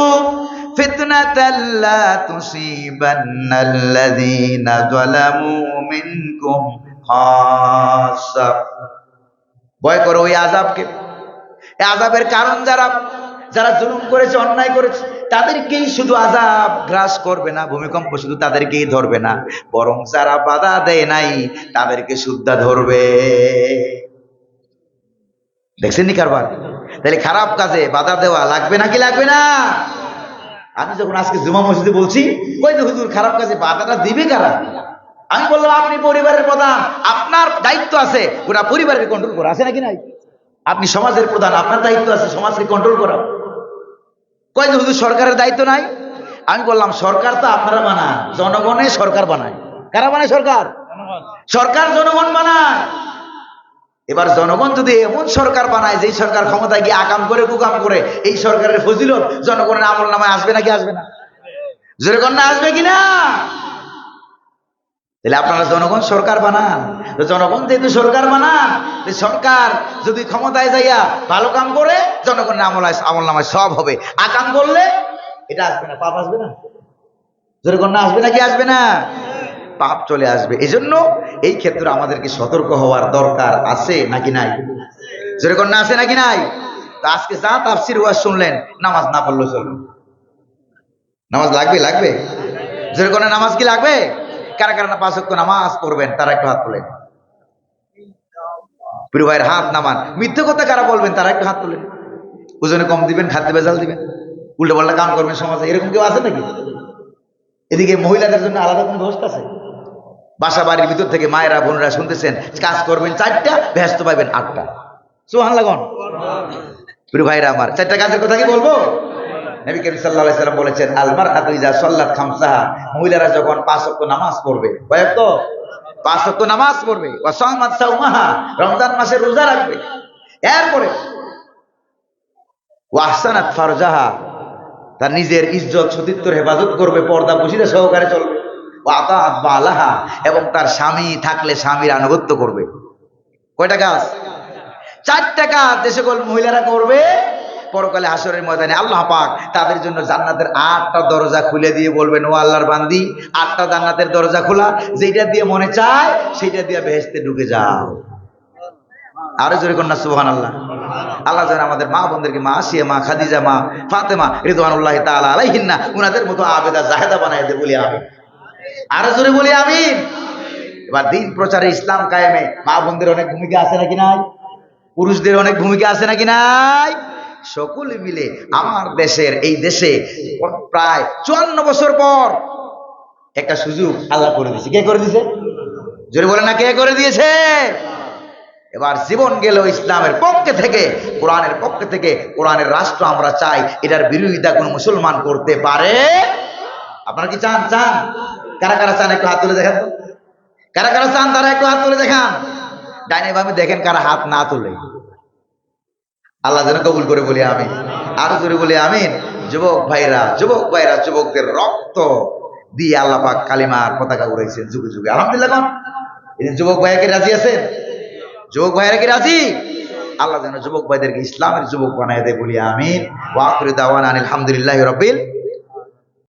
ফিতনাতাল লা তুসিবান্নাল্লাযীনা যালামু মিনকুম খাসসা। ভয় করো ওই আযাবকে। এই আযাবের কারণ যারা জুলুম করেছে, অন্যায় করেছে, তাদেরকেই শুধু আযাব গ্রাস করবে না, ভূমিকম্প শুধু তাদেরকেই ধরবে না, বরং যারা বাধা দেয় নাই তাদেরকে সুদ্ধা ধরবে। দেখছেন নি কারবার? তাহলে খারাপ কাজে বাধা দেওয়া লাগবে নাকি লাগবে না? আমি যখন আজকে জুমা মসজিদে বলছি, কই যে হুজুর খারাপ কাজে বাধাটা দিবে কারা? আমি বললাম আপনি পরিবারের প্রধান, আপনার দায়িত্ব আছে ওটা পরিবারকে কন্ট্রোল করা, আছে নাকি নাই? আপনি সমাজের প্রধান, আপনার দায়িত্ব আছে সমাজকে কন্ট্রোল করা। কয় যে হুজুর সরকারের দায়িত্ব নাই? আমি বললাম সরকার তো আপনারা বানান, জনগণে সরকার বানায়। কারা বানায় সরকার? সরকার জনগণ বানায়। এবার জনগণ যদি এমন সরকার বানায় যেই সরকার ক্ষমতায় গিয়ে আকাম করে কুকাম করে, এই সরকারের ফজিলত জনগণের আমল নামায় আসবে নাকি আসবে না? জোরে কন্যা আসবে কিনা? তাহলে আপনারা জনগণ সরকার বানান। তো জনগণ যেহেতু সরকার বানান, সরকার যদি ক্ষমতায় যাইয়া ভালো কাম করে জনগণের আমল নামায় সব হবে, আকাম করলে এটা আসবে না, পাপ আসবে না? জোরে কন্যা আসবে নাকি আসবে না? পাপ চলে আসবে। এজন্য এই ক্ষেত্রে আমাদেরকে সতর্ক হওয়ার দরকার আছে নাকি নাই? জোরে কন্যা আছে নাকি নাই? তো আজকে যা তাফসীর ওয়াজ শুনলেন, নামাজ না পড়লেও চলবে। নামাজ লাগবে? জোরে কন্যা নামাজ কি লাগবে? কারা কারা না 5 ওয়াক্ত নামাজ পড়বেন তারা একটু হাত তোলেন। প্রিয় ভাইয়ের হাত নামান। মিথ্যে কথা কারা বলবেন তারা একটু হাত তোলেন। ওজনে কম দিবেন, খাদ্য ভেজাল দিবেন, উল্টো পাল্টা কাম করবেন সমাজে, এরকম কেউ আছে নাকি? এদিকে মহিলাদের জন্য আলাদা কোনো ব্যবস্থা আছে? বাসা বাড়ির ভিতর থেকে মায়েরা বোনেরা শুনতেছেন, কাজ করবেন 4টা, ব্যস্ত পাইবেন 8টা। সুবহানাল্লাহ কোন? প্রিয় ভাইরা আমার, 4টা কাজের কথা কি বলবো? নবী করিম সাল্লাল্লাহু আলাইহি সাল্লাম বলেছেন, আল মারআতু ইযা সাল্লাত খামসাহা, মহিলারা যখন 5 ওয়াক্ত নামাজ পড়বে, কয় ওয়াক্ত? 5 ওয়াক্ত নামাজ পড়বে, ওয়া সামাত সাওমাহা, রমজান মাসে রোজা রাখবে, এরপরে ওয়া আহসানাত ফারজাহা, তার নিজের ইজ্জত সতীত্বের হেফাজত করবে, পর্দা বসিতে সহকারে চলবে, ওয়া আতাআত বালাহা, এবং তার স্বামী থাকলে স্বামীর আনুগত্য করবে। কয়টা কাজ? 4টা কাজ যে সকল মহিলারা করবে, পরকালে হাসরের ময়দানে আল্লাহ পাক তাদের জন্য জান্নাতের 8টা দরজা খুলে দিয়ে বলবেন, ও আল্লাহর বান্দি, 8টা জান্নাতের দরজা খোলা, যেটা দিয়ে মনে চায় সেটা দিয়ে বেহেশতে ঢুকে যাও। আরো জোরে কন্যা সুবহানাল্লাহ। আল্লাহ যেন আমাদের মা বোনদেরকে মা আসিয়া, মা খাদিজা, মা ফাতেমা রিদওয়ানুল্লাহি তাআলা আলাইহিন্না, উনাদের মতো আবেদা জাহেদা বানায় দে, বলি আমিন। আরো জোরে বলি আমিন। এবার দিন প্রচারে, ইসলাম কায়েমে মা বোনদের অনেক ভূমিকা আছে নাকি নাই? পুরুষদের অনেক ভূমিকা আছে নাকি নাই? সকলে মিলে আমার দেশের, এই দেশে প্রায় 54 বছর পর একটা সুযোগ আল্লাহ করে দিয়েছে। কে করে দিয়েছে? জোরে বলে না, কে করে দিয়েছে? এবার জীবন গেল ইসলামের পক্ষে থেকে, কোরআনের পক্ষে থেকে, কোরআনের রাষ্ট্র আমরা চাই। এটার বিরোধিতা কোন মুসলমান করতে পারে? আপনারা কি চান? কারা কারা চান একটু হাত তুলে দেখান তো। কারা কারা চান তারা একটু হাত তুলে দেখান। ডাইনে বামে দেখেন কারা হাত না তুলে। আল্লাহ যেন কবুল করে, বলি আমিন। আরো জোরে বলি আমিন। যুবক ভাইরা, যুবকদের রক্ত দিয়ে আল্লাহ পাক কালিমার পতাকা উড়াইছেন যুগে যুগে, আলহামদুলিল্লাহ। যুবক ভাইরা কি রাজি আছেন? যুবক ভাইরা কি রাজি? আল্লাহ যেন যুবক ভাইদেরকে ইসলামের যুবক বানায় দেয়, বলি আমিন। ওয়া আখিরু দাওয়ানা আলহামদুলিল্লাহি রাব্বিল